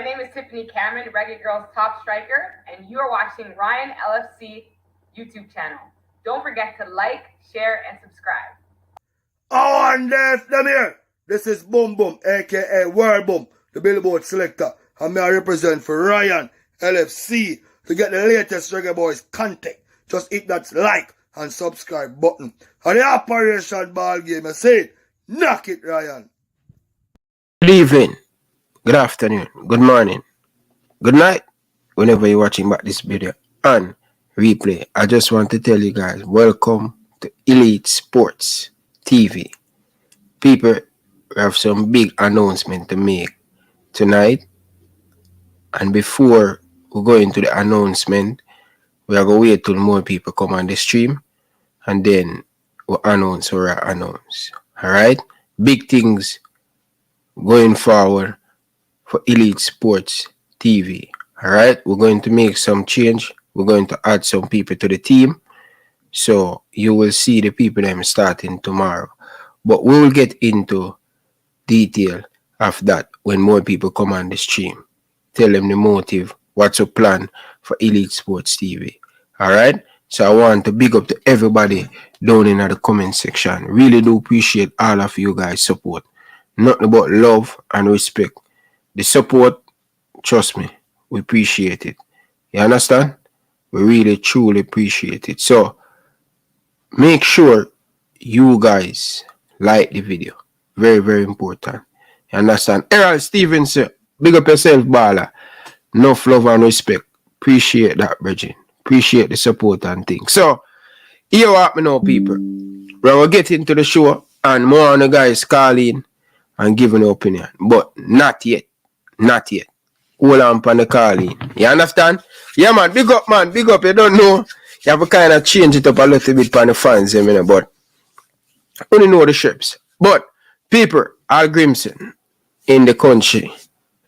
name is Tiffany Cameron, Reggae Girl's top striker, and you are watching Ryan LFC YouTube channel. Don't forget to like, share, and subscribe. Oh, and there's them here. This is Boom Boom, aka World Boom, the Billboard selector, and I represent for Ryan LFC. To get the latest Reggae Boyz content, just hit that like and subscribe button. And the Operation Ball Game, I say, knock it, Ryan. Good evening, good afternoon, good morning, good night, whenever you're watching back this video and replay. I just want to tell you guys, welcome to Elite Sports TV. People, we have some big announcement to make tonight. And before we go into the announcement, we are going to wait till more people come on the stream. And then we'll announce or announce. Alright? Big things going forward for Elite Sports TV. Alright? We're going to make some change. We're going to add some people to the team. So you will see the people them starting tomorrow. But we will get into detail of that when more people come on the stream. Tell them the motive, what's your plan for Elite Sports TV. Alright? So I want to big up to everybody down in the comment section. Really do appreciate all of you guys' support. Nothing but love and respect. The support, trust me, we appreciate it. You understand? We really truly appreciate it. So make sure you guys like the video. Very, very important. You understand? Errol Stevenson, big up yourself, baller. Enough love and respect. Appreciate that, Bridget. Appreciate the support and things. So, here what me know, people. We'll get into the show and more on the guys calling and giving an opinion. But not yet. Not yet. Hold on for the calling. You understand? Yeah, man. Big up, man. Big up. You don't know. You have to kind of change it up a little bit for the fans, you know, but only know the ships. But people, Al Grimson in the country,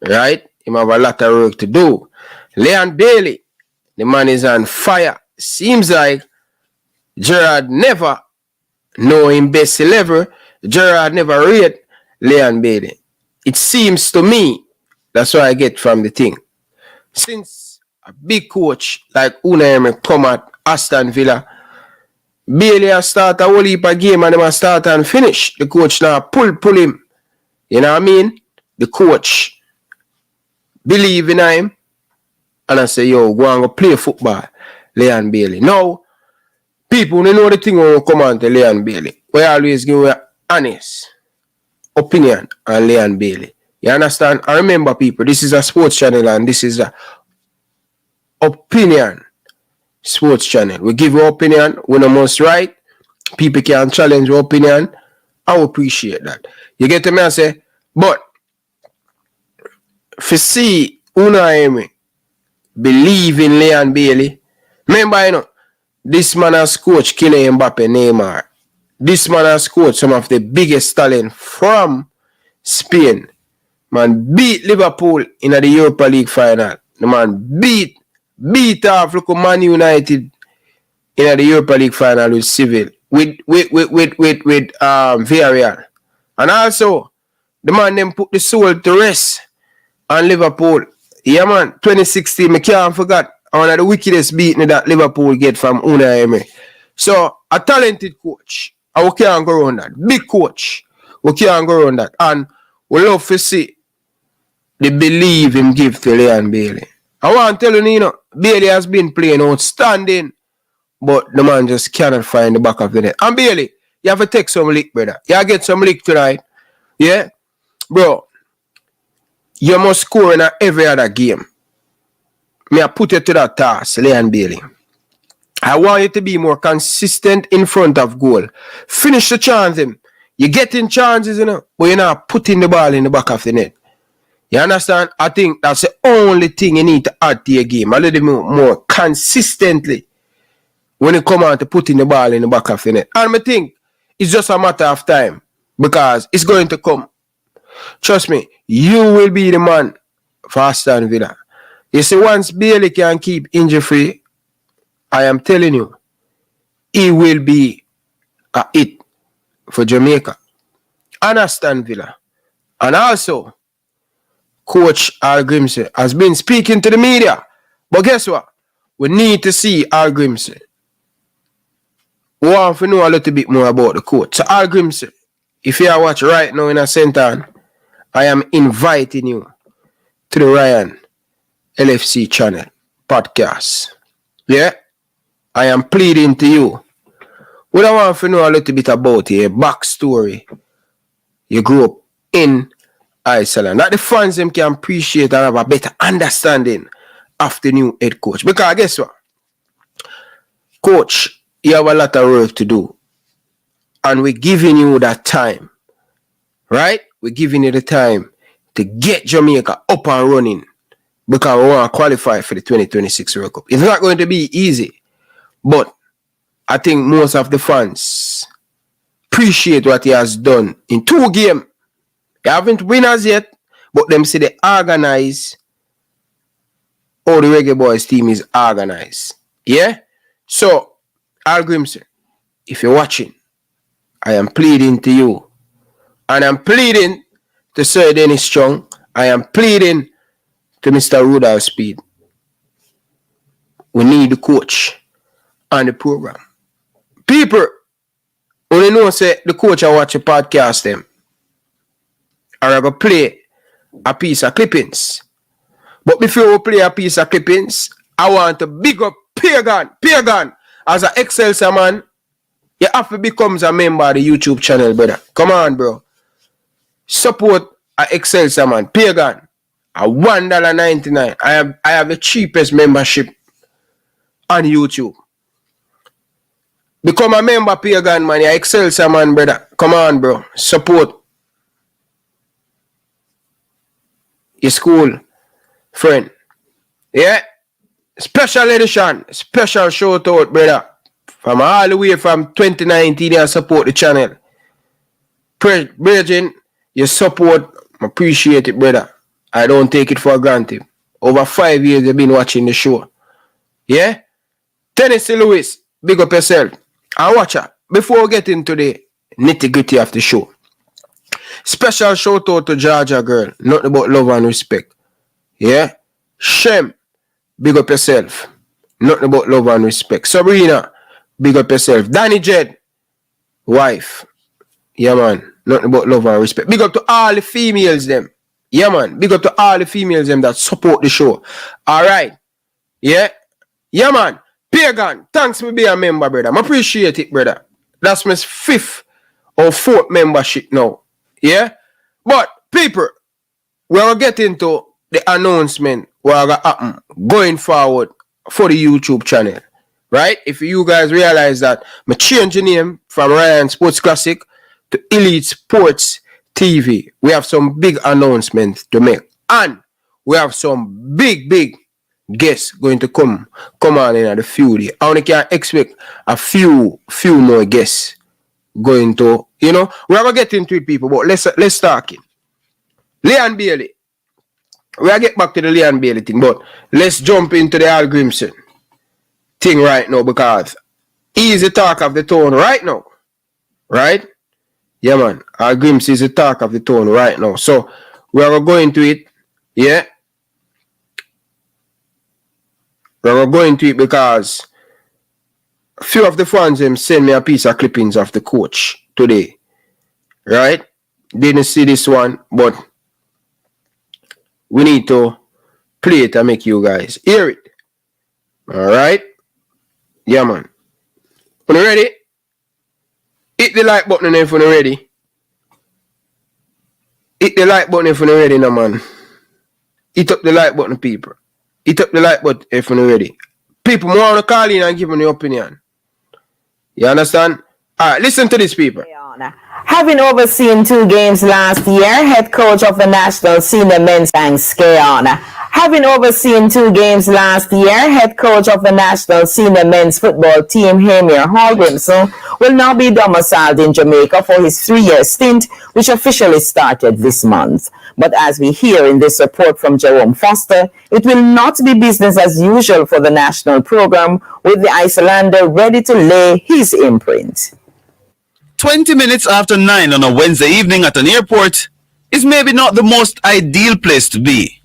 right? He have a lot of work to do. Leon Bailey, the man is on fire. Seems like Gerard never know him best level. Gerard never rate Leon Bailey. It seems to me, that's what I get from the thing. Since a big coach like Unai Emery come at Aston Villa, Bailey has start a whole heap of game and they start and finish. The coach now pull him. You know what I mean? The coach believe in him. And I say, yo, go and go play football, Leon Bailey. Now, people who know the thing when we come on to Leon Bailey, we always give an honest opinion on Leon Bailey. You understand? I remember, people, this is a sports channel and this is a opinion sports channel. We give your opinion when the most right. People can challenge your opinion. I appreciate that. You get to me and say, but if you see Unai Emery believe in Leon Bailey, remember, you know, this man has coached Kylian Mbappe, Neymar. This man has coached some of the biggest talent from Spain. Man beat Liverpool in the Europa League final. The man beat off look Man United in the Europa League final with Seville, with Villarreal. And also, the man then put the soul to rest on Liverpool. Yeah, man, 2016, I can't forget one of the wickedest beating that Liverpool get from Unai Emery. So, a talented coach, and we can't go around that. Big coach, we can't go around that. And we love to see the belief him give to Leon Bailey. I want to tell you, Bailey has been playing outstanding, but the man just cannot find the back of the net. And Bailey, you have to take some lick, brother. You have to get some lick tonight. Yeah? Bro, you must score in every other game. Me I put you to that task, Leon Bailey. I want you to be more consistent in front of goal. Finish the chance him. You getting chances, but you're not putting the ball in the back of the net. You understand? I think that's the only thing you need to add to your game. A little bit more consistently when you come out to putting the ball in the back of the net. And I think it's just a matter of time because it's going to come. Trust me, you will be the man for Aston Villa. You see, once Bailey can keep injury free, I am telling you, he will be a hit for Jamaica and Aston Villa. And also, Coach Al Grimsey has been speaking to the media. But guess what? We need to see Al Grimsey. We want to know a little bit more about the coach. So Al Grimsey, if you are watching right now in a center, I am inviting you to the Ryan LFC channel podcast. Yeah? I am pleading to you. We don't want to know a little bit about your backstory. You grew up in Iceland. That the fans them can appreciate and have a better understanding of the new head coach. Because guess what? Coach, you have a lot of work to do. And we're giving you that time. Right? We're giving you the time to get Jamaica up and running. Because we want to qualify for the 2026 World Cup. It's not going to be easy. But I think most of the fans appreciate what he has done in 2 games. They haven't winners yet, but them say they organize how the Reggae Boyz team is organized. Yeah? So, Al Grimsey, if you're watching, I am pleading to you. And I'm pleading to Sir Dennis Strong. I am pleading to Mr. Rudolph Speed. We need the coach on the program. People, when you know say the coach I watch a podcast them, or I go play a piece of clippings. But before we play a piece of clippings, I want to big up Pagan. As an Excelsior man, you have to become a member of the YouTube channel, brother. Come on, bro. Support a Excelsior man. Pagan. A $1.99. I have the cheapest membership on YouTube. Become a member, Pagan, man. You Excelsior man, brother. Come on, bro. Support your school friend. Yeah? Special edition. Special shout out, brother. From all the way from 2019, you support the channel. Brethren, your support, I appreciate it, brother. I don't take it for granted. Over 5 years, you've been watching the show. Yeah? Tennessee Lewis, big up yourself. And watch out. Before we get into the nitty-gritty of the show, special shout out to Georgia girl. Nothing but love and respect. Yeah? Shem, big up yourself. Nothing but love and respect. Sabrina, big up yourself. Danny Jed, wife. Yeah, man. Nothing but love and respect. Big up to all the females, them. Yeah, man. Big up to all the females, them that support the show. All right. Yeah? Yeah, man. Pagan, thanks for being a member, brother. I appreciate it, brother. That's my 5th or 4th membership now. Yeah? But, people, we're going to get into the announcement what going to happen going forward for the YouTube channel. Right? If you guys realize that I change the name from Ryan Sports Classic to Elite Sports TV. We have some big announcements to make. And we have some big guests going to come on in the few days. I only can expect a few more guests going to, we're going to get into it, people, but let's talk it. Leon Bailey. We're going to get back to the Leon Bailey thing, but let's jump into the Al Grimsey thing right now because he's the talk of the town right now. Right? Yeah, man. Al Grimsey is the talk of the town right now. So, we're going to go into it. Yeah? We're going to it because a few of the fans them send me a piece of clippings of the coach today. Right? Didn't see this one, but we need to play it and make you guys hear it. Alright? Yeah, man. When you ready? Hit the like button if you're ready. Hit the like button if you're ready now, man. Hit up the like button, people. Hit up the like button if you're ready. People, more want to call in and give me your opinion. You understand? Alright, listen to this, people. Having overseen 2 games last year, head coach of the national senior men's thanks Keon. Having overseen 2 games last year, head coach of the national senior men's football team, Hamir Hallgrimson, will now be domiciled in Jamaica for his 3-year stint, which officially started this month. But as we hear in this report from Jerome Foster, it will not be business as usual for the national program, with the Icelander ready to lay his imprint. 20 minutes after 9 on a Wednesday evening at an airport, is maybe not the most ideal place to be.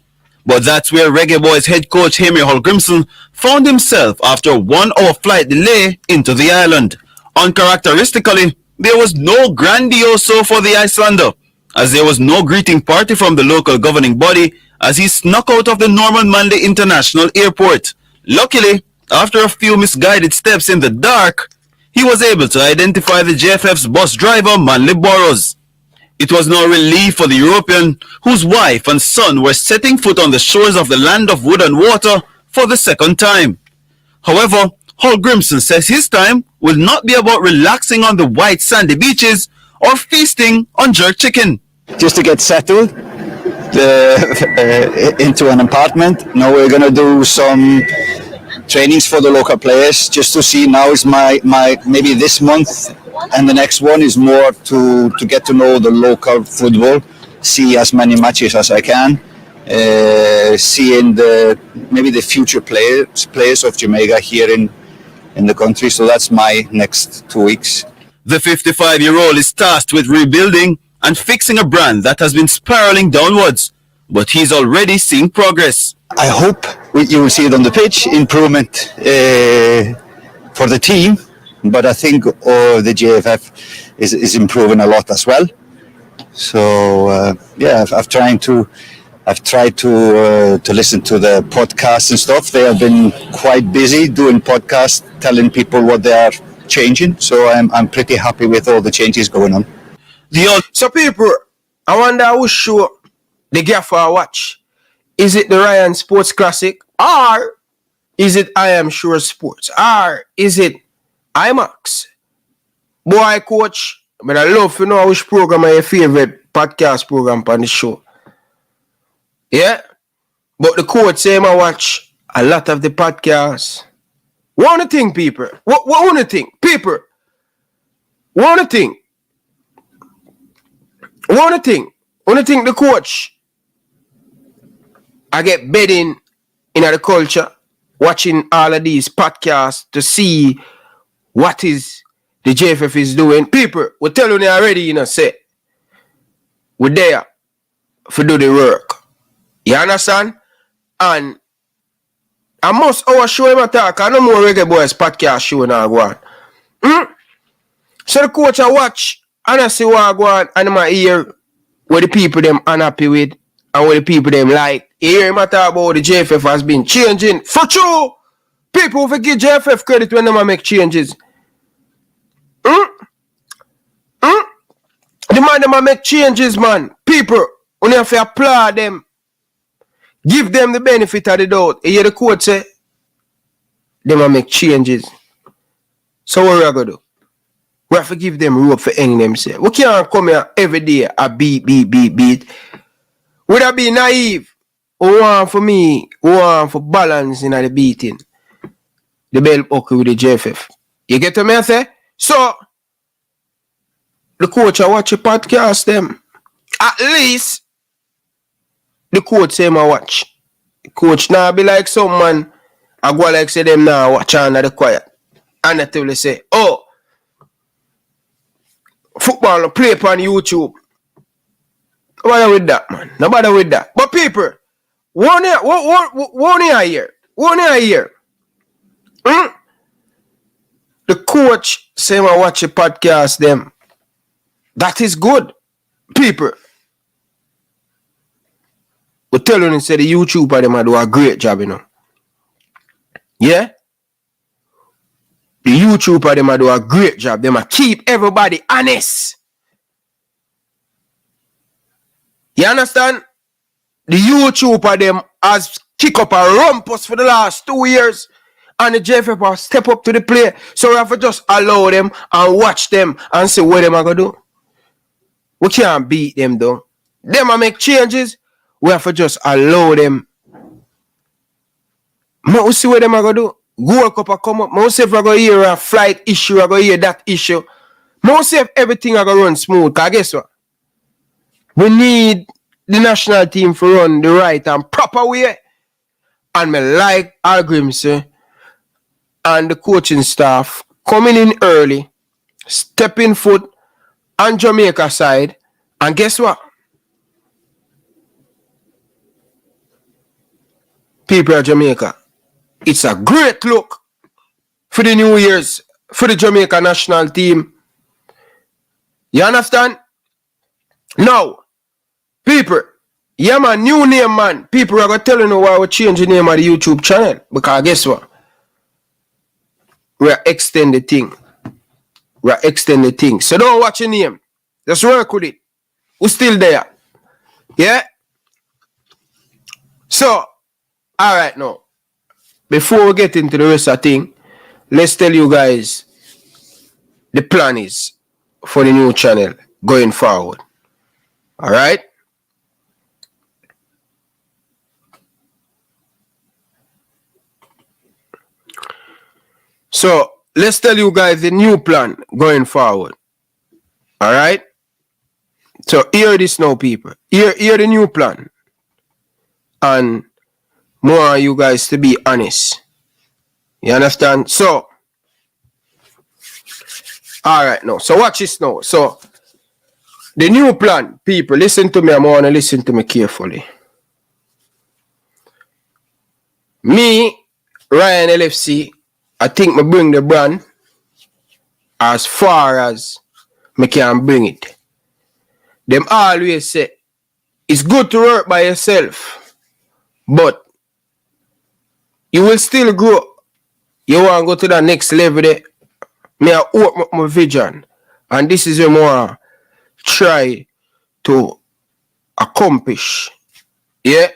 But that's where Reggae Boyz head coach Henry Hallgrimson found himself after a 1-hour flight delay into the island. Uncharacteristically, there was no grandioso for the Icelander, as there was no greeting party from the local governing body as he snuck out of the Norman Manley International Airport. Luckily, after a few misguided steps in the dark, he was able to identify the JFF's bus driver, Manley Burrows. It was no relief for the European, whose wife and son were setting foot on the shores of the land of wood and water for the second time. However, Hallgrimson says his time will not be about relaxing on the white sandy beaches or feasting on jerk chicken. Just to get settled into an apartment. Now we're going to do some trainings for the local players, just to see. Now is my maybe this month and the next one is more to get to know the local football, see as many matches as I can, seeing maybe the future players of Jamaica here in the country. So that's my next 2 weeks. The 55-year-old is tasked with rebuilding and fixing a brand that has been spiraling downwards, but he's already seeing progress. I hope you will see it on the pitch, improvement for the team, but I think the JFF is improving a lot as well. So yeah, I've tried to listen to the podcasts and stuff. They have been quite busy doing podcasts, telling people what they are changing. So I'm pretty happy with all the changes going on. So people, I wonder who show the gaffer watch. Is it the Ryan Sports Classic, or is it I Am Sure Sports, or is it IMAX? Boy, coach, but I love to know which program is your favorite podcast program on the show. Yeah, but the coach say I watch a lot of the podcasts. What do you think, people? What do you think, people? What do you think? What do you think? What do you think the coach? I get bedding in the culture, watching all of these podcasts to see what is the JFF is doing. People, we're telling you already, say, we're there for do the work. You understand? And I must show him a talk. I no more Reggae Boyz podcast show now go on. So the coach I watch and I see what I go on and I hear what the people them unhappy with and what the people them like. You hear him talk about the JFF has been changing. For true! People will give JFF credit when they make changes. The man them make changes, man. People, when you have to applaud them, give them the benefit of the doubt. You hear the quote say, they might make changes. So what we going to do? We have to give them rope for hanging themselves. We can't come here every day and beat. Would I be naive? Who want for me? Who want for balance in the beating? The bell okay with the JFF. You get what I say? So, the coach I watch a podcast them. At least, the coach say I watch. The coach now be like some man, I go like say them now watch under the quiet. And I tell you say, oh, football play upon YouTube. Nobody with that, man. Nobody with that. But people, one here. The coach say I watch a podcast them. That is good. People. We tell you say the YouTuber them do a great job, Yeah? The YouTuber them do a great job. Them keep everybody honest. You understand? The YouTuber them has kick up a rumpus for the last 2 years. And the JFF have step up to the plate. So we have to just allow them and watch them and see what them are going to do. We can't beat them though. Them make changes. We have to just allow them. We see what them are going to do. Gold Cup come up. We see if we're going to hear a flight issue. We're going to hear that issue. We see if everything are going to run smooth. Because guess what? We need the national team to run the right and proper way. And me like Hallgrimson and the coaching staff coming in early, stepping foot on Jamaica side. And guess what? people of Jamaica, it's a great look for the New Year's, for the Jamaica national team. You understand? Now, people, yeah man, new name man. People are going to tell you why we change the name of the YouTube channel. Because guess what? We're extending the thing. We're extending the thing. So don't watch the name. Just work with it. We're still there. Yeah? So, alright now. Before we get into the rest of the thing, let's tell you guys the plan is for the new channel going forward. Alright? So, let's tell you guys the new plan going forward. Alright? So, hear this now, people. Hear the new plan. And more you guys to be honest. You understand? So, alright now. So, watch this now. So, the new plan, people, listen to me. I want to listen to me carefully. Me, Ryan LFC, I think I bring the brand as far as I can bring it. Them always say, it's good to work by yourself, but you will still grow. You want to go to the next level there. Me I open up my vision. And this is what I try to accomplish. Yeah?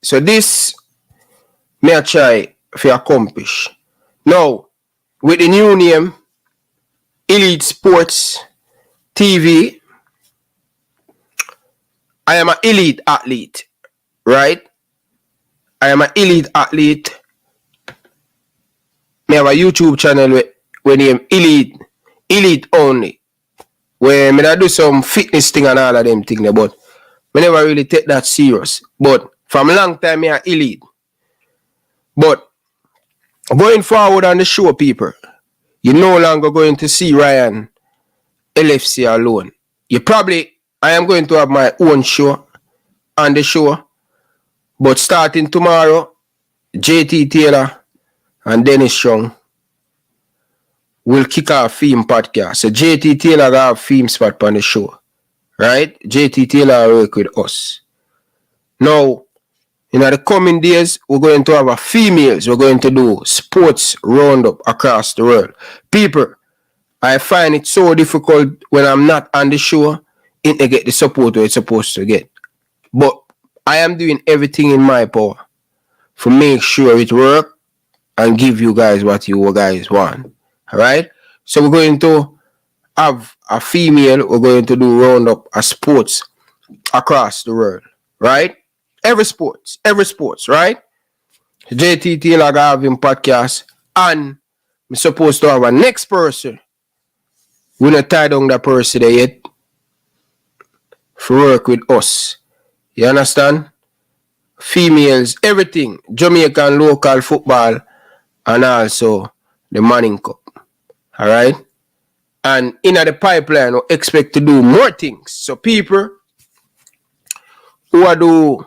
So this, me I try to accomplish. Now, with the new name, Elite Sports TV, I am an elite athlete, right? I am an elite athlete. I have a YouTube channel with name Elite only. Where I do some fitness thing and all of them things, but I never really take that serious. But from a long time, I am elite. But going forward on the show, people, you're no longer going to see Ryan LFC alone. I am going to have my own show on the show. But starting tomorrow, JT Taylor and Dennis Young will kick off theme podcast. So JT Taylor will have theme spot on the show. Right? JT Taylor will work with us. Now, in the coming days, we're going to have a females. We're going to do sports roundup across the world. People, I find it so difficult when I'm not on the show to get the support it's supposed to get. But I am doing everything in my power to make sure it works and give you guys what you guys want. Alright? So we're going to have a female. We're going to do roundup of sports across the world. Right? Every sports, right? JT Taylor have him podcast, and I'm supposed to have a next person. We not tie down that person there yet for work with us. You understand? Females, everything, Jamaican local football, and also the Manning Cup. Alright? And in the pipeline, we expect to do more things. So people who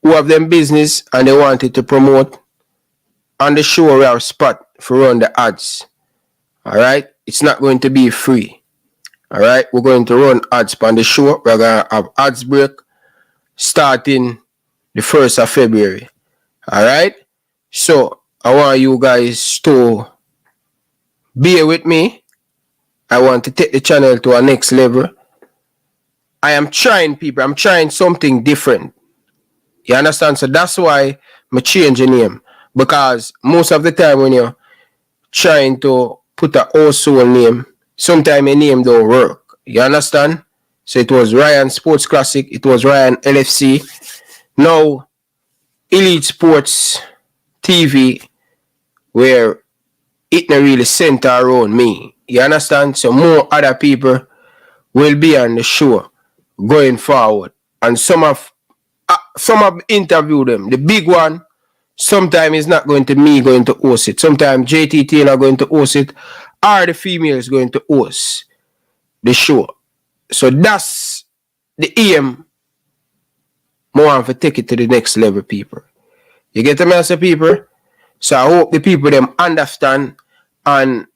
have them business and they wanted to promote on the show, we have a spot for run the ads. Alright? It's not going to be free. Alright? We're going to run ads on the show. We're going to have ads break starting the 1st of February. Alright? So, I want you guys to bear with me. I want to take the channel to a next level. I am trying, people. I'm trying something different. You understand? So that's why I change the name. Because most of the time when you're trying to put a old soul name, sometimes a name don't work. You understand? So it was Ryan Sports Classic. It was Ryan LFC. Now, Elite Sports TV, where it not really center around me. You understand? So more other people will be on the show going forward. And some have interviewed them. The big one, sometimes it's not going to me going to host it. Sometimes JT Taylor going to host it, or the females going to host the show. So that's the aim. More want to take it to the next level, people. You get me as a people? So I hope the people them understand and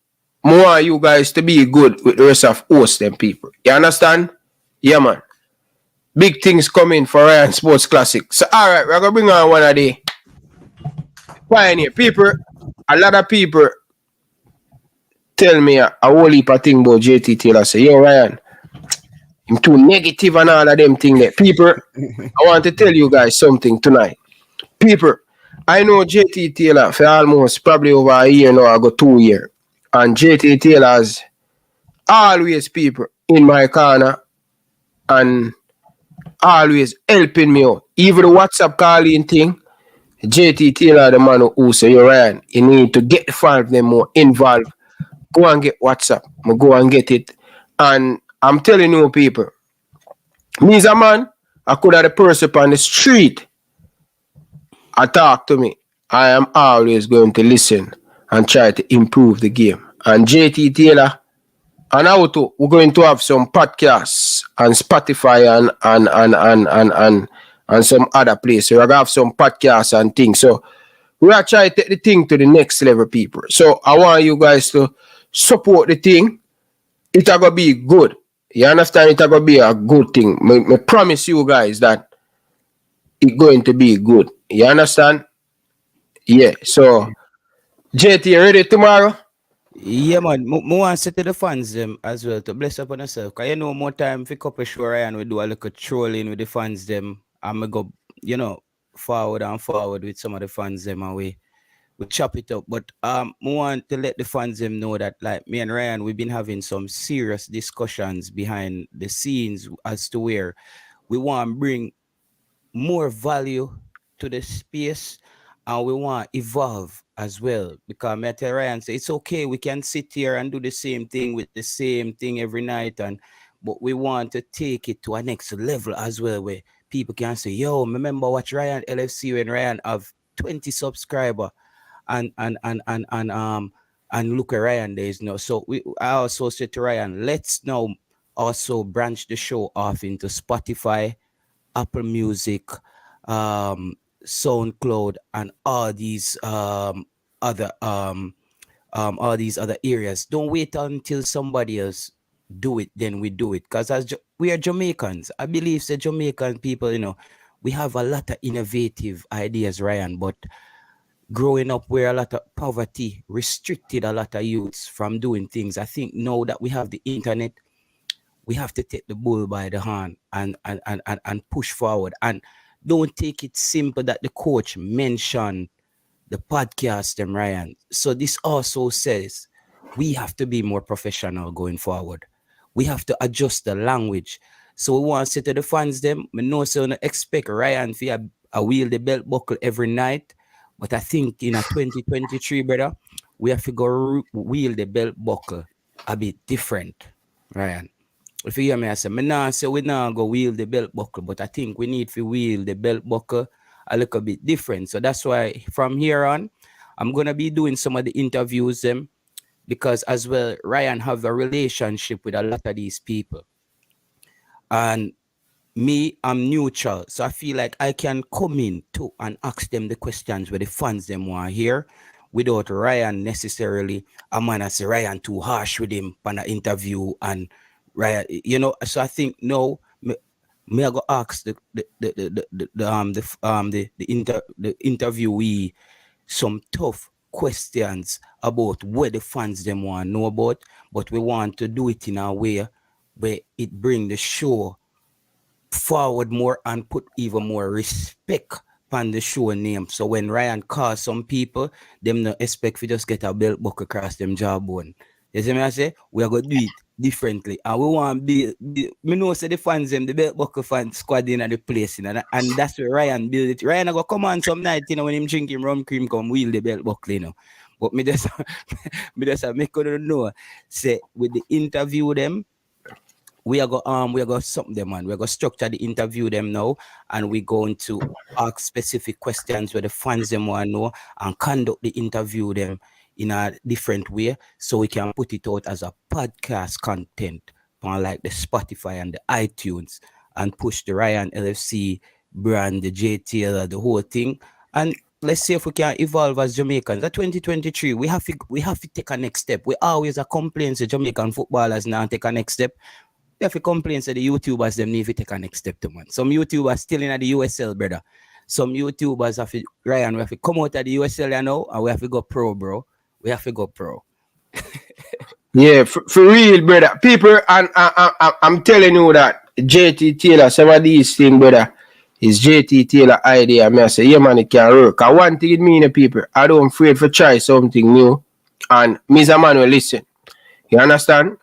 more you guys to be good with the rest of host them people. You understand? Yeah, man. Big things coming for Ryan Sports Classic. So alright, we're gonna bring on one of the pioneer people. A lot of people tell me a whole heap of thing about JT Taylor. Say, yo, Ryan, I'm too negative and all of them thing there. People, I want to tell you guys something tonight. People, I know JT Taylor for almost probably over a year now, I go 2 years. And JT Taylor's always people in my corner and always helping me out. Even the WhatsApp calling thing, JT Taylor, the man who say, yo, Ryan, you need to get the fans them more involved. Go and get WhatsApp. Go and get it. And I'm telling you, people, me as a man, I could have the person on the street talk to me. I am always going to listen and try to improve the game. And JT Taylor, and Auto, we're going to have some podcasts on Spotify and some other places. We're going to have some podcasts and things. So we are trying to take the thing to the next level, people. So I want you guys to support the thing. It's going to be good. You understand? It's going to be a good thing. I promise you guys that it's going to be good. You understand? Yeah. So, JT, you ready tomorrow? Yeah, man. More want to say to the fans them as well to bless up on yourself. Because you know, more time for couple show Ryan, we do a little trolling with the fans them. And we go, you know, forward and forward with some of the fans them and we chop it up. But we want to let the fans them know that like me and Ryan, we've been having some serious discussions behind the scenes as to where we want to bring more value to the space and we want to evolve as well. Because I tell Ryan, say it's okay, we can sit here and do the same thing with the same thing every night, but we want to take it to a next level as well, where people can say, yo, remember watch Ryan LFC when Ryan have 20 subscribers and look at Ryan there is no. So I also said to Ryan, let's now also branch the show off into Spotify, Apple Music, SoundCloud, and all these other areas. Don't wait until somebody else do it, then we do it. Because we are Jamaicans. I believe the Jamaican people, you know, we have a lot of innovative ideas, Ryan, but growing up where a lot of poverty restricted a lot of youths from doing things. I think now that we have the internet, we have to take the bull by the horn and push forward. And don't take it simple that the coach mentioned the podcast, them Ryan. So this also says we have to be more professional going forward. We have to adjust the language. So we want to say to the fans them, we know so don't expect Ryan to wheel the belt buckle every night. But I think in a 2023, brother, we have to go wheel the belt buckle a bit different, Ryan. If you hear me, I say, we now go wheel the belt buckle, but I think we need to wheel the belt buckle a little bit different. So that's why from here on, I'm going to be doing some of the interviews them because as well, Ryan have a relationship with a lot of these people. And me, I'm neutral. So I feel like I can come in too and ask them the questions where the fans them want to hear without Ryan necessarily. I'm going to say Ryan too harsh with him on an interview and Ryan, you know. So I think no, me I go ask the interviewee some tough questions about what the fans them want to know about, but we want to do it in a way where it bring the show forward more and put even more respect on the show name. So when Ryan calls some people, them no expect to just get a belt buckle across them jawbone. You see me I say? We are going to do it differently. And we want to be me know say the fans them, the belt buckle fan squad in at the place, you know, and that's where Ryan build it. Ryan I go come on some night, you know, when him drinking rum cream come wheel the belt buckle, you know. But me just make you know, say with the interview them, we are going something them, man. We're going to structure the interview them now, and we're going to ask specific questions where the fans them want to know and conduct the interview them in a different way, so we can put it out as a podcast content on like the Spotify and the iTunes and push the Ryan LFC brand, the JTL, the whole thing. And let's see if we can evolve as Jamaicans. At 2023, we have to take a next step. We always are complaining to Jamaican footballers now take a next step. We have to complain to the YouTubers them need to take a next step to man. Some YouTubers still in the USL, brother. Some YouTubers have to, Ryan, we have to come out of the USL now and we have to go pro, bro. We have to go pro. Yeah, for real, brother. People, and I'm telling you that JT Taylor, some of these things, brother, is JT Taylor idea. I say, yeah, man, it can work. I want to get me the people. I don't afraid for try something new. And Mr. Man will listen. You understand?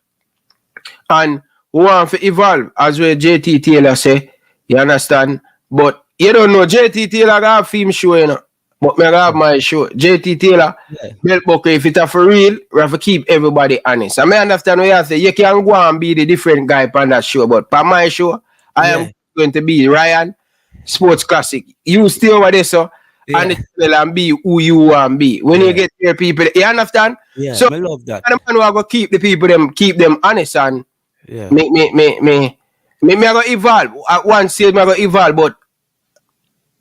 And we want to evolve, as well JT Taylor say. You understand? But you don't know, JT Taylor got a film show, you know. But me have my show. JT Taylor, Belt Buckle, if it's for real, we have to keep everybody honest. I may understand what you say. You can go and be the different guy on that show, but for my show, I am going to be Ryan, Sports Classic. You stay over there, so and tell and be who you want to be. When you get your people, you understand? Yeah, so I love that. And the man who go keep the people, keep them honest and me I go evolve. At one stage, I go evolve, but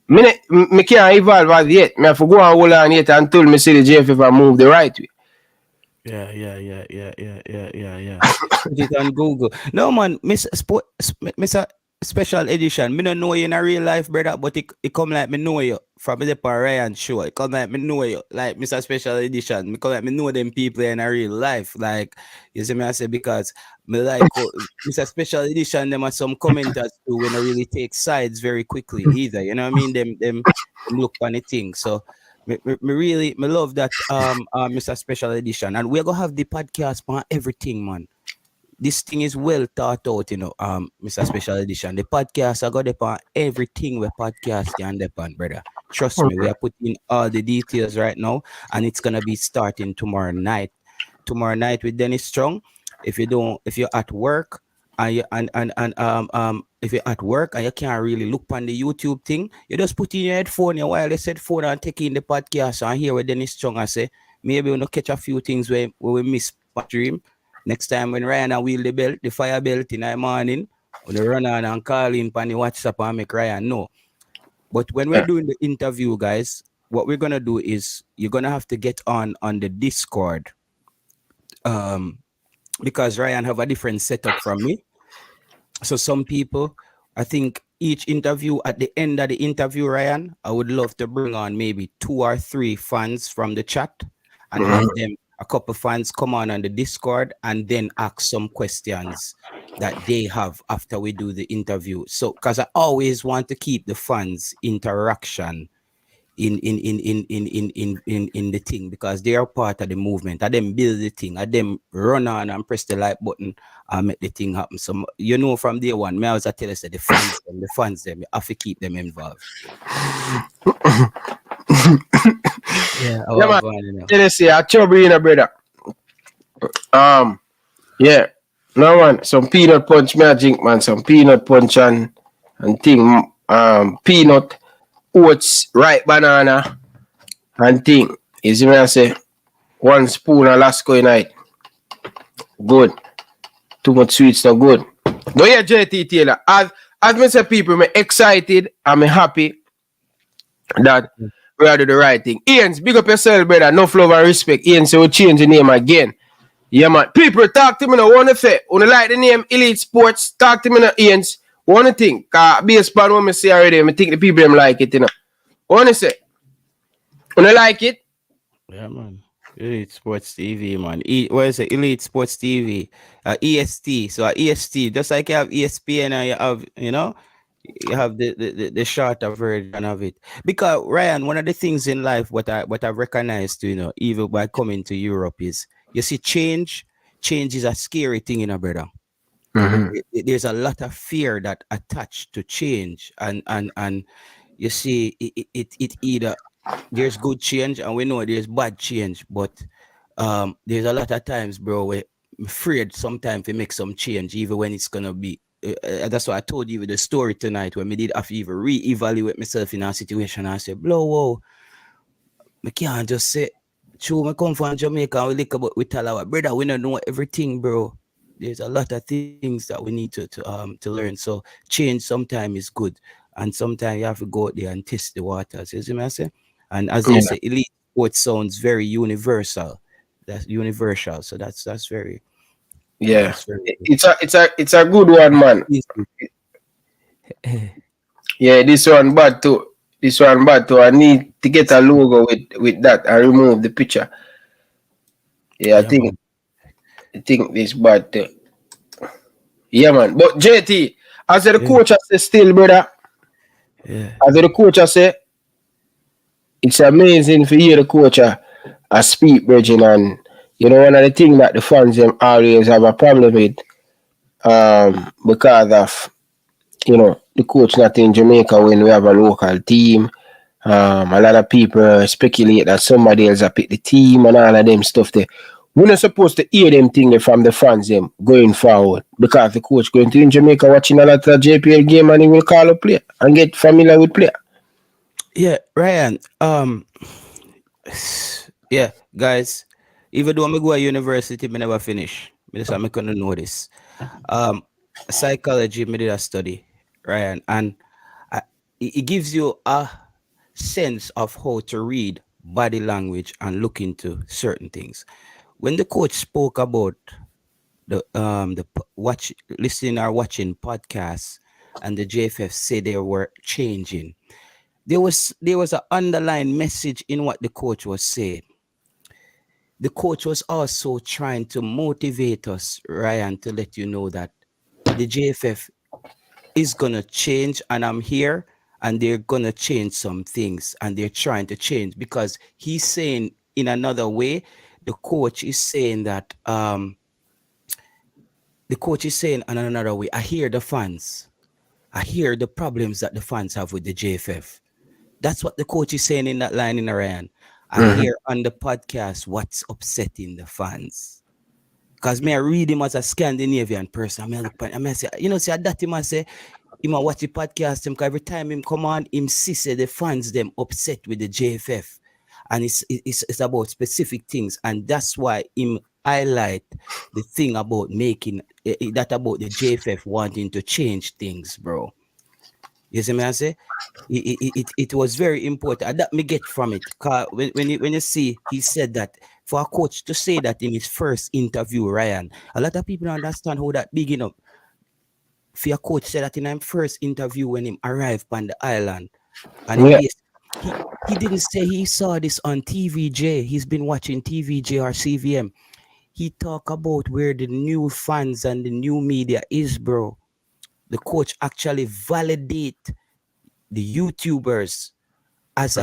me can't evolve as yet. Me have to go and hold on yet until me see the JFF move the right way. Yeah. Put it on Google. No, man, Mr. Special Edition. Me don't know you in a real life, brother, but it come like me know you from the Ryan show. It come like me know you, like Mr. Special Edition. Me come like me know them people in a real life. Like, you see me, I say, because me like Mr. Special Edition, them are some commenters who when they really take sides very quickly either. You know what I mean? Them look on the thing. So me really love that Mr. Special Edition. And we're gonna have the podcast on everything, man. This thing is well thought out, you know, Mr. Special Edition. The podcast I got upon everything we podcast and upon, brother. Trust me, we are putting all the details right now, and it's gonna be starting tomorrow night. Tomorrow night with Dennis Strong. If you're at work and if you're at work and you can't really look on the YouTube thing, you just put in your headphone, your wireless headphone, and take in the podcast and hear what Dennis Strong I say. Maybe we'll catch a few things where we miss my dream. Next time when Ryan and wheel the fire belt in the morning, we'll run on and call in on the WhatsApp and make Ryan know. But when we're doing the interview, guys, what we're gonna do is you're gonna have to get on the Discord. Because Ryan have a different setup from me. So some people, I think each interview, at the end of the interview, Ryan, I would love to bring on maybe 2 or 3 fans from the chat and have them, a couple fans come on the Discord and then ask some questions that they have after we do the interview. So, because I always want to keep the fans' interaction in the thing, because they are part of the movement. I them build the thing. I them run on and press the like button and make the thing happen. So you know from day one, me always tell us that the fans them, you have to keep them involved. Yeah, man. Let's see, I trouble in a brother. Yeah. No man, some peanut punch magic, man. Some peanut punch and thing. Peanut, oats, ripe banana, and thing. You see me I say 1 spoon of Lasco in night. Good. Too much sweets not good. But yeah, JT Taylor. As me say people, me excited and me happy that we are doing the right thing. Ian's, big up yourself, brother. No love and respect. Ian, so we'll change the name again. Yeah, man. People, talk to me now. One thing. When you like the name Elite Sports, talk to me now, Ian's. One thing. Because based on what I say already, I think the people them like it, you know. One say. When you like it? Yeah, man. Elite Sports TV, man. What is it? Elite Sports TV. EST. So EST, just like you have ESPN and you have, you know, you have the shorter version of it. Because Ryan, one of the things in life what I've recognized, you know, even by coming to Europe is, you see, change is a scary thing, you know, brother. There's a lot of fear that attached to change, and you see it either there's good change and we know there's bad change, but there's a lot of times, bro, where I'm afraid sometimes to make some change even when it's gonna be that's why I told you with the story tonight when we did have to even re-evaluate myself in a situation. I said, whoa, I can't just say true, I come from Jamaica and we lick about we tell our brother we don't know everything, bro. There's a lot of things that we need to learn. So change sometimes is good, and sometimes you have to go out there and test the waters. You see what I say? And as they say, elite sport sounds very universal. That's universal. So that's very that's very good. It's a good one, man. Yeah, this one bad too. This one bad too. I need to get a logo with that and remove the picture. Yeah, I think this bad too. Yeah, man. But JT, as the coach I say still, brother. Yeah. As the coach I say, it's amazing for you, the coach, I speak, Bridging, and you know one of the things that the fans them always have a problem with, because of the coach not in Jamaica when we have a local team. A lot of people speculate that somebody else have picked the team and all of them stuff there. We're not supposed to hear them things from the fans them going forward because the coach going to in Jamaica watching a lot of JPL game and he will call a player and get familiar with player. Yeah, Ryan. Yeah, guys. Even though I go to university, I never finish. I'm gonna know this. Psychology, I did a study, Ryan, and it gives you a sense of how to read body language and look into certain things. When the coach spoke about the listening or watching podcasts, and the JFF said they were changing, there was an underlying message in what the coach was saying. The coach was also trying to motivate us, Ryan, to let you know that the JFF is gonna change, and I'm here, and they're gonna change some things, and they're trying to change because he's saying in another way. The coach is saying that the coach is saying in another way. I hear the fans. I hear the problems that the fans have with the JFF. That's what the coach is saying in that line in Ryan. I hear on the podcast what's upsetting the fans. Because me I read him as a Scandinavian person. I look at him, I say, see that him I say, him I watch the podcast him, because every time him come on, him see say the fans them upset with the JFF. And it's about specific things. And that's why him highlight the thing about making that about the JFF wanting to change things, bro. You see me I say? It was very important. That me get from it. Cause when you see he said that for a coach to say that in his first interview, Ryan, a lot of people don't understand how that big enough. For a coach said that in his first interview when he arrived on the island, and he didn't say he saw this on TVJ. He's been watching TVJ or CVM. He talked about where the new fans and the new media is, bro. The coach actually validate the YouTubers as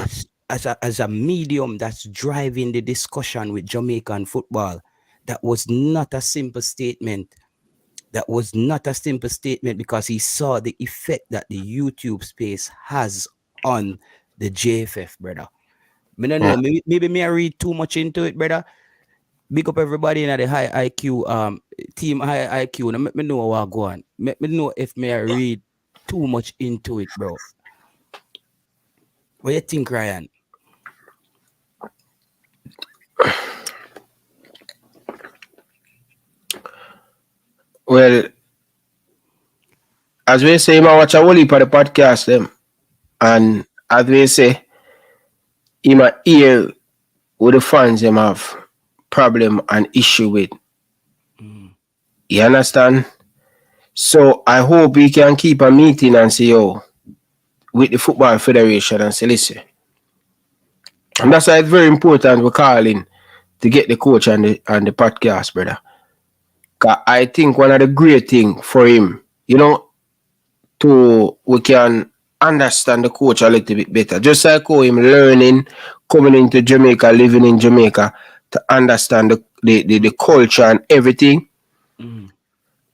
a medium that's driving the discussion with Jamaican football. That was not a simple statement. That was not a simple statement because he saw the effect that the YouTube space has on the JFF, brother. I don't know, maybe me I read too much into it, brother. Big up everybody in the high IQ team high IQ. Now, let me know what go on. Let me know if me I read too much into it, bro. What you think, Ryan? Well, as we say, I watch a whole heap of the podcast them, and as we say, in my ear with the fans them have problem and issue with. You understand? So I hope we can keep a meeting and say, with the Football Federation and say, listen. And that's why it's very important we're calling to get the coach on the podcast, brother. Because I think one of the great things for him, we can understand the coach a little bit better. Just like how him learning, coming into Jamaica, living in Jamaica, to understand the culture and everything.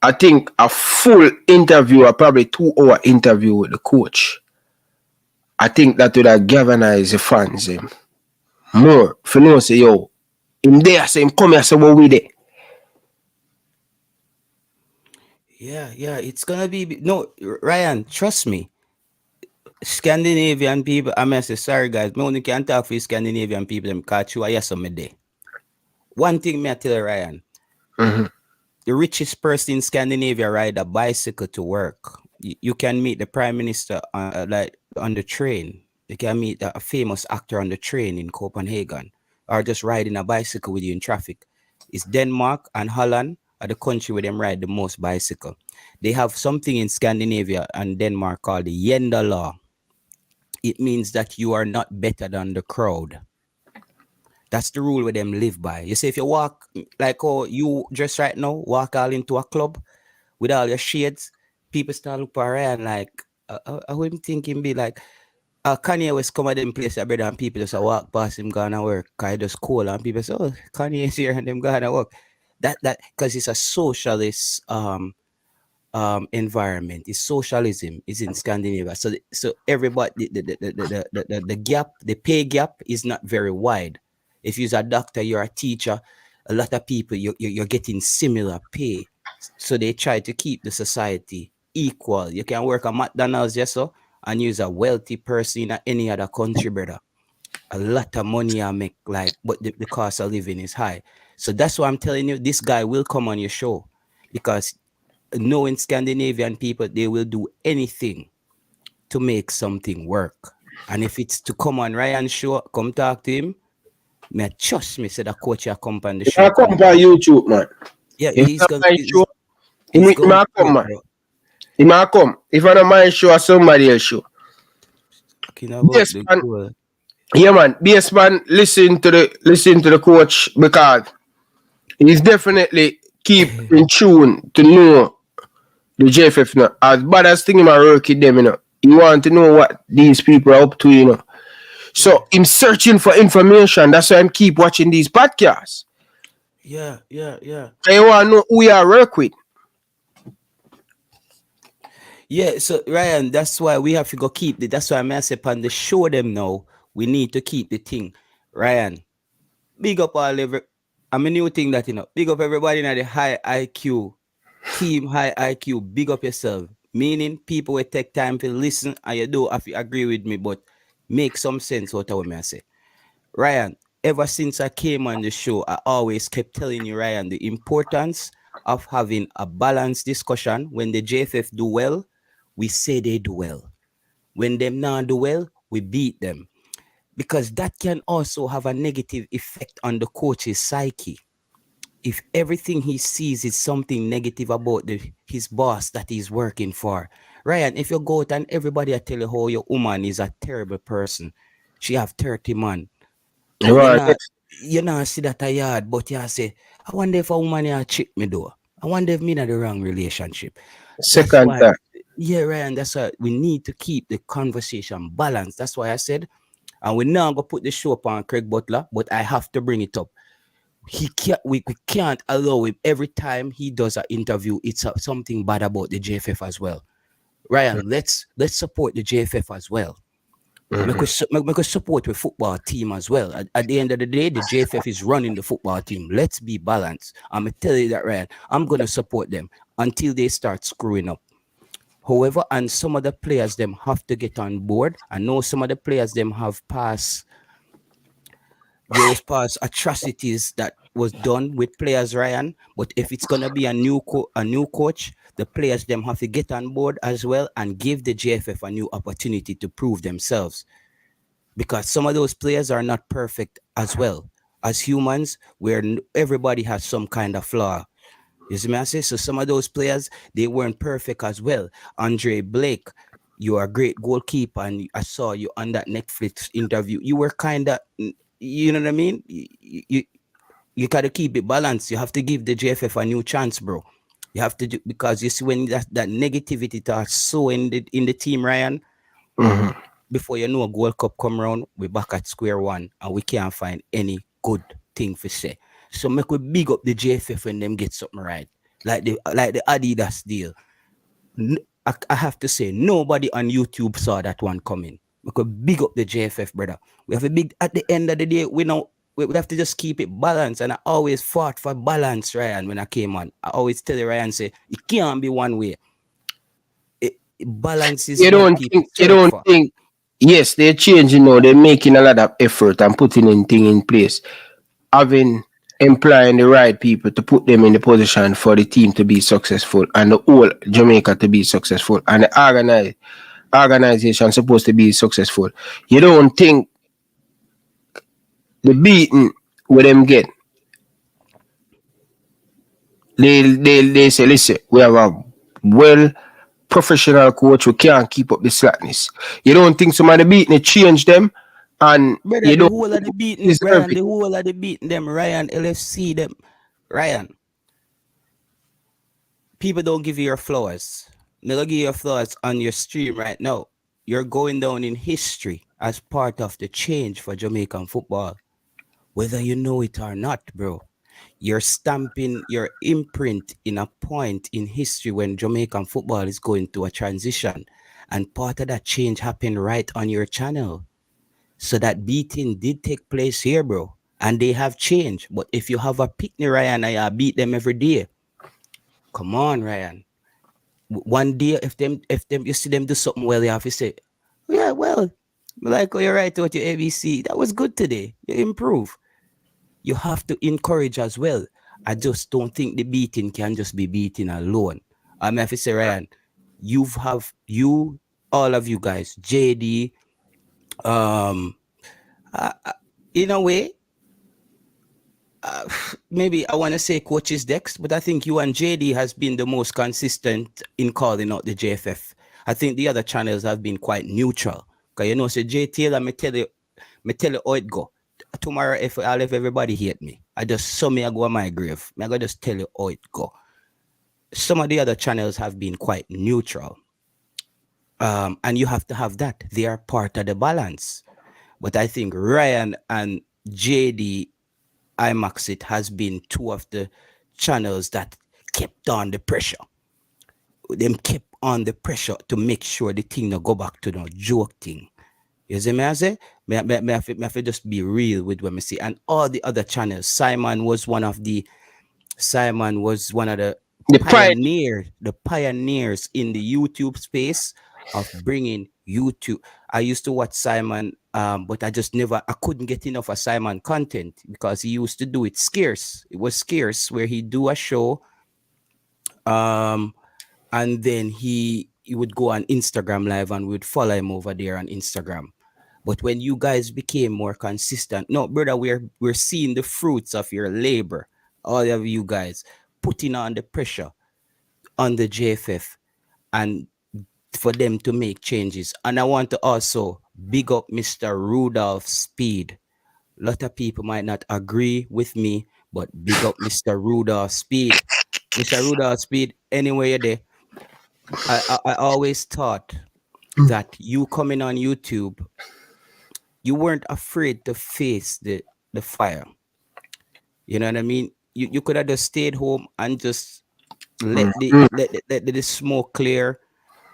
I think a full interview, or probably 2-hour interview with the coach, I think that would have galvanized the fans more. For no say, him there, say him come here, say what we there. Yeah, it's gonna be no, Ryan, trust me. Scandinavian people, I mean, say sorry guys, me only can talk for Scandinavian people. Them catch you. Yes, some day. One thing me I tell you, Ryan, the richest person in Scandinavia ride a bicycle to work. You can meet the prime minister on the train. You can meet a famous actor on the train in Copenhagen, or just riding a bicycle with you in traffic. It's Denmark and Holland are the country where them ride the most bicycle. They have something in Scandinavia and Denmark called the Yenda law. It means that you are not better than the crowd. That's the rule where them live by. You say if you walk like you just right now, walk all into a club with all your shades, people start look around like I wouldn't think him be like Kanye West come at them place brother, and people just walk past him gonna work. Cause it just cool and people say, oh, Kanye is here and them gonna work. That because it's a socialist environment. It's socialism. It's in Scandinavia. So everybody the gap, the pay gap is not very wide. If you're a doctor, you're a teacher, a lot of people you're getting similar pay. So they try to keep the society equal. You can work at McDonald's, yes, so, and use a wealthy person in any other country, brother. A lot of money I make, like, but the cost of living is high. So that's why I'm telling you, this guy will come on your show, because knowing Scandinavian people, they will do anything to make something work. And if it's to come on Ryan's show, come talk to him. Me trust me, said the coach will come on the show. I come on YouTube, man. Yeah, If he's going to come, man. bro. He might come. If I don't mind show or somebody else show. Yes, man. Cool. Yeah, man. Yes, man. Listen to the coach, because he's definitely keep in tune to know the JFF now. As bad as thing him a work with them, you know. You want to know what these people are up to, you know. So I'm searching for information. That's why I'm keep watching these podcasts. Yeah. I want to know who you are work with. Yeah, so Ryan, that's why we have to go keep it. That's why I'm saying on the show them now. We need to keep the thing. Ryan, big up all I'm a new thing that, you know, big up everybody in the high IQ, team high IQ, big up yourself. Meaning people will take time to listen, and you do have to agree with me, but make some sense what I say. Ryan, ever since I came on the show, I always kept telling you, Ryan, the importance of having a balanced discussion. When the JFF do well, we say they do well. When them not do well, we beat them. Because that can also have a negative effect on the coach's psyche. If everything he sees is something negative about his boss that he's working for. Ryan, if you go out and everybody tell you how your woman is a terrible person, she have 30 man. You know, see that a yard, but you say, I wonder if a woman here trick me though. I wonder if me in the wrong relationship. Second time. Yeah, Ryan, that's why we need to keep the conversation balanced. That's why I said, and we're not going to put the show up on Craig Butler, but I have to bring it up. We can't allow him every time he does an interview, it's something bad about the JFF as well. Ryan, let's support the JFF as well. Make us support the football team as well. At the end of the day, the JFF is running the football team. Let's be balanced. I'm going to tell you that, Ryan. I'm going to support them until they start screwing up. However, and some of the players them have to get on board. I know some of the players them have passed those past atrocities that was done with players, Ryan. But if it's gonna be a new coach, the players them have to get on board as well and give the JFF a new opportunity to prove themselves. Because some of those players are not perfect as well. As humans, where everybody has some kind of flaw. You see me I say? So some of those players, they weren't perfect as well. Andre Blake, you are a great goalkeeper, and I saw you on that Netflix interview. You were kind of, you know what I mean? You got to keep it balanced. You have to give the JFF a new chance, bro. You have to do, because you see when that negativity starts so in the team, Ryan, before you know a Gold Cup come around, we're back at square one and we can't find any good thing for say. So make we big up the JFF when them get something right. Like the Adidas deal. I have to say, nobody on YouTube saw that one coming. We could big up the JFF, brother. We have a big, at the end of the day, we have to just keep it balanced. And I always fought for balance, Ryan, when I came on. I always tell you, Ryan, say, it can't be one way. Balance is you don't think, yes, they're changing now. They're making a lot of effort and putting in things in place. Employing the right people to put them in the position for the team to be successful and the whole Jamaica to be successful, and the organization supposed to be successful, you don't think the beating with them get, they say, listen, we have a well professional coach who can't keep up the slackness. You don't think some of the beating change them, and Brother, you the don't whole of the beating, deserve Ryan, it. the whole of the beating them, Ryan LFC, them, Ryan. People don't give you your flowers. They'll give you your flowers on your stream right now. You're going down in history as part of the change for Jamaican football. Whether you know it or not, bro. You're stamping your imprint in a point in history when Jamaican football is going through a transition. And part of that change happened right on your channel. So that beating did take place here, bro. And they have changed. But if you have a picnic, Ryan, and you beat them every day, come on, Ryan. One day, if them you see them do something well, you have to say, yeah, well, like, oh, you're right with your ABC. That was good today. You improve. You have to encourage as well. I just don't think the beating can just be beating alone. I have to say, Ryan, all of you guys, JD, in a way, maybe I want to say coaches Dex, but I think you and JD has been the most consistent in calling out the JFF. I think the other channels have been quite neutral. Cause you know, say J Taylor, me tell you how it go. Tomorrow, if I'll let everybody hate me, I go on my grave. I go just tell you how it go. Some of the other channels have been quite neutral. And you have to have that. They are part of the balance. But I think Ryan and JD IMAXit has been two of the channels that kept on the pressure. Them kept on the pressure to make sure the thing no go back to the joke thing. You see me I say? Me have to just be real with what I see. And all the other channels, Simon was one of the pioneers in the YouTube space of bringing YouTube. I used to watch Simon, but I couldn't get enough of Simon content because he used to do it scarce. It was scarce where he'd do a show, and then he would go on Instagram live and we would follow him over there on Instagram. But when you guys became more consistent, no, brother, we're seeing the fruits of your labor. All of you guys putting on the pressure on the JFF and for them to make changes. And I want to also big up Mr. Rudolph Speed. A lot of people might not agree with me, but big up Mr. Rudolph Speed. Mr. Rudolph Speed, anywhere you're there, I always thought that you coming on YouTube, you weren't afraid to face the fire. You know what I mean? You could have just stayed home and just let the smoke clear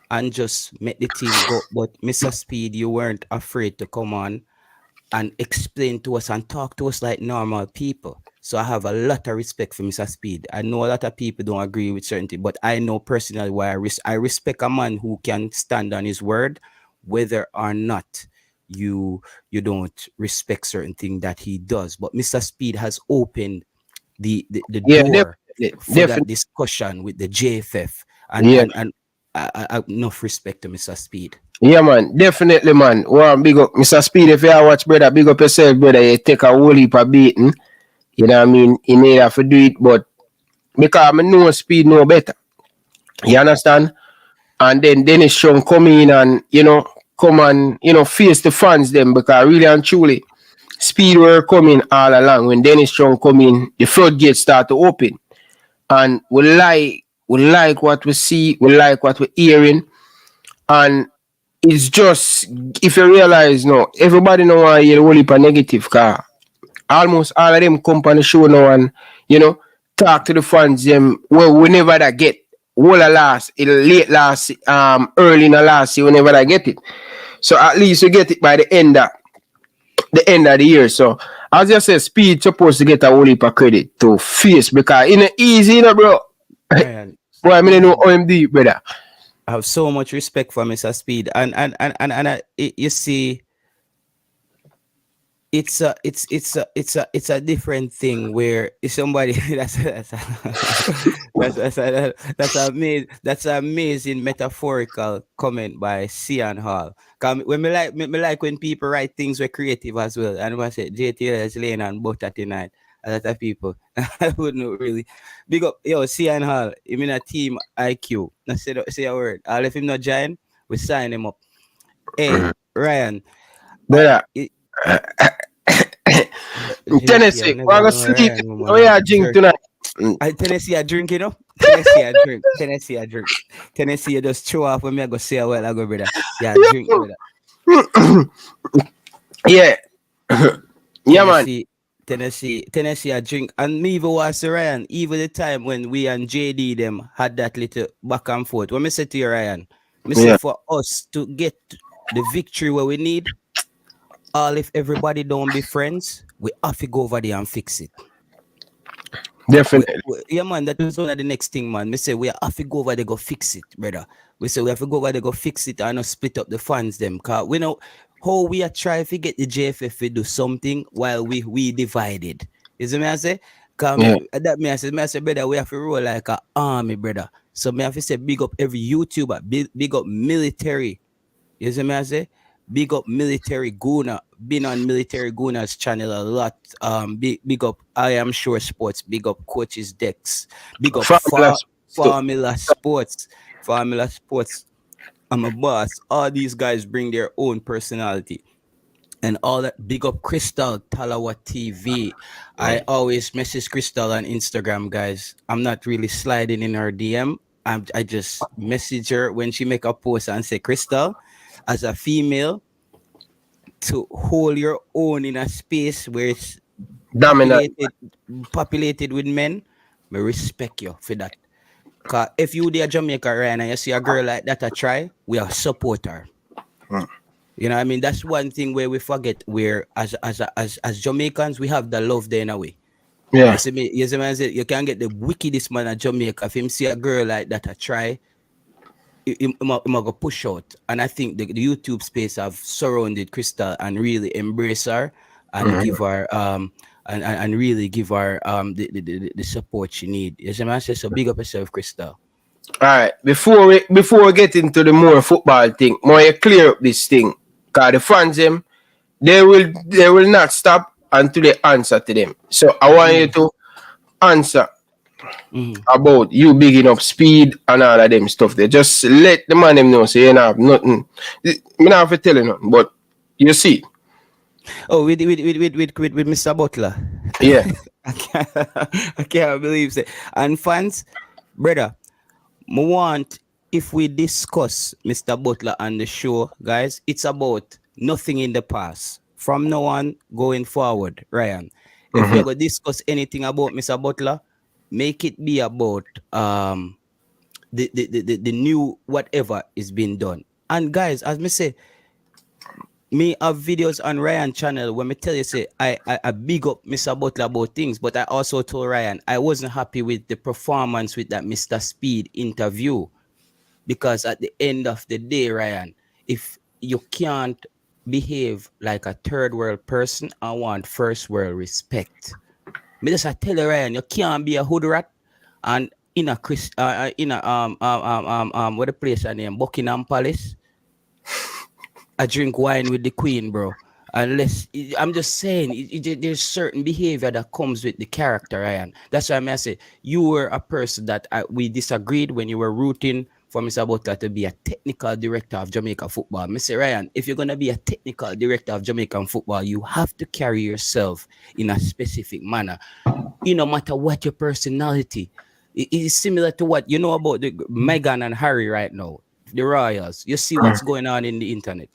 and just make the team go. But Mr. Speed, you weren't afraid to come on and explain to us and talk to us like normal people. So I have a lot of respect for Mr. Speed. I know a lot of people don't agree with certain things, but I know personally why I respect a man who can stand on his word, whether or not you don't respect certain things that he does. But Mr. Speed has opened the door for that discussion with the JFF and enough respect to Mr. Speed. Yeah, man, definitely, man. Well, big up Mr. Speed. If you watch, brother, big up yourself, brother. You take a whole heap of beating. You know what I mean? You need to do it, but because I know Speed know better. You understand? And then Dennis Strong come in and, come and, face the fans them, because really and truly, Speed were coming all along. When Dennis Strong come in, the floodgates start to open. And we like what we see, we like what we're hearing. And it's just, if you realize, everybody know why you whole heap of negative, car. Almost all of them come on the show now and, talk to the fans them, well, whenever they get, late last, early in the last year, whenever they get it. So at least you get it by the end of the year. So as you said, Speed supposed to get a whole heap of credit to face, because it's easy, bro. Man, boy, I mean, know OMD, brother. I have so much respect for Mr. Speed, and you see, it's a different thing where if somebody that's an amazing metaphorical comment by Cian Hall. When me like when people write things were creative as well. And when I say JTL is laying on butter tonight, a lot of people I wouldn't really big up Cian Hall. He mean a team IQ. Now say a word. I'll let him not join, we sign him up. Hey, Ryan. Brother. It, JT, I Tennessee, never we're gonna know sleep. Ryan Oh woman. yeah, drink tonight. I Tennessee I drink, you know? Tennessee I drink. Tennessee I drink. Tennessee you just throw off when me I go say a while ago, brother. Yeah, drink, brother. Yeah. Yeah, man. Tennessee I drink. And me even was Ryan, even the time when we and JD them had that little back and forth. When me say to you, Ryan, me say Yeah. for us to get the victory where we need, all if everybody don't be friends, we have to go over there and fix it. Definitely. Yeah, man, that was one of the next thing, man. We say we have to go over there, go fix it, brother. We say we have to go over there, go fix it, and not split up the funds, them. Cause we know how we are trying to get the JFF to do something while we divided. You see me I say? Cause Yeah. me I say, brother, we have to roll like an army, brother. So me have to say, big up every YouTuber, big up military. You see me I say? Big up military Guna. Been on military Guna's channel a lot. Big up I am sure sports. Big up coaches Dex. Big up Formula stuff. Formula Sports. Formula Sports. I'm a boss. All these guys bring their own personality. And all that. Big up Crystal Talawa TV. I always message Crystal on Instagram, guys. I'm not really sliding in her DM. I just message her when she make a post and say, Crystal, as a female, to hold your own in a space where it's Dominant. populated with men, me respect you for that. Cause if you there Jamaica right and you see a girl like that, I try, we are support her. You know what I mean? That's one thing where we forget where as Jamaicans we have the love there in a way. Yeah. You see me, man say you can get the wickedest man at Jamaica. If him see a girl like that, I try. Him go push out, and I think the YouTube space have surrounded Crystal and really embrace her and give her and really give her the support she need. Yes, man. Say so. Big up yourself, Crystal. All right. Before we get into the more football thing, more you clear up this thing. Cause the fans them, they will not stop until they answer to them. So I want you to answer about you bigging up speed and all of them stuff there. Just let the man them know so you don't have nothing. Me not have to tell you nothing, but you see. Oh, with Mr. Butler. Yeah. I can't believe it. And fans, brother, I want if we discuss Mr. Butler on the show, guys, it's about nothing in the past. From now on, going forward, Ryan. If we're gonna discuss anything about Mr. Butler, make it be about the new whatever is being done. And guys, as me say, me have videos on Ryan channel when me tell you say I big up Mr. Butler about things, but I also told Ryan I wasn't happy with the performance with that Mr. Speed interview. Because at the end of the day, Ryan, if you can't behave like a third world person, I want first world respect. Me just I tell you, Ryan, you can't be a hood rat and in a what the place her name, Buckingham Palace. I drink wine with the Queen, bro. Unless I'm just saying, there's certain behavior that comes with the character, Ryan. That's why I say you were a person that we disagreed when you were rooting for Mr. Butler to be a technical director of Jamaica football. Mr. Ryan, if you're gonna be a technical director of Jamaican football, you have to carry yourself in a specific manner. No matter what your personality. It is similar to what you know about the Meghan and Harry right now, the royals. You see what's going on in the internet.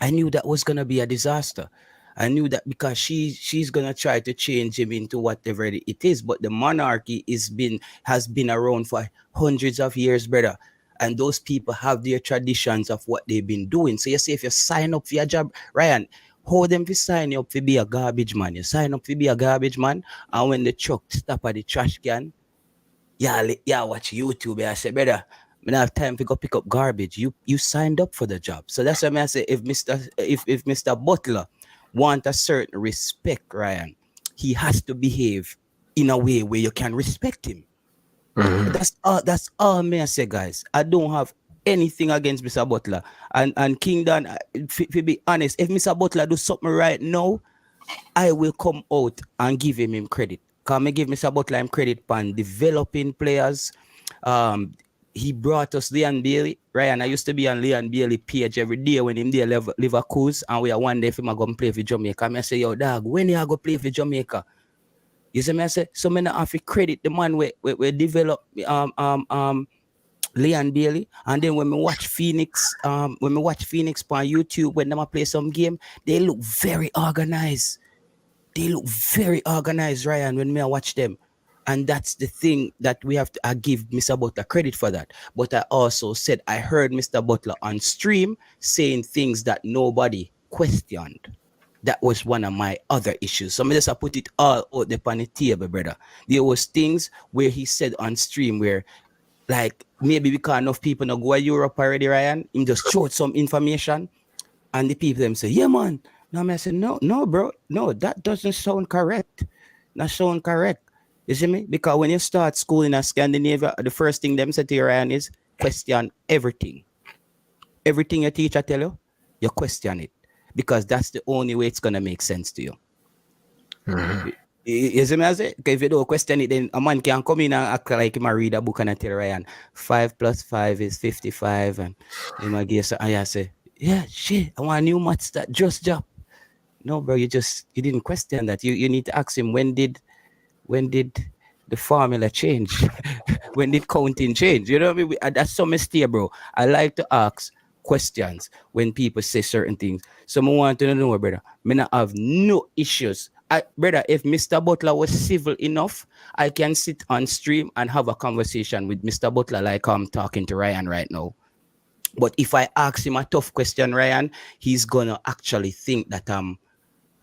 I knew that was gonna be a disaster. I knew that because she's gonna try to change him into whatever it is. But the monarchy has been around for hundreds of years, brother. And those people have their traditions of what they've been doing. So you see, if you sign up for your job, Ryan, how them to sign you up to be a garbage man? You sign up to be a garbage man, and when the truck stop at the trash can, watch YouTube. I say, brother, I don't have time to go pick up garbage. You signed up for the job. So that's why I say if Mr. Butler want a certain respect, Ryan, he has to behave in a way where you can respect him. That's all me I say, guys. I don't have anything against Mr. Butler. And King Don, to be honest, if Mr. Butler do something right now, I will come out and give him credit. Can I give Mr. Butler him credit on developing players? He brought us Leon Bailey. Ryan, I used to be on Leon Bailey page every day when him there Liverpool, and we are one day if him go play for Jamaica. I say, yo, dog, when you go play for Jamaica? You see me I say, so many have to credit the man we develop Leon Bailey, and then when we watch Phoenix on YouTube when they play some game, they look very organized. They look very organized, Ryan, when I watch them. And that's the thing that we have to give Mr. Butler credit for that. But I also said I heard Mr. Butler on stream saying things that nobody questioned. That was one of my other issues. So I just put it all out there on the table, brother. There was things where he said on stream where, like, maybe because enough people not go to Europe already, Ryan, him just showed some information, and the people them say, yeah, man. Now I said, no, bro, no, that doesn't sound correct. Not sound correct. You see me? Because when you start school in Scandinavia, the first thing them say to you, Ryan, is question everything. Everything your teacher tell you, you question it. Because that's the only way it's going to make sense to you. You see me? I say, if you don't question it, then a man can come in and act like him read a book and I tell Ryan, 5 plus 5 is 55. And I guess I say, yeah, shit, I want a new maths that just job. No, bro, you didn't question that. You need to ask him, when did the formula change? When did counting change? You know what I mean? That's so mistake, bro. I like to ask questions when people say certain things. So I want to know, brother, I not have no issues. Brother, if Mr. Butler was civil enough, I can sit on stream and have a conversation with Mr. Butler like I'm talking to Ryan right now. But if I ask him a tough question, Ryan, he's gonna actually think that I'm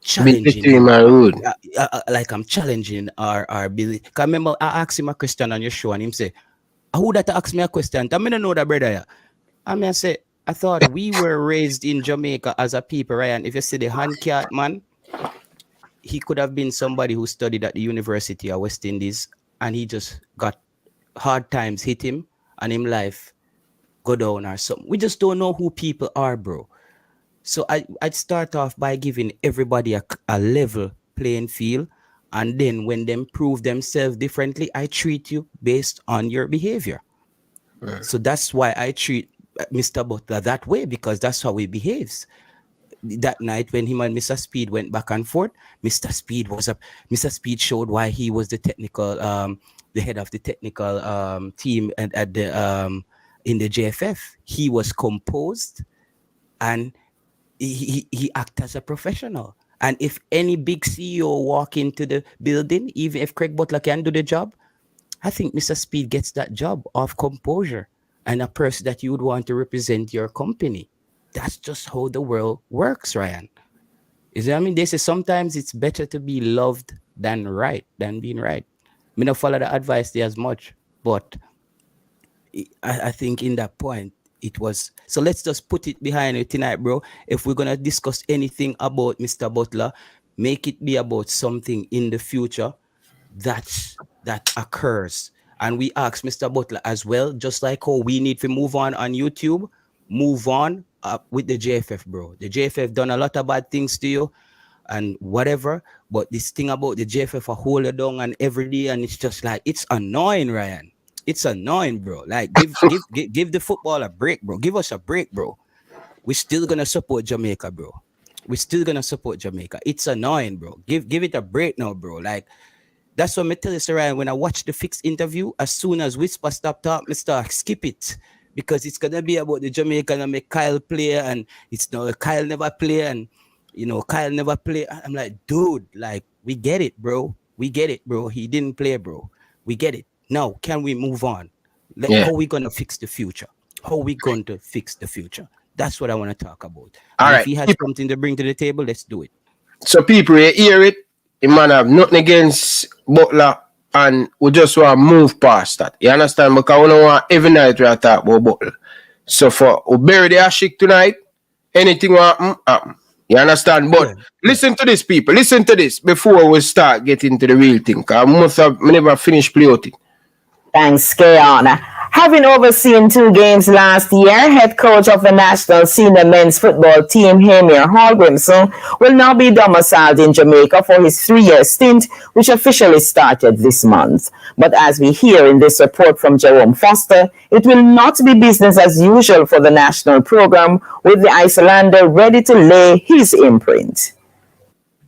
challenging him. Like I'm challenging our belief. Cause remember, I asked him a question on your show and him say, who that asked me a question? I mean, I know that, brother. I mean, I say, I thought we were raised in Jamaica as a people, Ryan. If you see the handcat man, he could have been somebody who studied at the University of West Indies and he just got hard times hit him and him life go down or something. We just don't know who people are, bro. So I'd start off by giving everybody a level playing field, and then when them prove themselves differently, I treat you based on your behavior. Right. So that's why I treat Mr. Butler that way, because that's how he behaves. That night when him and Mr. Speed went back and forth, Mr. Speed showed why he was the technical the head of the technical team at the in the JFF. He was composed and he acted as a professional. And if any big CEO walk into the building, even if Craig Butler can do the job, I think Mr. Speed gets that job of composure and a person that you would want to represent your company. That's just how the world works, Ryan. Is it? I mean, they say sometimes it's better to be loved than being right. I mean, I follow the advice there as much, but I think in that point, it was. So let's just put it behind it tonight, bro. If we're going to discuss anything about Mr. Butler, make it be about something in the future that occurs. And we ask Mr. Butler as well, just like how we need to move on YouTube, move on with the JFF, bro. The JFF done a lot of bad things to you and whatever, but this thing about the JFF a hold it down and every day, and it's just like, it's annoying, Ryan. It's annoying, bro. Like, give the football a break, bro. Give us a break, bro. We're still gonna support Jamaica, bro. We're still gonna support Jamaica. It's annoying, bro. Give it a break now, bro. Like, that's what I tell you, Sir Ryan, when I watch the fixed interview, as soon as Whisper stop talk, I start skip it. Because it's gonna be about the Jamaican and make Kyle play, and it's no Kyle never play, and Kyle never play. I'm like, dude, like, we get it, bro. We get it, bro. He didn't play, bro. We get it. Now, can we move on? How are we gonna fix the future? How are we going to fix the future? That's what I want to talk about. And if he has something to bring to the table, let's do it. So people hear it, the man have nothing against Butler, and we just want to move past that. You understand? Because we don't want every night we talk about Butler. So for we bury the ashik tonight, anything will happen. You understand? But Yeah. listen to this, people. Listen to this before we start getting to the real thing. Cause I never finished play out it. Thanks, Keon. Having overseen 2 games last year, head coach of the national senior men's football team, Hamir Hallgrimson, will now be domiciled in Jamaica for his 3-year stint, which officially started this month. But as we hear in this report from Jerome Foster, it will not be business as usual for the national program, with the Icelander ready to lay his imprint.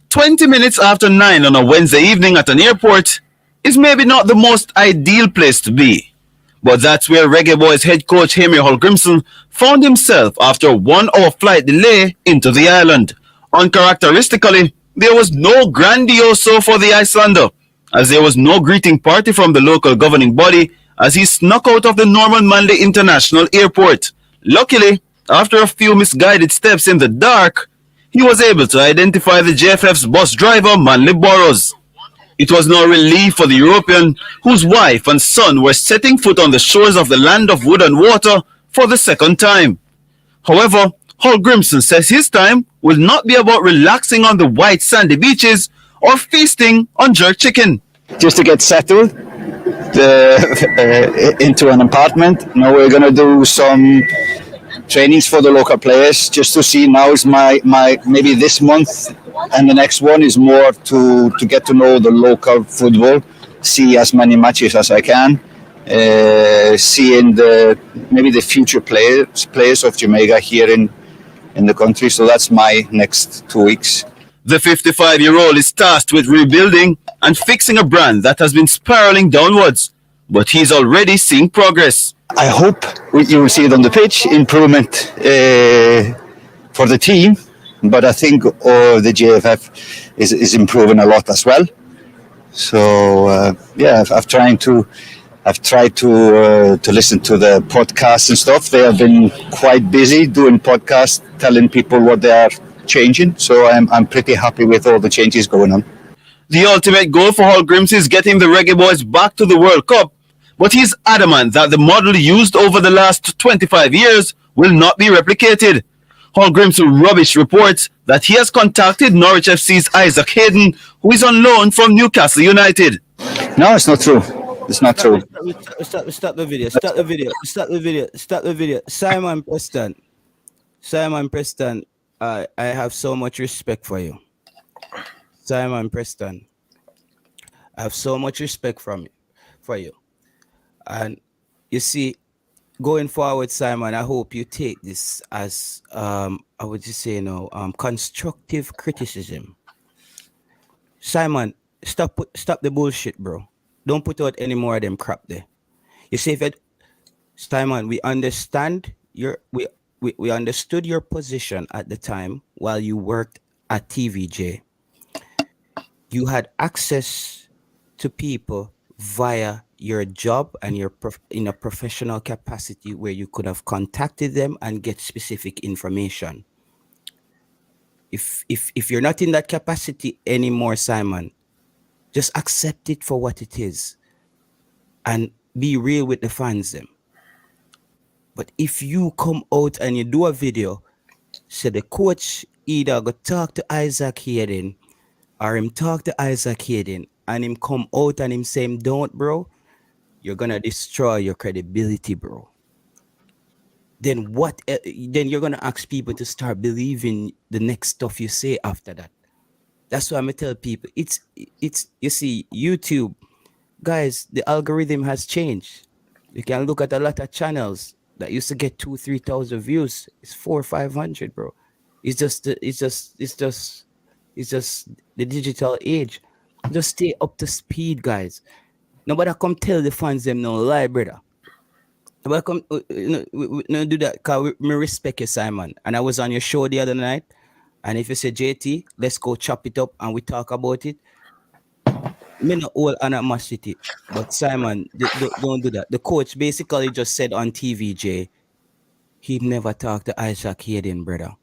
20 minutes after 9 on a Wednesday evening at an airport is maybe not the most ideal place to be. But that's where Reggae Boyz head coach Hamir Hallgrimson found himself after a 1-hour flight delay into the island. Uncharacteristically, there was no grandioso for the Icelander, as there was no greeting party from the local governing body as he snuck out of the Norman Manley International Airport. Luckily, after a few misguided steps in the dark, he was able to identify the JFF's bus driver, Manley Burrows. It was no relief for the European, whose wife and son were setting foot on the shores of the land of wood and water for the second time. However, Hallgrimson says his time will not be about relaxing on the white sandy beaches or feasting on jerk chicken. Just to get settled into an apartment. Now we're going to do some trainings for the local players, just to see. Now is my maybe this month and the next one is more to get to know the local football, see as many matches as I can, seeing maybe the future players of Jamaica here in the country. So that's my next 2 weeks. The 55-year-old is tasked with rebuilding and fixing a brand that has been spiraling downwards, but he's already seeing progress. I hope you will see it on the pitch, improvement for the team, but I think the JFF is improving a lot as well. So I've tried to listen to the podcasts and stuff. They have been quite busy doing podcasts, telling people what they are changing. So I'm pretty happy with all the changes going on. The ultimate goal for Hallgrimson is getting the Reggae Boyz back to the World Cup, but he's adamant that the model used over the last 25 years will not be replicated. Hallgrimson rubbish reports that he has contacted Norwich FC's Isaac Hayden, who is on loan from Newcastle United. No, it's not true. It's not true. Stop the video. Stop the video. Simon Preston, I have so much respect for you. Simon Preston, I have so much respect for you. And you see, going forward, Simon, I hope you take this as I would just say, constructive criticism. Simon, stop the bullshit, bro. Don't put out any more of them crap there. You see, Simon, we understand we understood your position at the time while you worked at TVJ. You had access to people via your job and in a professional capacity where you could have contacted them and get specific information. If you're not in that capacity anymore, Simon, just accept it for what it is and be real with the fans them. But if you come out and you do a video, say the coach either go talk to Isaac Hayden or him talk to Isaac Hayden and him come out and him say him don't, bro, you're gonna destroy your credibility, bro. Then you're gonna ask people to start believing the next stuff you say after that. That's why I'm gonna tell people it's you see, YouTube, guys, the algorithm has changed. You can look at a lot of channels that used to get 2,000-3,000 views. It's 400-500, bro. It's just the digital age. Just stay up to speed, guys. Nobody come tell the fans them no lie, brother. Nobody come no do that, because me respect you, Simon. And I was on your show the other night, and if you say, JT, let's go chop it up and we talk about it, me no all animosity. But Simon, don't do that. The coach basically just said on TVJ, he never talked to Isaac Hayden, brother.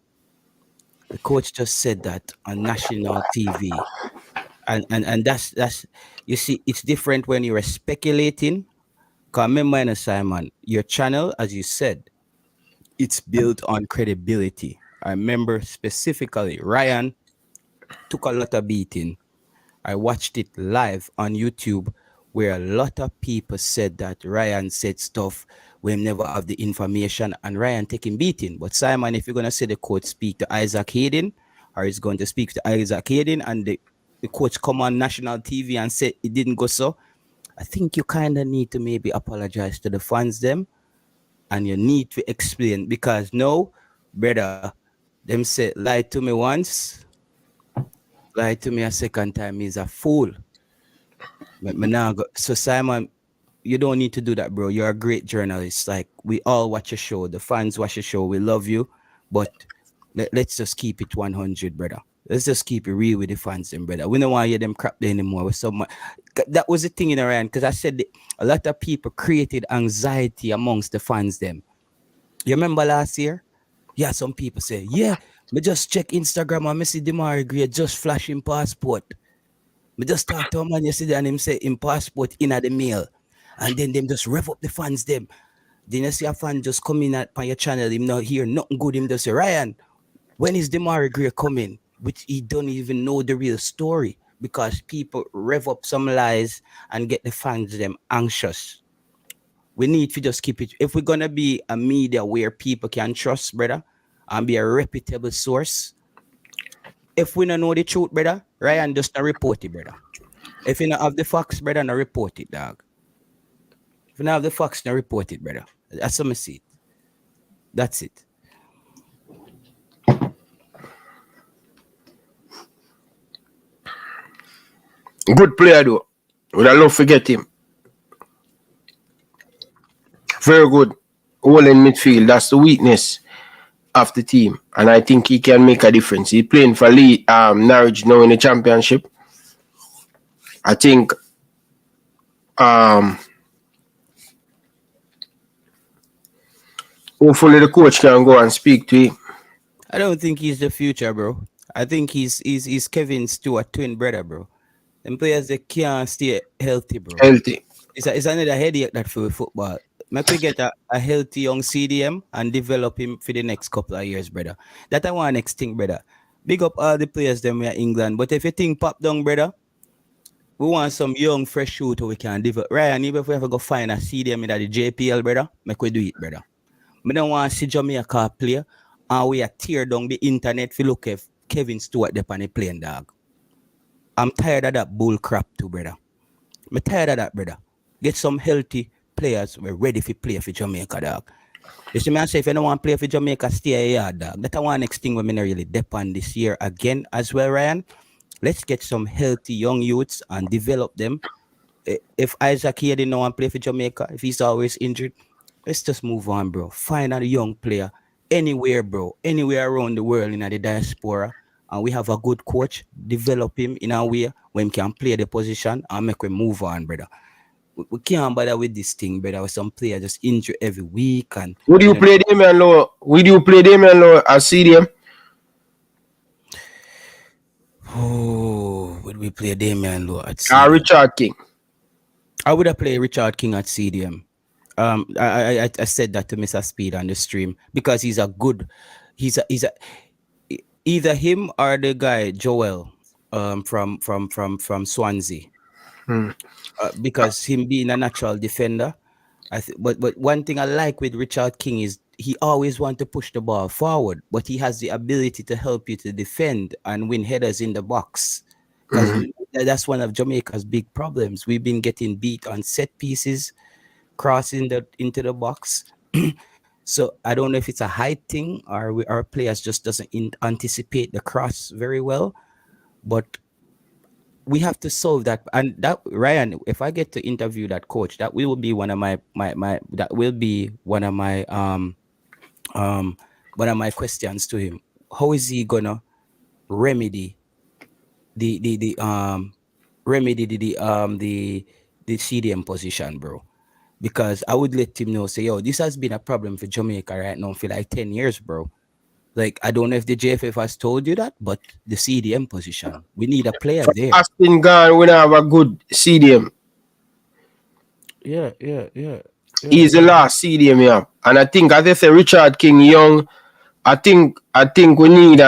The coach just said that on national TV. And that's you see, it's different when you're speculating. Because remember, Simon, your channel, as you said, it's built on credibility. I remember specifically Ryan took a lot of beating. I watched it live on YouTube where a lot of people said that Ryan said stuff we never have the information and Ryan taking beating. But Simon, if you're gonna say the coach speak to Isaac Hayden, or he's going to speak to Isaac Hayden and the coach come on national TV and say it didn't go so, I think you kind of need to maybe apologize to the fans them and you need to explain because no, brother, them say lie to me once, lie to me a second time is a fool. So Simon, you don't need to do that, bro. You're a great journalist. Like we all watch your show, the fans watch your show. We love you, but let's just keep it 100, brother. Let's just keep it real with the fans, them, brother. We don't want to hear them crap there anymore. With so much. That was the thing in Iran, because I said a lot of people created anxiety amongst the fans, them. You remember last year? Yeah, some people say, yeah, me just check Instagram and I see Demari Gray just flashing passport. Me just talk to a man yesterday and him say in passport in at the mail. And then them just rev up the fans, them. Then you see a fan just come in on your channel, him not hear nothing good, him just say, Ryan, when is Demari Gray coming? Which he don't even know the real story because people rev up some lies and get the fans them anxious. We need to just keep it. If we're gonna be a media where people can trust, brother, and be a reputable source, if we don't know the truth, brother, Ryan just not report it, brother. If you don't have the facts, brother, not report it, dog. If you don't have the facts, not report it, brother. That's how I see it. That's it. Good player though. Would I love to get him. Very good. All in midfield. That's the weakness of the team. And I think he can make a difference. He's playing for Norwich now in the championship. I think hopefully the coach can go and speak to him. I don't think he's the future, bro. I think he's Kevin Stewart twin brother, bro. Them players they can't stay healthy, bro. Healthy. It's another headache that for football. Make we get a healthy young CDM and develop him for the next couple of years, brother. That I want next thing, brother. Big up all the players them in England. But if you think pop down, brother, we want some young fresh shooter we can develop. Ryan, even if we ever go find a CDM in the JPL, brother, make we do it, brother. I don't want to see Jamaica play and we are tear down the internet if you look at Kevin Stewart there on the playing, dog. I'm tired of that bull crap too, brother. I'm tired of that, brother. Get some healthy players we're ready to play for Jamaica, dog. You see me, I say if you don't want to play for Jamaica, stay here, dog. That's one next thing we're really depend this year again as well, Ryan. Let's get some healthy young youths and develop them. If Isaac here didn't want to play for Jamaica, if he's always injured, let's just move on, bro. Find a young player anywhere, bro. Anywhere around the world in the diaspora. And we have a good coach, develop him in a way when he can play the position and make him move on, brother. We can't bother with this thing, brother. With some player just injured every week. And would you play Damian Lowe? Would you play Damian Lowe as CDM? Oh, would we play Damian Lowe at CDM? Richard King. I would have played Richard King at CDM. I said that to Mr. Speed on the stream because he's a either him or the guy Joel from Swansea. Because him being a natural defender, but one thing I like with Richard King is he always wants to push the ball forward, but he has the ability to help you to defend and win headers in the box. Because that's one of Jamaica's big problems. We've been getting beat on set pieces, crossing into the box. So I don't know if it's a height thing or our players just doesn't anticipate the cross very well, but we have to solve that. And that, Ryan, if I get to interview that coach, that will be one of my questions to him. How is he gonna remedy the CDM position, bro? Because I would let him know, say, yo, this has been a problem for Jamaica right now for like 10 years, bro. Like, I don't know if the JFF has told you that, but the CDM position, we need a player there. Aston gone, we don't have a good CDM. Yeah. He's the last CDM, yeah. And I think, as I say, Richard King, young, I think we need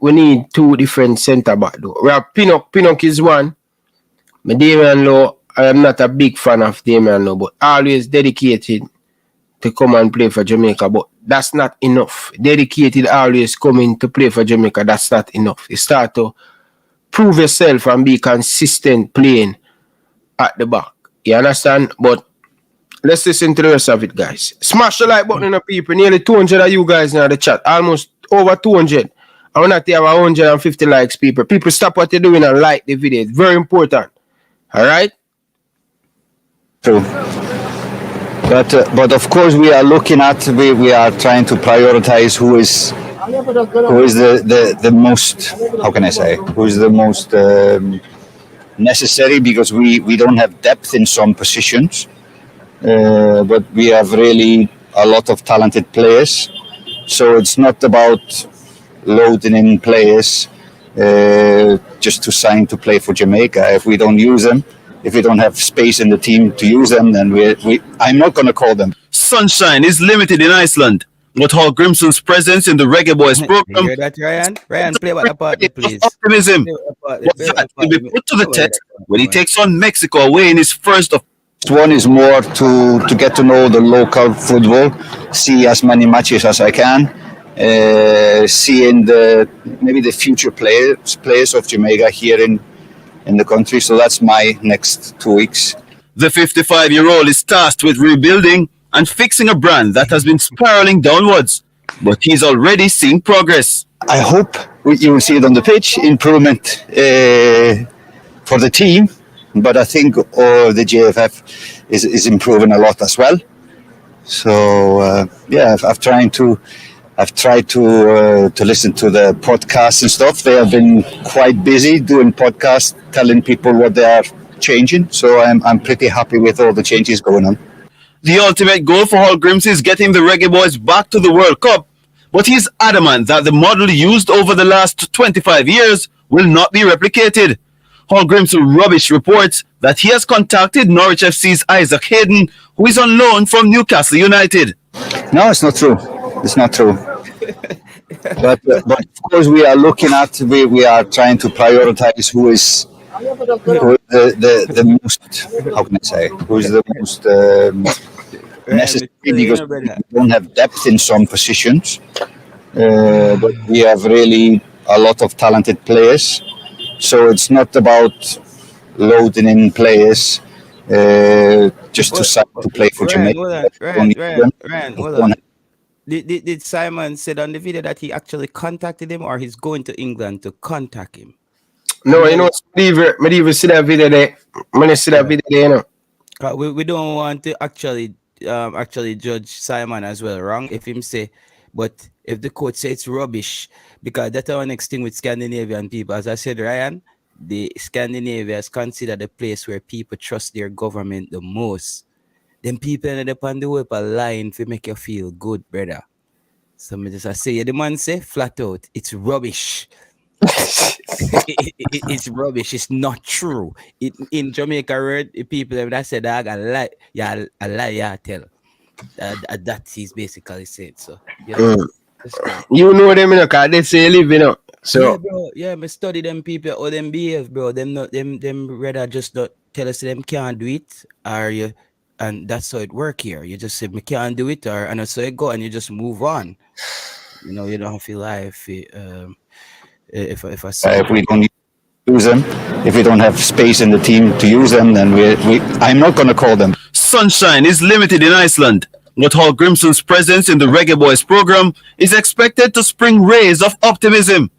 we need two different centre back though. We have Pinnock is one. But Damian Lowe, I am not a big fan of Damian Lowe, but always dedicated to come and play for Jamaica. But that's not enough. Dedicated always coming to play for Jamaica, that's not enough. You start to prove yourself and be consistent playing at the back. You understand? But let's listen to the rest of it, guys. Smash the like button, people. Nearly 200 of you guys in the chat. Almost over 200. I want to have 150 likes, people. People, stop what you're doing and like the video. It's very important. All right? True. But of course we are looking at, we are trying to prioritize who is the most, how can I say, who is the most necessary, because we don't have depth in some positions, but we have really a lot of talented players. So it's not about loading in players just to sign to play for Jamaica. If we don't use them, if we don't have space in the team to use them, then I'm not going to call them. Sunshine is limited in Iceland. But Hall Grimson's presence in the Reggae Boyz program. You hear that, Ryan? Ryan, play what the party, please. Optimism. That will be put to the test when he takes on Mexico away in his first of. One is more to get to know the local football, see as many matches as I can, seeing maybe the future players of Jamaica here in the country. So that's my next 2 weeks. The 55-year-old is tasked with rebuilding and fixing a brand that has been spiraling downwards, but he's already seeing progress. I hope you will see it on the pitch, improvement for the team, but I think the JFF is improving a lot as well. So yeah, I've tried to listen to the podcasts and stuff. They have been quite busy doing podcasts, telling people what they are changing. So I'm pretty happy with all the changes going on. The ultimate goal for Hall Grims is getting the Reggae Boyz back to the World Cup, but he's adamant that the model used over the last 25 years will not be replicated. Hall Grims rubbish reports that he has contacted Norwich FC's Isaac Hayden, who is on loan from Newcastle United. No, it's not true. It's not true. But of course we are looking at, we are trying to prioritize who is the most, how can I say, who is the most necessary, because we don't have depth in some positions, but we have really a lot of talented players. So it's not about loading in players just to play for Jamaica. Ryan, hold on. Did Simon said on the video that he actually contacted him, or he's going to England to contact him? No, you know, I even see that video there. I see that video there, you know. We don't want to actually judge Simon as well, wrong? If him say, but if the coach say it's rubbish, because that's our next thing with Scandinavian people. As I said, Ryan, the Scandinavia is considered the place where people trust their government the most. Them people end up on the web are lying to make you feel good, brother. So me just say, the man say flat out, it's rubbish. It's rubbish. It's not true. In Jamaica word, the people that said I lie, yeah, I lie, yeah, tell. That is basically said. So yeah. You know them, you know, cause they say live, you know. So yeah, bro. Yeah, me study them people or them behave, bro. Them not them rather just not tell us them can't do it, or you, and that's how it work here. You just say me can't do it, or and so it go, and you just move on. You know, you don't have to lie if I say if we don't use them, if we don't have space in the team to use them, then I'm not going to call them. Sunshine is limited in Iceland, but Hall Grimson's presence in the Reggae Boyz program is expected to spring rays of optimism.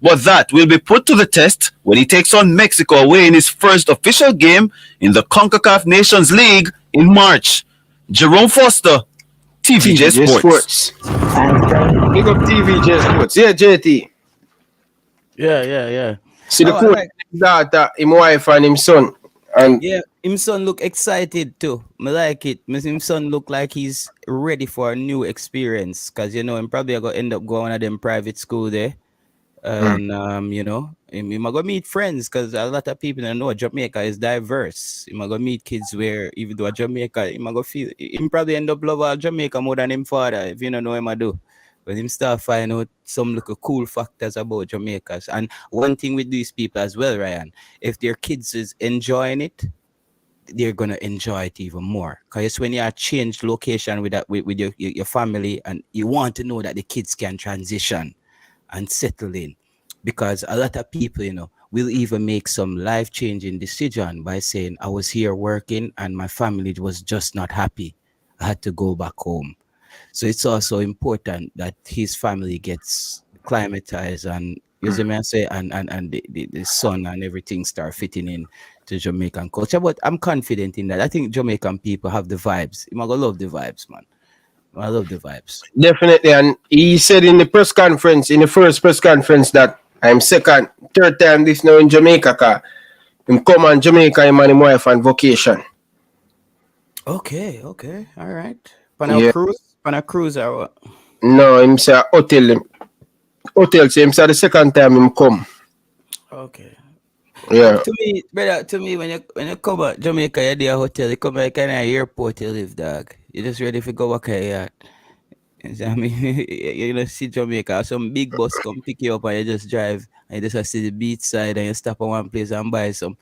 But that will be put to the test when he takes on Mexico away in his first official game in the CONCACAF Nations League in March. Jerome Foster, TVJ Sports. Big up TVJ Sports. Yeah, JT. Yeah. See the cool daughter, his wife and his son. And yeah, his son look excited too. I like it. His son look like he's ready for a new experience. Cause you know, him probably gonna end up going to them private school there. And you know, he might go meet friends, because a lot of people don't know Jamaica is diverse. He might go meet kids where even though Jamaica, he might go feel he probably end up love Jamaica more than him father, if you don't know him I do. When him start find out some little cool factors about Jamaicans. And one thing with these people as well, Ryan, if their kids is enjoying it, they're gonna enjoy it even more. Because when you are changed location with that with your family, and you want to know that the kids can transition and settle in. Because a lot of people, will even make some life-changing decision by saying, I was here working and my family was just not happy. I had to go back home. So it's also important that his family gets climatized, and you see me I say, and the son and everything start fitting in to Jamaican culture. But I'm confident in that. I think Jamaican people have the vibes. You gonna love the vibes, man. I love the vibes. Definitely. And he said in the press conference, in the first press conference, that I'm third time this now in Jamaica. Him come on Jamaica, him and his wife on vacation. Okay, all right. Yeah. On a cruise or what? No, him say hotel. Hotel say him say the second time him come. Okay. Yeah. To me, brother, when you come out Jamaica, you're there hotel, you come like kind of airport you live, dog. You're just ready to go work at yacht. I mean, see Jamaica, some big bus come pick you up and you just drive and you just see the beach side and you stop at one place and buy some.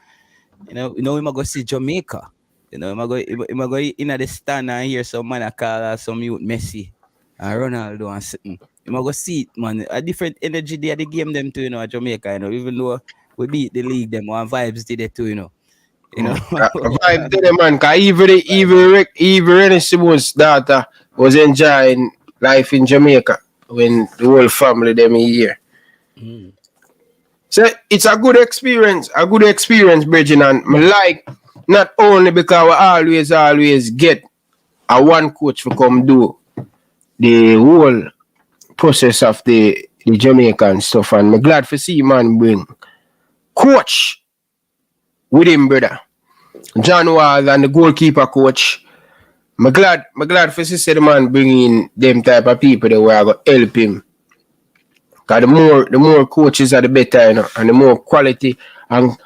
You know, we might go see Jamaica. We might go in the stand and hear some man call some youth Messi and Ronaldo and something. You might go see it, man. A different energy there the game them too, at Jamaica, even though we beat the league them, one vibes did it too, Vibe to the man, because even Rennie Simmons' daughter was enjoying life in Jamaica when the whole family them here. Mm. So it's a good experience, Bridget, and me like not only because we always get a one coach to come do the whole process of the Jamaican stuff, and me glad to see man bring coach with him, brother. John Wall and the goalkeeper coach. Me glad for see the man bring in them type of people that will go help him. Cause the more coaches are the better, and the more quality and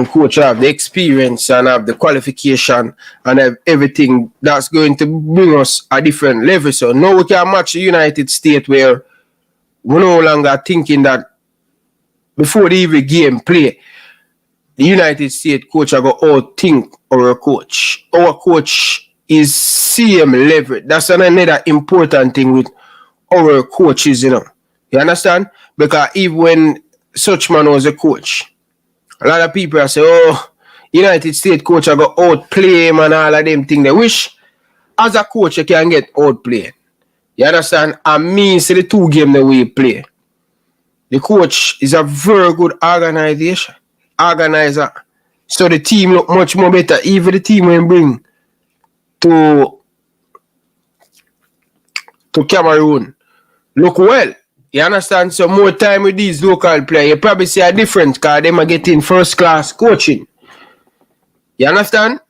coach have the experience and have the qualification and have everything that's going to bring us a different level. So now we can match the United States where we're no longer thinking that before the every game play, the United States coach are going to think our coach. Our coach is same level. That's another important thing with our coaches, You understand? Because even when Suchman was a coach, a lot of people are say, oh, United States coach are going to outplay him and all of them things. They wish as a coach you can get outplayed. You understand? And me see the two games that we play. The coach is a very good organizer. So the team look much more better. Even the team when bring to Cameroon look well. You understand? So more time with these local players, you probably see a difference because they are getting first class coaching. You understand?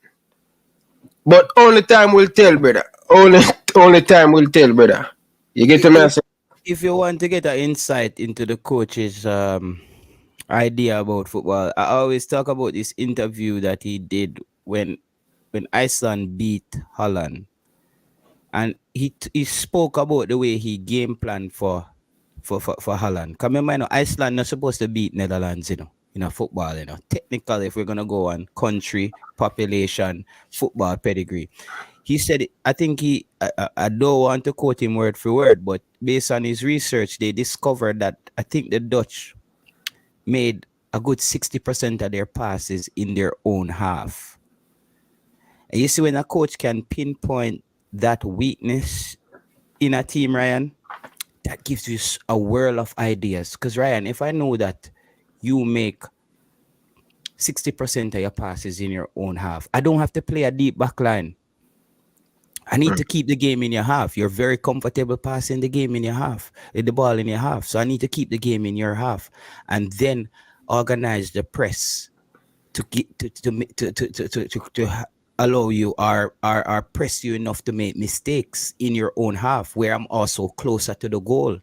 But only time will tell, brother. Only time will tell, brother. You get the message? If you want to get an insight into the coach's idea about football, I always talk about this interview that he did when Iceland beat Holland, and he spoke about the way he game planned for Holland. Because remember, Iceland not supposed to beat Netherlands, in a football, Technically, if we're gonna go on country, population, football pedigree. He said, I think I don't want to quote him word for word, but based on his research, they discovered that I think the Dutch made a good 60% of their passes in their own half. And you see, when a coach can pinpoint that weakness in a team, Ryan, that gives you a whirl of ideas. Because, Ryan, if I know that you make 60% of your passes in your own half, I don't have to play a deep back line. I need to keep the game in your half. You're very comfortable passing the game in your half, the ball in your half. So I need to keep the game in your half, and then organize the press to get to allow you or press you enough to make mistakes in your own half, where I'm also closer to the goal,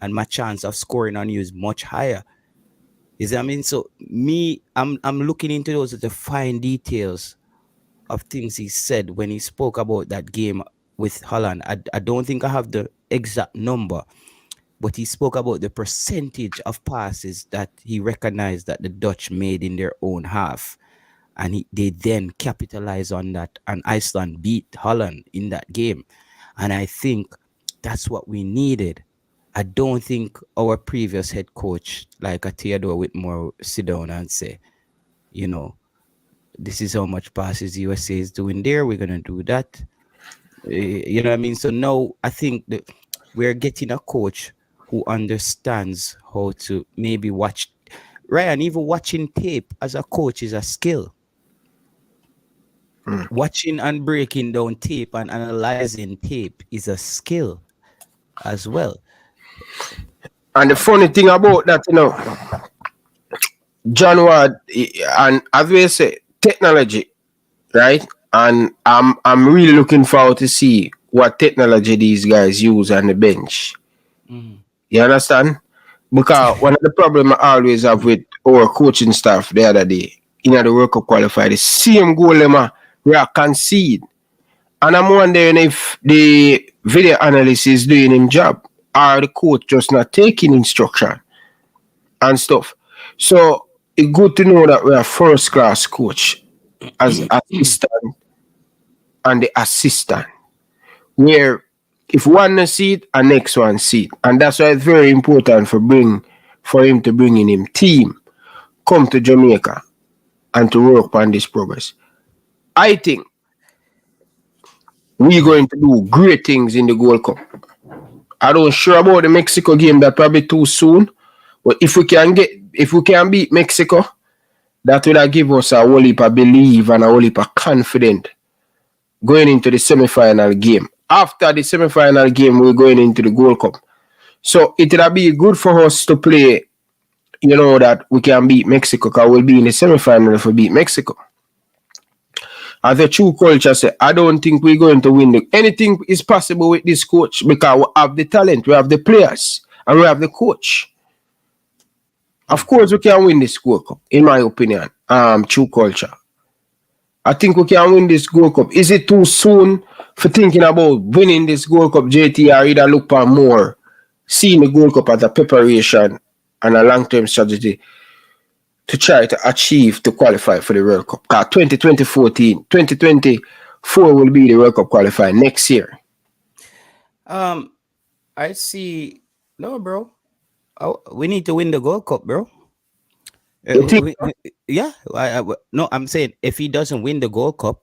and my chance of scoring on you is much higher. Is that I mean? So I'm looking into those the fine details of things he said when he spoke about that game with Holland. I don't think I have the exact number, but he spoke about the percentage of passes that he recognized that the Dutch made in their own half. And they then capitalized on that, and Iceland beat Holland in that game. And I think that's what we needed. I don't think our previous head coach, like a Theodore Whitmore, sit down and say, you know, this is how much passes USA is doing there. We're going to do that. You know what I mean? So now I think that we're getting a coach who understands how to maybe watch. Ryan, even watching tape as a coach is a skill. Watching and breaking down tape and analyzing tape is a skill as well. And the funny thing about that, John Ward, and as we say, technology, right? And I'm really looking forward to see what technology these guys use on the bench. You understand? Because one of the problems I always have with our coaching staff the other day, in the World Cup qualifier, the same goal we are concede. And I'm wondering if the video analyst is doing his job, or the coach just not taking instruction and stuff. So it's good to know that we're a first class coach as assistant and the assistant, where if one see it, and next one see it. And that's why it's very important for him to bring in him team, come to Jamaica and to work on this progress. I think we're going to do great things in the Gold Cup. I don't sure about the Mexico game, that probably too soon. But if we can beat Mexico, that will give us a whole heap of belief and a whole heap of confidence going into the semi-final game. After the semi-final game, we're going into the Gold Cup. So it will be good for us to play, that we can beat Mexico, because we'll be in the semi-final if we beat Mexico. As a true culture say, I don't think we're going to win. Anything is possible with this coach, because we have the talent, we have the players, and we have the coach. Of course, we can win this Gold Cup, in my opinion. True culture. I think we can win this Gold Cup. Is it too soon for thinking about winning this Gold Cup, JT, or either look for more, seeing the Gold Cup as a preparation and a long-term strategy to try to achieve to qualify for the World Cup? 2024 will be the World Cup qualifier next year. I see. No, bro. We need to win the Gold Cup, bro. Yeah. No, I'm saying if he doesn't win the Gold Cup,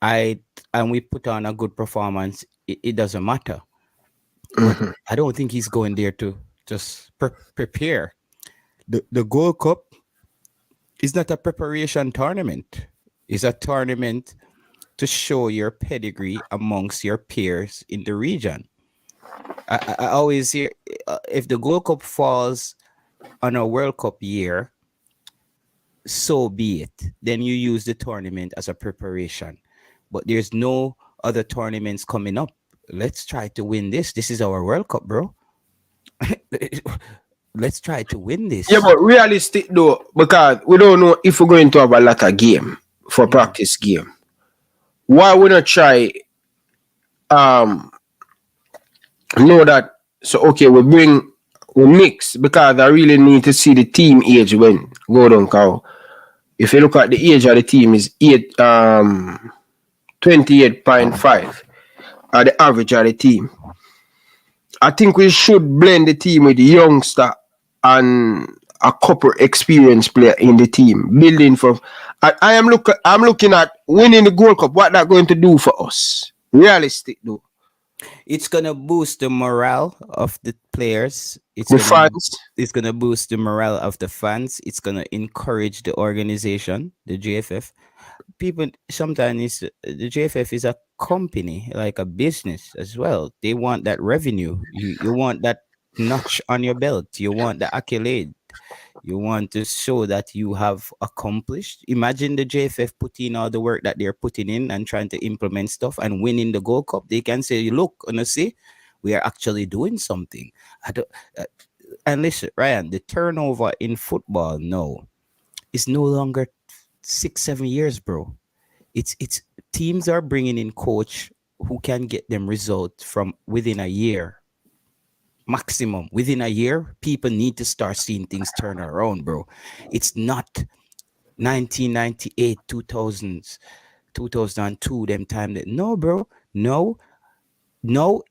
and we put on a good performance, it doesn't matter. I don't think he's going there to just prepare. The Gold Cup is not a preparation tournament. It's a tournament to show your pedigree amongst your peers in the region. I always hear, if the Gold Cup falls on a World Cup year, so be it. Then you use the tournament as a preparation. But there's no other tournaments coming up. Let's try to win this. This is our World Cup, bro. Let's try to win this. Yeah, but realistic though, because we don't know if we're going to have a lot of game for practice game. Why we not try know that? So okay, we mix, because I really need to see the team age when go down. Cow. If you look at the age of the team is 28.5 are the average of the team. I think we should blend the team with the youngster and a couple experienced player in the team. Building for I'm looking at winning the Gold Cup. What that going to do for us? Realistic though. It's gonna boost the morale of the players. It's gonna boost the morale of the fans. It's gonna encourage the organization, the JFF. People sometimes the JFF is a company, like a business as well. They want that revenue. You want that notch on your belt. You want the accolade. You want to show that you have accomplished. Imagine the JFF putting all the work that they're putting in and trying to implement stuff and winning the Gold Cup. They can say, look, see, we are actually doing something. And listen, Ryan, the turnover in football now is no longer 6-7 years, bro. It's teams are bringing in coach who can get them results from within a year. Maximum within a year, people need to start seeing things turn around, bro. It's not 1998, 2000s, 2002, them time that no, bro, no,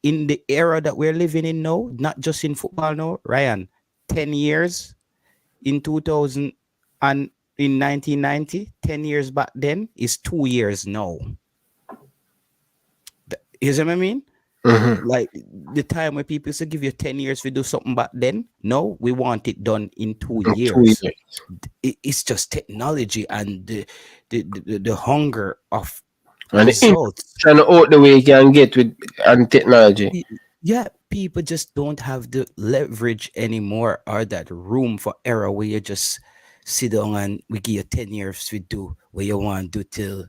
in the era that we're living in now, not just in football now, Ryan, 10 years in 2000 and in 1990, 10 years back then is 2 years now. You see what I mean? Mm-hmm. Like the time when people used to give you 10 years to do something back then, no, we want it done in 2 years. It's just technology and the hunger of And results. trying to out the way you can get with and technology. Yeah, people just don't have the leverage anymore or that room for error where you just sit down and we give you 10 years to do what you want to do till.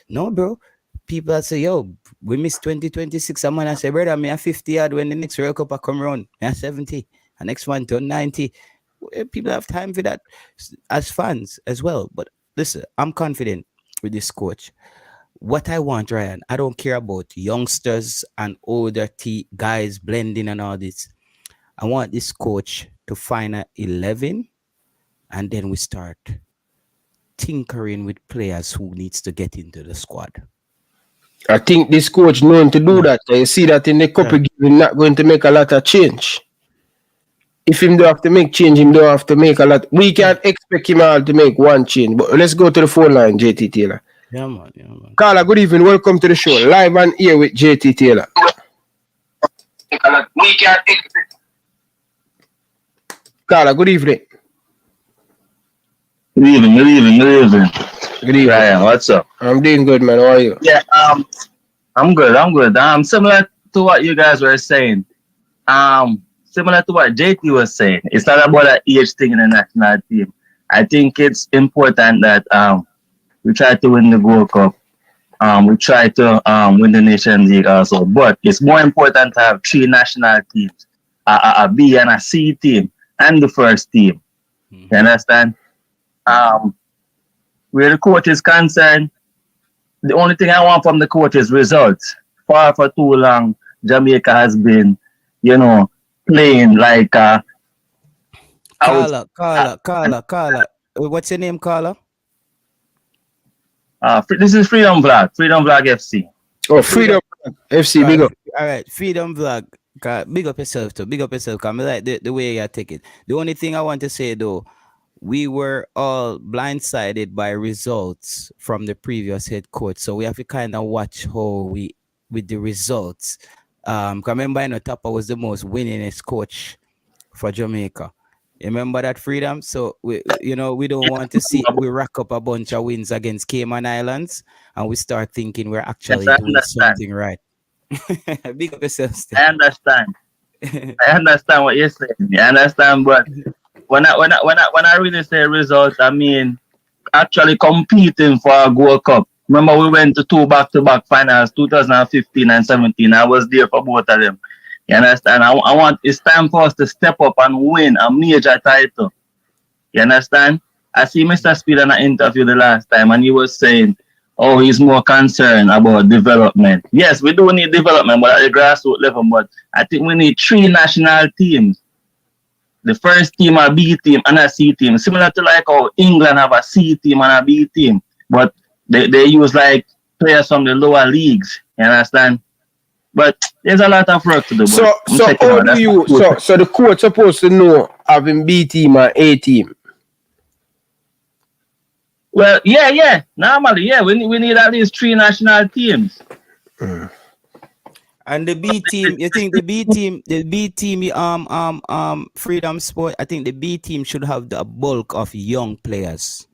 No, bro. People say, yo, we missed 2026. Someone I say, brother, I'm 50 yard when the next World Cup I come around. I'm 70. The next one to 90. People have time for that as fans as well. But listen, I'm confident with this coach. What I want, Ryan, I don't care about youngsters and older guys blending and all this. I want this coach to find a 11 and then we start tinkering with players who needs to get into the squad. I think this coach known to do that. You see that in the couple game, he's not going to make a lot of change. If him don't have to make change, him don't have to make a lot. We can't expect him all to make one change. But let's go to the phone line, JT Taylor. Yeah, man. Yeah, man. Carla, good evening. Welcome to the show. Live and here with JT Taylor. We can't expect. Carla, good evening. Good evening. Good evening. Ryan, what's up? I'm doing good, man. How are you? Yeah, I'm good. Similar to what you guys were saying. Similar to what JT was saying. It's not about an age thing in the national team. I think it's important that we try to win the World Cup. We try to win the Nations League also. But it's more important to have 3 national teams, a B and a C team, and the first team. You understand? Where the coach is concerned, the only thing I want from the coach is results. For too long, Jamaica has been, playing like Carla. What's your name, Carla? This is Freedom Vlog FC. Oh, Freedom FC, big up. All right, Freedom Vlog. Big up yourself too. Big up yourself. I like the way you take it. The only thing I want to say though, we were all blindsided by results from the previous head coach. So we have to kind of watch how we with the results. Remember, Tapa was the most winningest coach for Jamaica. You remember that, Freedom? So we don't want to see we rack up a bunch of wins against Cayman Islands and we start thinking we're actually doing something right. Big up yourself, Steve. I understand what you're saying. I understand, but when I really say results, I mean actually competing for a Gold Cup. Remember, we went to 2 back-to-back finals, 2015 and 17. I was there for both of them. You understand? It's time for us to step up and win a major title. You understand? I see Mr. Speed in an interview the last time, and he was saying, oh, he's more concerned about development. Yes, we do need development, but at the grassroots level. But I think we need 3 national teams. The first team, a B team, and a C team. Similar to like how England have a C team and a B team. But they use like players from the lower leagues. You understand? But there's a lot of work to do. So the coach supposed to know having B team and A team? Well, yeah. Normally, yeah. We need at least 3 national teams. And the B team, you think the B team, Freedom Sport, I think the B team should have the bulk of young players.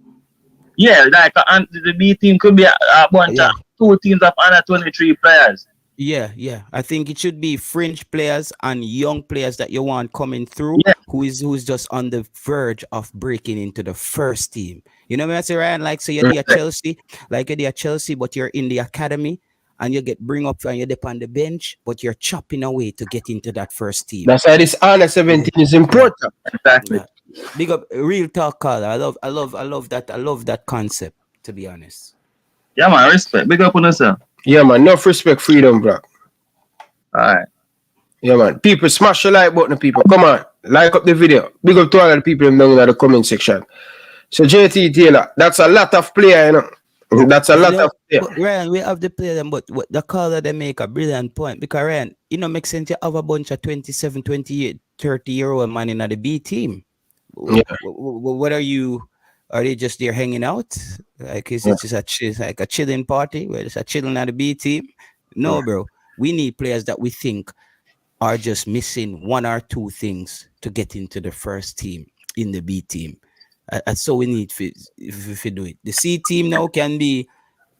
Yeah, like the B team could be a bunch of 2 teams of under 23 players. Yeah. I think it should be fringe players and young players that you want coming through, who's just on the verge of breaking into the first team. You know what I say, Ryan? Like, so you're Chelsea, but you're in the academy. And you get bring up and you're on the bench, but you're chopping away to get into that first team. That's why this under 17 is important. Exactly. Big up, real talk, Carl. I love that. I love that concept, to be honest. Yeah, man, respect. Big up on yourself. Yeah, man. Enough respect, freedom, bro. Alright. Yeah, man. People, smash the like button, people. Come on. Like up the video. Big up to all of the people down in the comment section. So, JT Taylor, that's a lot of player, you know. That's a lot of player. But Ryan, we have the play them, but what the caller they make a brilliant point. Because Ryan, you know, makes sense you have a bunch of 27, 28, 30-year-old man in the B team. Yeah. What are they just there hanging out? Like, is it just like a chilling party where it's a chilling at the B team? No, bro. We need players that we think are just missing one or two things to get into the first team in the B team. And so we need if we do it. The C team now can be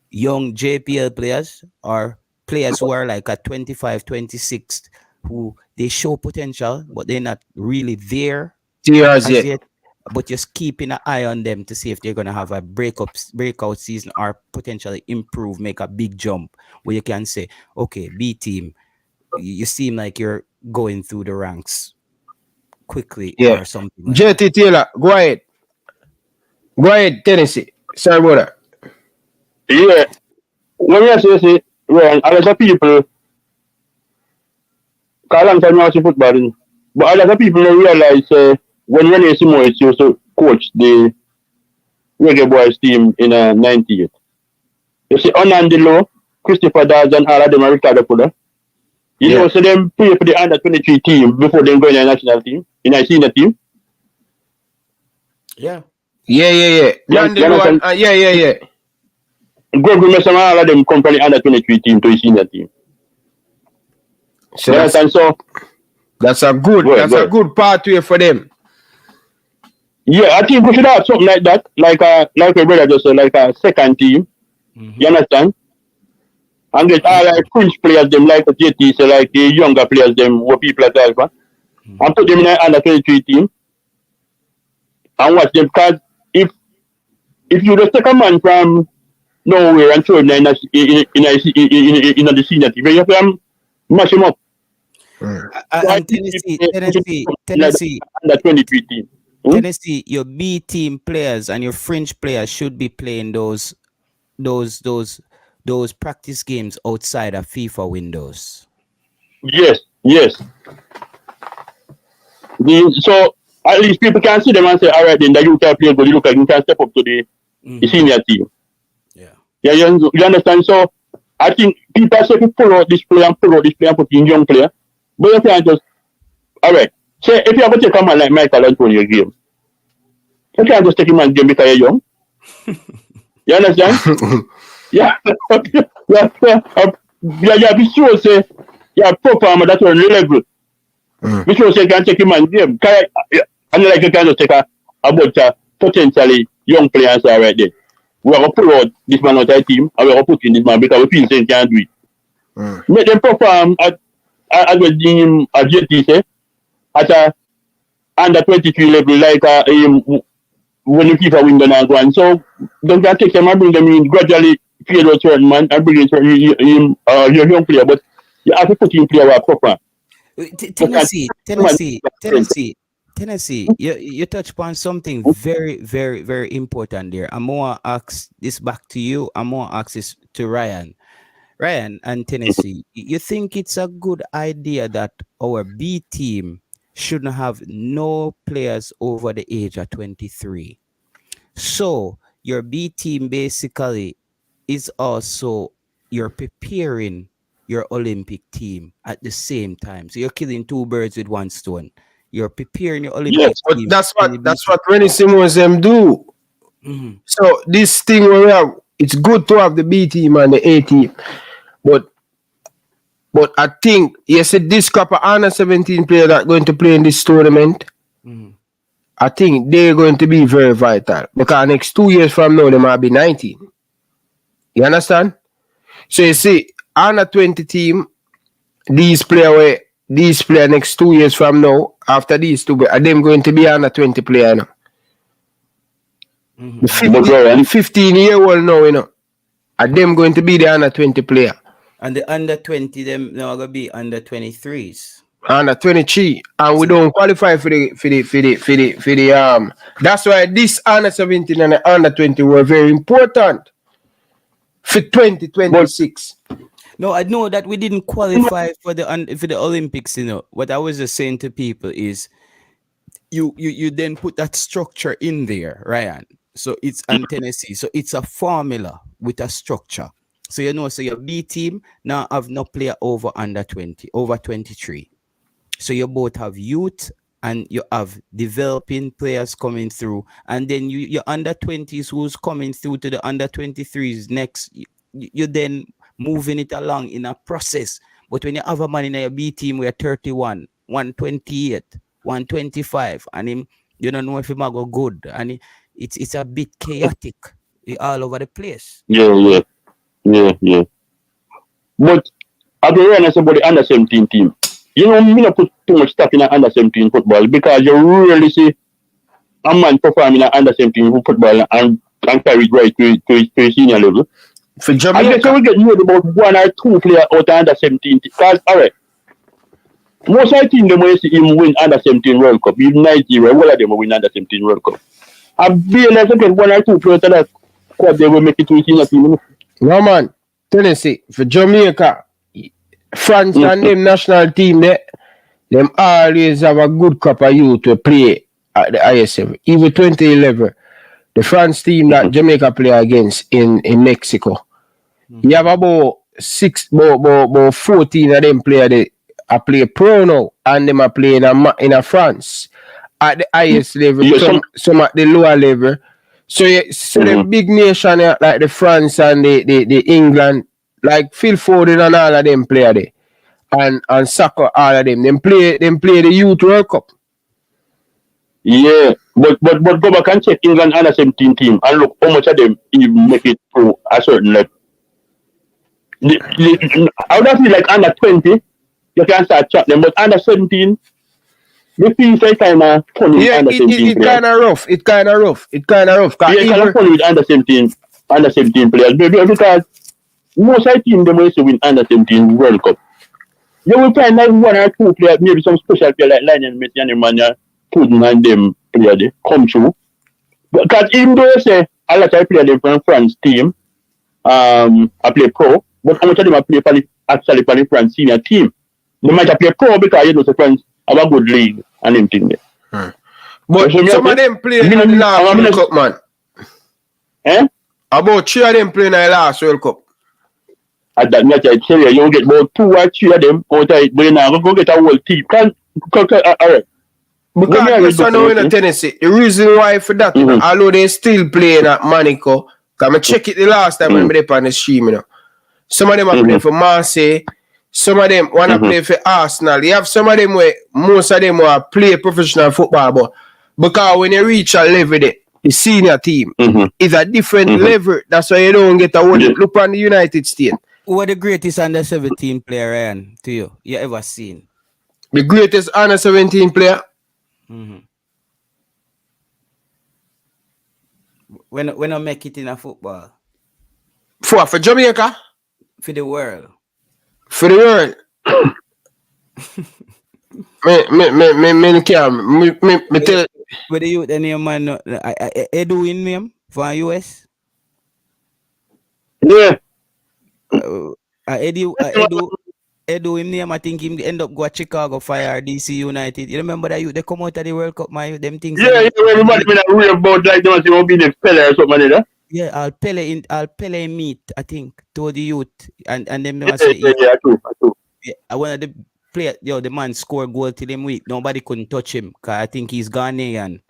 young JPL players or players who are like at 25, 26, who they show potential, but they're not really there as yet. But just keeping an eye on them to see if they're going to have a breakout season or potentially improve, make a big jump where you can say, okay, B team, you seem like you're going through the ranks quickly or something. Like JT Taylor, go ahead. Go ahead, Tennessee. Sorry about that. Yeah. When you say, Ryan, a lot of people, because a long time I watch football, but a lot of people don't realize when René Simons used to coach the Reggae Boyz team in 98. You see, Onandilo, Christopher Dawes, and all of them are Ricardo Fuller. You know, so them play for the under 23 team before they go in the national team, in a senior team. Yeah. Yeah. Greg Messam, all of them come from the under 23 team to the senior team. So that's a good pathway for them. Yeah, I think we should have something like that, like my brother just said, like a second team. You understand? And get all like French players, them like the JT, so like the younger players, them what people are talking about, and put them in the under 23 team and watch them. Because if you just take a man from nowhere and throw him in the senior team, you have to mash him up. And Tennessee, under 23 team. Tennessee, your B team players and your French players should be playing those practice games outside of FIFA windows. Yes. So at least people can see them and say, all right, then that you can play good. You look like you can step up to the senior team. Yeah, you understand? So I think people say to pull out this player and put in young player. But you can't just, all right. Say if you have to take a man like Michael Antonio game, you can't just take him and game because you're young. You understand? Yeah. Be sure say perform at that level. Be sure say you can take him and game. And like you can just take a bunch of potentially young players right there. We are going to pull out this man out of the team and we are going to put in this man because we feel they can do it. Make them perform at what the JT say at a under 23 level, like when you keep a window and go on. So don't take them and bring them in gradually, fade out certain man and bring in your young player, but you have to put in player proper. Tennessee, you touch upon something very, very, very important there. I'm going to ask this back to you. I'm going to ask this to Ryan. Ryan and Tennessee, you think it's a good idea that our B team shouldn't have no players over the age of 23? So your B team basically is also, you're preparing your Olympic team at the same time. So you're killing two birds with one stone. You're preparing your Olympic team. That's what René Simons do. So this thing where we have, it's good to have the B team and the A team. But I think you said this couple under 17 players that are going to play in this tournament. I think they're going to be very vital because next 2 years from now they might be 19. You understand? So you see, under 20 team, these players next 2 years from now, after these two, are them going to be under 20 player now? The 15-year-old now, you know, are them going to be the under 20 player? And the under 20, them now gonna be under 23s. Under 23, and we don't qualify for the That's why this under 17 and the under 20 were very important. for 2026. No, I know that we didn't qualify for the Olympics. What I was just saying to people is, you then put that structure in there, Ryan. So it's and Tennessee. So it's a formula with a structure. So so your B team now have no player over under 20, over 23. So you both have youth and you have developing players coming through, and then your under 20s who's coming through to the under 23s next. You then moving it along in a process. But when you have a man in your B team where 31, 128, 125, and him, you don't know if he might go good, and it's a bit chaotic all over the place. Yeah. But I've been running about the under 17 team. Me not put too much stuff in the under 17 football because you really see a man performing in the under 17 football and carry it right to his senior level. For Jamaica, I guess we get rid about 1 or 2 players out of under 17 because, alright, most of the team, when you see him win under 17 World Cup, even Nigeria, all of them will win under 17 World Cup. I've been able to get 1 or 2 players that they will make it to his senior team. no man, Tennessee, for Jamaica, France and them national team, them always have a good crop of youth to play at the ISM. Even 2011, the France team that Jamaica play against in Mexico, you have about 14 of them play pro now, and them are playing in France at the highest level, some at the lower level. So the big nation like the France and the England, like Phil Foden and all of them play there. And soccer, all of them. Them play the Youth World Cup. Yeah, but go back and check England under 17 team and look how much of them even make it through a certain level. I would feel like under 20, you can start chatting them, but under 17, they feel like kind of funny. Yeah, it's kind of rough. It's kind of rough. Yeah, it's kind of funny with under 17 players because most of the team they will win under 17 World Cup. You will find like 1 or 2 players, maybe some special player like Lionel Messi and Emmanuel Putin and them player they come through. Because even though you say a lot of players from France team I play pro, but how much of them I play actually for the France senior team? They might play pro because the France have a good league and everything there. But some of them play in the last World Cup, man. About 3 of them play in the last World Cup. At that match, I tell you, you get about 2 or 3 of them out of it, but you're not going to get a whole team. Alright. Because I know in Tennessee, the reason why for that, although they still playing at Monaco, because I check it the last time when they on the stream, some of them are playing for Marseille, some of them want to play for Arsenal. You have some of them where most of them want to play professional football, but because when you reach a level there, the senior team is a different level. That's why you don't get a whole look on the United States. Who are the greatest under 17 player, Ryan, to you ever seen? The greatest under 17 player? When I make it in a football. For Jamaica? For the world. For the world. me tell. With the youth, the name man, Edu in name for US. Yeah. Edu in name, I think him end up go to Chicago Fire DC United. You remember that you they come out of the World Cup, my them things. Yeah, everybody been a real about like them will be the Pele or something like that. Yeah, I'll Pele meet, I think, to the youth and them say true. Yeah, I wanted to play the man score goal till him week. Nobody couldn't touch him because I think he's Ghanaian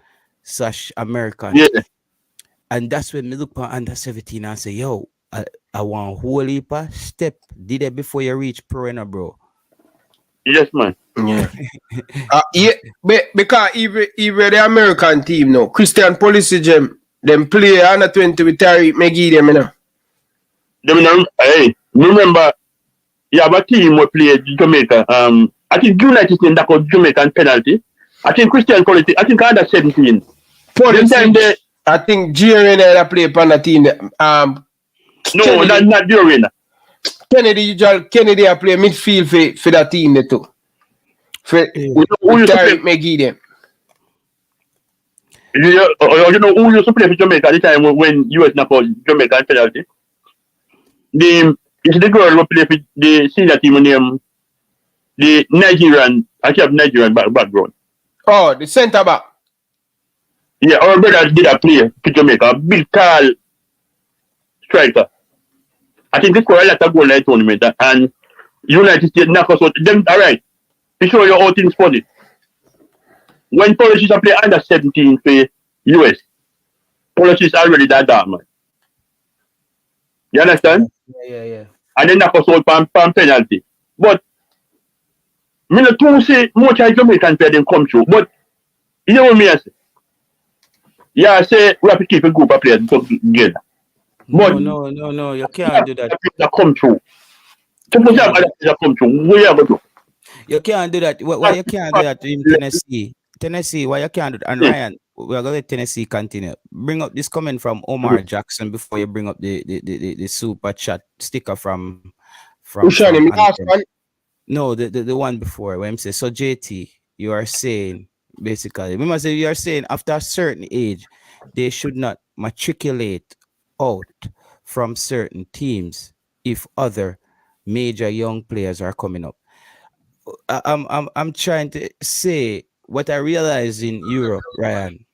/ American. Yeah. And that's when me look for under 17 and say, yo, I want whole heap of step. Did it before you reach pro, bro. Yes, man. Yeah. Because even the American team now, Christian Pulisic, them play under 20 with Tariq McGee, them, Hey, remember, you have a team who play Jamaica. I think United team that got Jamaican penalty. I think Christian Pulisic, I think under 17. I think JOIN that play upon the team. No, not JOIN. Kennedy I play midfield for that team there too. For Tariq McGee them. You know who used to play for Jamaica at the time when US knocked out Jamaican penalty? it's the girl who play for the senior team name, the Nigerian, I have Nigerian background. Oh, the centre back. Yeah, our brother did a play for Jamaica, a big tall striker. I think they scored a lot of goals in the tournament, and United States knock us out. Them, all right, to show you how things funny. When Polish play under 17 for US, Polish is already that dark, man. You understand? Yeah. And then knock us out from penalty. But me not too say much as Jamaican play them come through. But you know what me I say? Yeah, I say we have to keep a group of players together. But No, you can't do that. That come through. Suppose you have other players that come through. What you have to do? You can't do that. Why you can't do that in Tennessee? Tennessee, why you can't do that? And Ryan, we're gonna let Tennessee continue. Bring up this comment from Omar Jackson before you bring up the super chat sticker from Anthony. No, the one before when he says, so JT, you are saying basically, we must say you are saying after a certain age, they should not matriculate out from certain teams if other major young players are coming up. I'm trying to say what I realize in Europe, Ryan.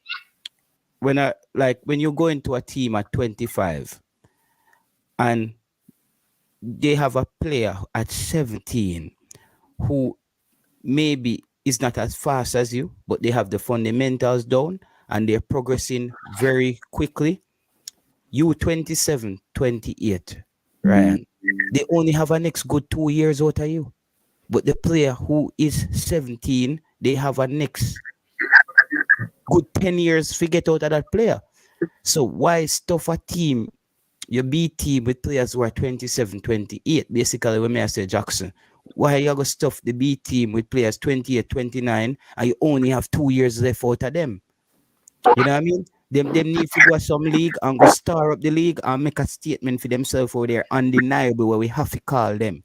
When you go into a team at 25 and they have a player at 17 who maybe is not as fast as you, but they have the fundamentals down and they're progressing very quickly. You 27, 28, Ryan, they only have a next good 2 years out of you. But the player who is 17, they have a next good 10 years to get out of that player. So why stuff a team, your B team with players who are 27, 28? Basically, when I say Jackson, why you going to stuff the B team with players 28, 29, and you only have 2 years left out of them? You know what I mean? Them need to go to some league and go star up the league and make a statement for themselves over there, undeniable, where we have to call them.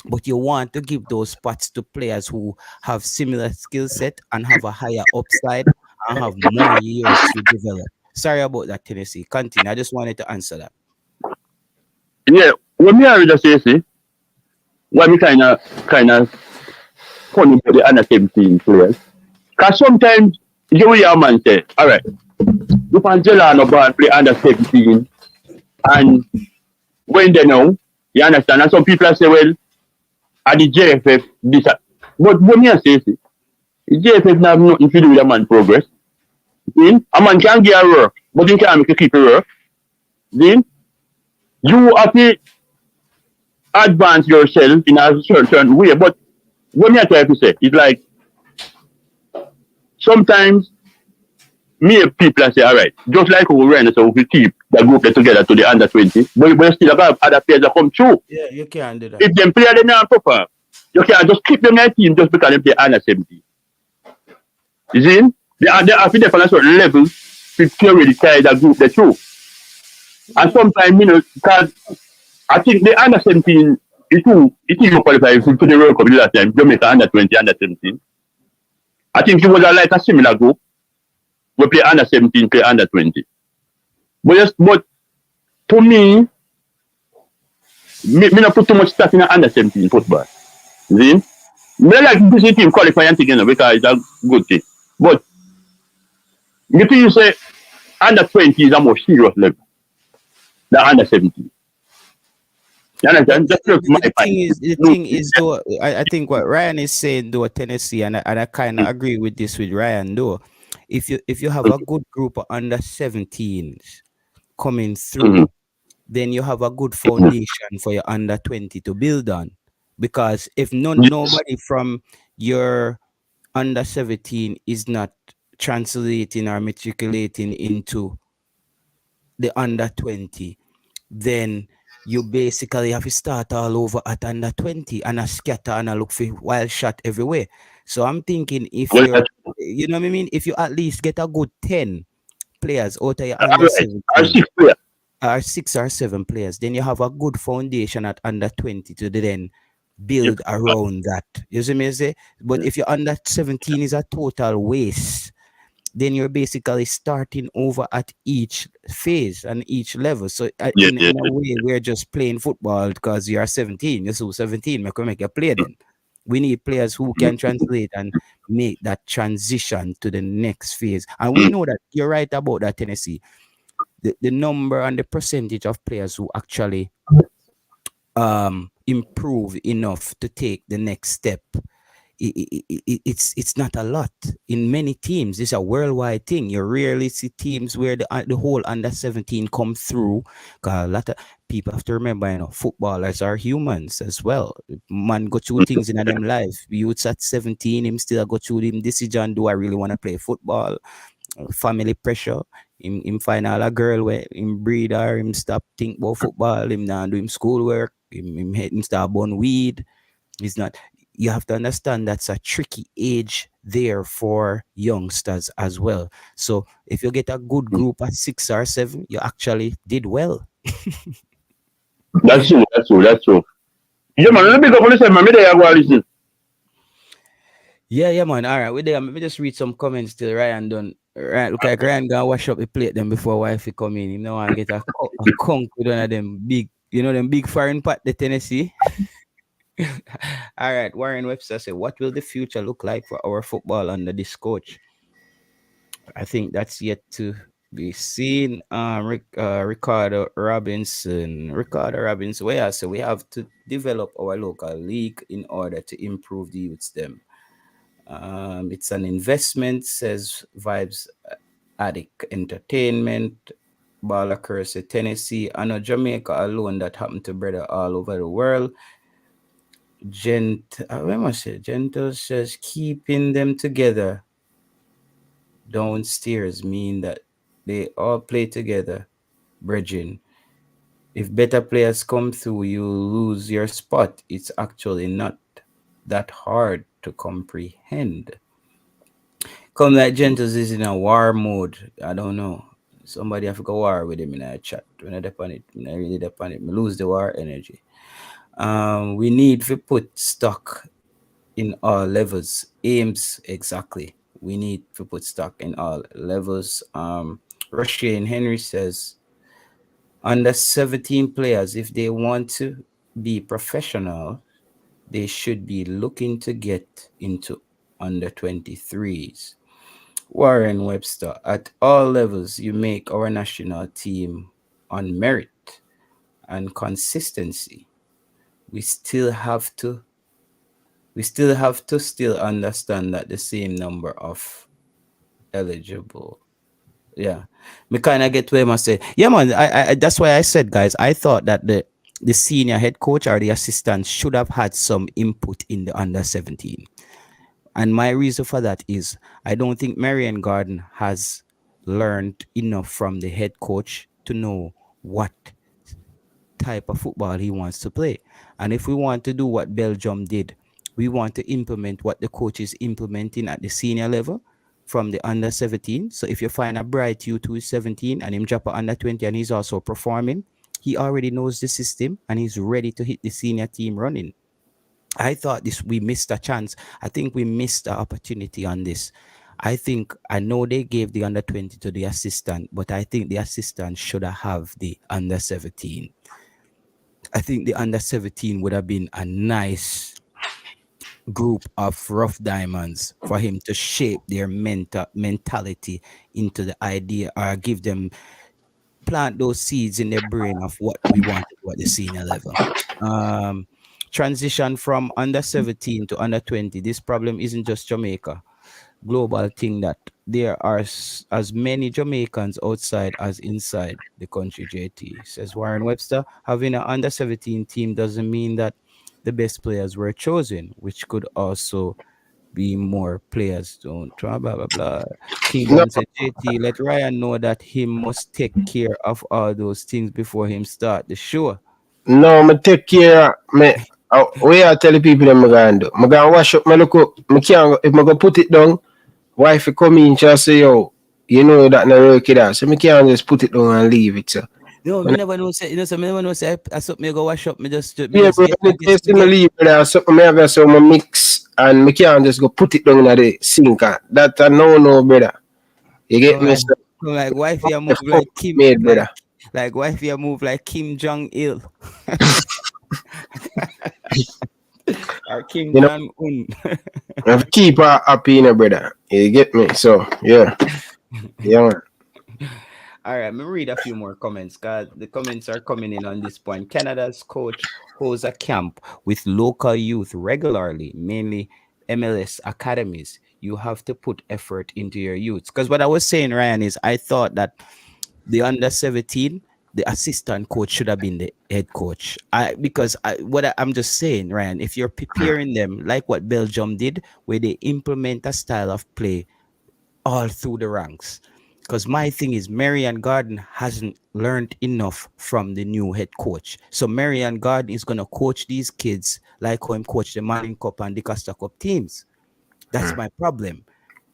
But you want to give those spots to players who have similar skill set and have a higher upside and have more years to develop. Sorry about that, Tennessee. Continue. I just wanted to answer that. Yeah, what me I just say, why me kind of funny for the under 17 players. Because sometimes you will hear a man say, all right, you can Jelano ball play under 17 and when they know, you understand? And some people say, well, at the JFF, this. But what me I say, the JFF have nothing to do with a man progress. Then a man can get a work, but he can't make a keep a work. Then you have to advance yourself in a certain way. But what me I try to say is like sometimes me people say, all right, just like we ran, so we keep the group together to the under 20, but we still have other players that come through. Yeah, you can't do that. If them play they not perform, you can't just keep them in a team just because they play under 17. You see? They have to defend a certain level to carry the side that group they through. And sometimes, because I think the under 17 it even qualified to the World Cup the last time, Jamaica under 20, under 17. I think it was like a similar group. We play under 17, play under 20. But to me not put too much stuff in under 17 football. See? Me like this team qualify and thing, because it's a good thing. But me think you say under 20 is a more serious level than under 17. You understand? The thing is, though, I think what Ryan is saying, though, Tennessee, and I kind of agree with this with Ryan, though. If you have a good group of under 17s coming through, then you have a good foundation for your under 20 to build on. Because if nobody from your under 17 is not translating or matriculating into the under 20, then you basically have to start all over at under 20 and a scatter and a look for wild shot everywhere. So I'm thinking if you're, you know what I mean? If you at least get a good 10 players out of your under 17, or 6 or 7 players, then you have a good foundation at under 20 to then build around that. You see me say? But if you're under 17 is a total waste, then you're basically starting over at each phase and each level. So Yeah, in a way, we're just playing football because you are 17. You're so 17, make you play then. We need players who can translate and make that transition to the next phase. And we know that you're right about that, Tennessee. The number and the percentage of players who actually improve enough to take the next step, it's not a lot in many teams. It's a worldwide thing. You rarely see teams where the whole under 17 come through. Cause a lot of people have to remember, footballers are humans as well. Man go through things in them life. Youths at 17, him still go through him decision. Do I really want to play football? Family pressure. Him find out a girl where him breed her, him stop think about football, him now do him schoolwork, him start burn weed. He's not. You have to understand that's a tricky age there for youngsters as well. So if you get a good group at 6 or 7, you actually did well. That's true. Yeah, man, let me go for listen, man. Me there go listen. Yeah, man. All right, we there. Let me just read some comments till Ryan done. Right, look like Ryan gonna wash up the plate them before wifey come in. You know, I get a conk with one of them big, them big foreign pot, the Tennessee. All right, Warren Webster said, what will the future look like for our football under this coach? I think that's yet to be seen. Ricardo Robinson. Well, yeah, so we have to develop our local league in order to improve the youths them. It's an investment, says Vibes Addict Entertainment. Bala Curse, Tennessee. I know Jamaica alone that happened to brother all over the world. Gentle says keeping them together downstairs mean that they all play together, brethren. If better players come through, you lose your spot. It's actually not that hard to comprehend. Come like Gentles is in a war mode. I don't know. Somebody have to go war with him in a chat. When I depend it, when I really depend it, I lose the war energy. We need to put stock in all levels. Aims, exactly. We need to put stock in all levels. Russian Henry says, under 17 players, if they want to be professional, they should be looking to get into under 23s. Warren Webster, at all levels, you make our national team on merit and consistency. We still have to understand that the same number of eligible. Yeah, me kind of get where I say. Yeah, man. I that's why I said, guys, I thought that the senior head coach or the assistant should have had some input in the under 17. And my reason for that is I don't think Marion Garden has learned enough from the head coach to know what type of football he wants to play. And if we want to do what Belgium did, we want to implement what the coach is implementing at the senior level from the under 17. So if you find a bright youth who is 17 and him drop a under 20 and he's also performing, he already knows the system and he's ready to hit the senior team running. I thought we missed a chance. I think we missed the opportunity on this. I know they gave the under 20 to the assistant, but I think the assistant should have the under 17. I think the under 17 would have been a nice group of rough diamonds for him to shape their mentality into the idea or plant those seeds in their brain of what we want to do at the senior level. Transition from under 17 to under 20. This problem isn't just Jamaica. Global thing that there are as many Jamaicans outside as inside the country, JT, says Warren Webster. Having an under 17 team doesn't mean that the best players were chosen, which could also be more players. Don't blah blah blah. Kingdom said, JT, let Ryan know that he must take care of all those things before him start the show. No, me take care. We are telling people that I'm going to do. I'm going to wash up. If I go put it down, wife come in and say, yo, you know that not work it out. So I can't just put it down and leave it. So. No, me never know. Say, so me never know. Say, I saw me go wash up. Me just but just in the leave there. So I have some mix and I can't just go put it down in the sink. That I no, brother. You get me? So, Like wife, you move like Kim, made, brother. like wife, you move like Kim Jong Il or Kim You know, Jong Un. I have to keep her happy, you know, brother. You get me? So, yeah. Yeah, man. All right, let me read a few more comments because the comments are coming in on this point. Canada's coach holds a camp with local youth regularly, mainly MLS academies. You have to put effort into your youths. Because what I was saying, Ryan, is I thought that the under 17, the assistant coach should have been the head coach. I'm just saying, Ryan, if you're preparing them like what Belgium did, where they implement a style of play all through the ranks. Because my thing is, Marian Garden hasn't learned enough from the new head coach. So Marian Garden is going to coach these kids like how him coach the Manning Cup and the Costa Cup teams. That's my problem.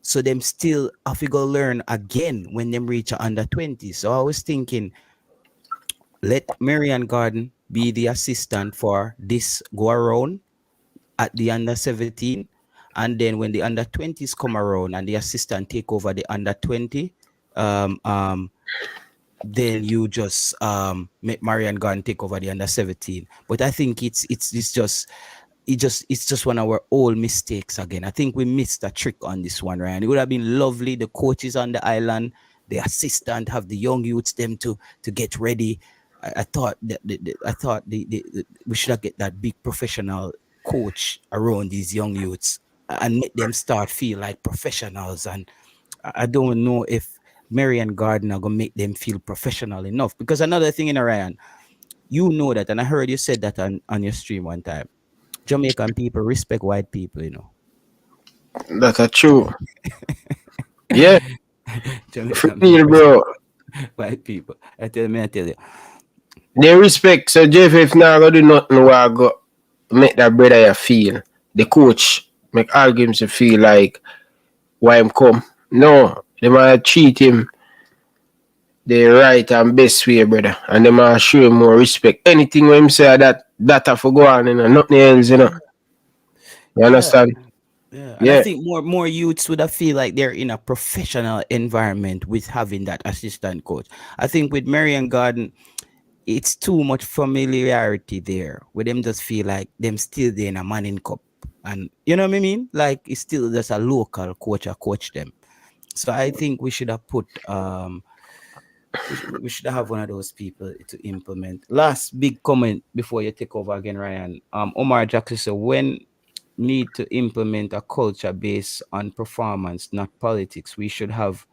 So them still have to go learn again when them reach under 20. So I was thinking, let Marian Garden be the assistant for this go around at the under 17. And then when the under 20s come around and the assistant take over the under 20, then you just make Marian Garden take over the under 17. But I think it's just one of our old mistakes again. I think we missed a trick on this one, Ryan. It would have been lovely. The coaches on the island, the assistant, have the young youths them to get ready. I thought that we should have get that big professional coach around these young youths and make them start feel like professionals. And I don't know if Marian Garden are gonna make them feel professional enough. Because another thing in Ryan, you know that, and I heard you said that on your stream one time. Jamaican people respect white people, you know. That's true. Yeah. Jamaican Real, bro. White people. I tell you. They respect. So Jeff, if now go do nothing, where I go make that brother you feel. The coach make arguments to feel like why him come. No, they might treat him the right and best way, brother. And they might show him more respect. Anything when him say that I forgo on, you know, nothing else, you know. You understand? Yeah. And I think more youths would have feel like they're in a professional environment with having that assistant coach. I think with Marian Garden, it's too much familiarity there where them just feel like them still there in a Manning Cup. And you know what I mean? Like it's still just a local coach them. So I think we should have put we should have one of those people to implement. Last big comment before you take over again, Ryan. Omar Jackson said when need to implement a culture based on performance, not politics. We should have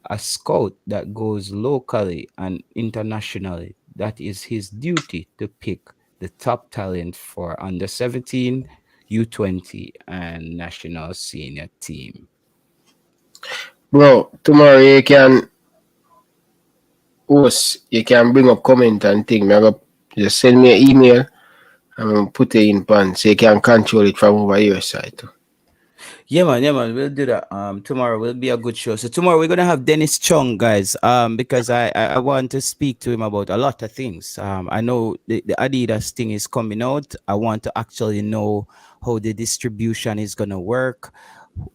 a scout that goes locally and internationally. That is his duty to pick the top talent for under 17, U20, and national senior team. Bro, tomorrow you can bring up comment and thing. Just send me an email and put it in pan so you can control it from over your side too. Yeah, man, we'll do that. Tomorrow will be a good show. So tomorrow we're gonna have Dennis Chung, guys. Because I want to speak to him about a lot of things. I know the Adidas thing is coming out. I want to actually know how the distribution is gonna work.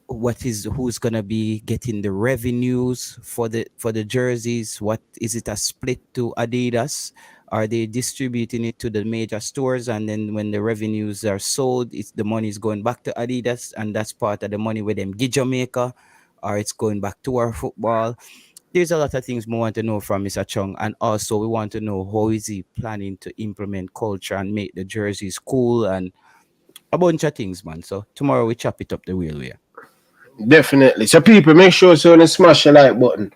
Who's gonna be getting the revenues for the jerseys? What is it a split to Adidas? Are they distributing it to the major stores, and then when the revenues are sold, the money is going back to Adidas, and that's part of the money with them give Jamaica, or it's going back to our football? There's a lot of things we want to know from Mr. Chung, and also we want to know how is he planning to implement culture and make the jerseys cool and a bunch of things, man. So tomorrow we chop it up the real way. Definitely. So people, make sure you smash the like button.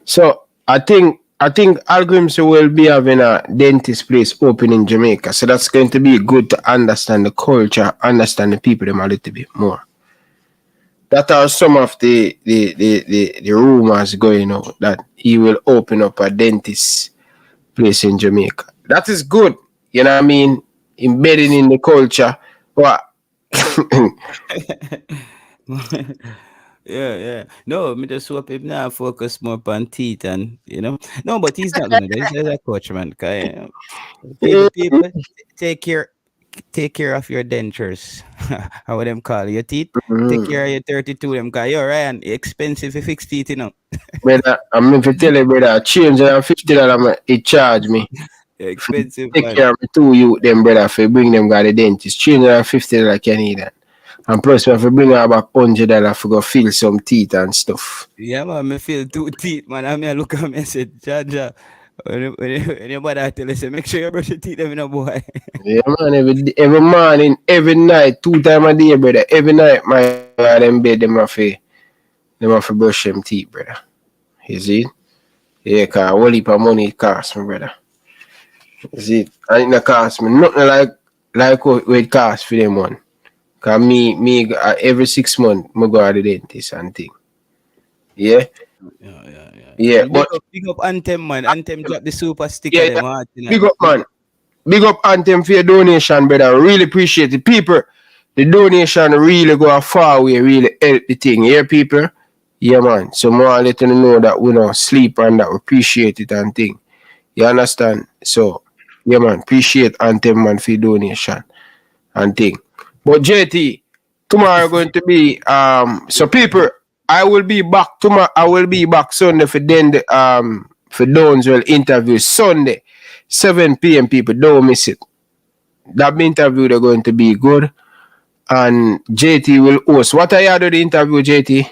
So I think Algrimsey will be having a dentist place open in Jamaica. So that's going to be good to understand the culture, understand the people them a little bit more. That are some of the rumors going on that he will open up a dentist place in Jamaica. That is good. You know what I mean? Embedding in the culture. What? Yeah. No, me just hope him now focus more on teeth and No, but he's not gonna do it. He's a coach, man. People, take care of your dentures. how would them call your teeth? Mm-hmm. Take care of your 32 them guy. Yo, Ryan, expensive to fix teeth, you know. Brother, I'm going to tell you, brother, change and $50 it charge me. Expensive, Take man. care of me too, you, them brother, if you bring them got the dentist. Change and $50 can need that. And plus, if you bring her back $100 for go feel some teeth and stuff. Yeah, man, me feel two teeth, man. I mean, I look at me and say, Jaja, when your mother tell you, say, make sure you brush your teeth, them, you know, boy. Yeah, man, every morning, every night, 2 times a day, brother. Every night, my them bed, them have to brush them teeth, brother. You see? Yeah, cause a whole heap of money it cost me, brother. You see? And it not cost me nothing like what it cost for them one. Cause me every 6 months, I go to the dentist and thing. Yeah? Yeah, And but big up Anthem, man. Anthem drop the super sticker. yeah, Them heart, you know. big up, man. Big up Anthem for your donation, brother. Really appreciate it. People, the donation really go a far way, really help the thing. Yeah, people? Yeah, man. So more let you know that we don't sleep and that we appreciate it and thing. You understand? So, yeah, man. Appreciate Anthem, man, for your donation and thing. But JT, tomorrow going to be so people, I will be back tomorrow. I will be back Sunday for for Downswell interview Sunday, 7 p.m. People, don't miss it. That interview they're going to be good, and JT will host. What are you doing the interview, JT?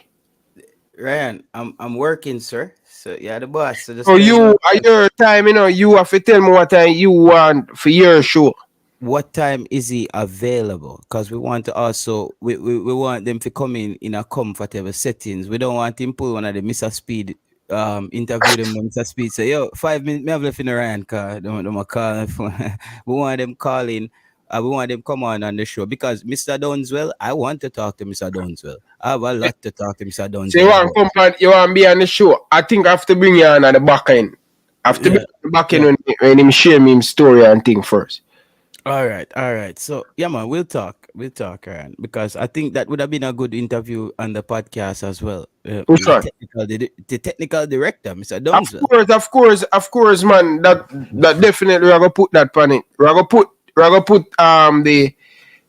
Ryan, I'm working, sir. So yeah, the boss. So just So let me know you at your time, you have to tell me what time you want for your show. what time is he available? Because we want to also we want them to come in a comfortable settings. We don't want him pull one of the Mr. Speed interview them on Mr. Speed. Say, yo, 5 minutes, me have left in the Ryan car. Don't call. We want them calling. We want them come on the show because Mr. Downswell, I want to talk to Mr. Downswell. I have a lot to talk to Mr. Downswell. So you want to be on the show? I think I have to bring you on at the back end. I have to be on the back end when him share me his story and thing first. All right. So yeah, man, we'll talk, Ryan, because I think that would have been a good interview on the podcast as well. Which one? The technical director, Mr. Downswell. Of course, man. That definitely we're gonna put that on it. We're gonna put the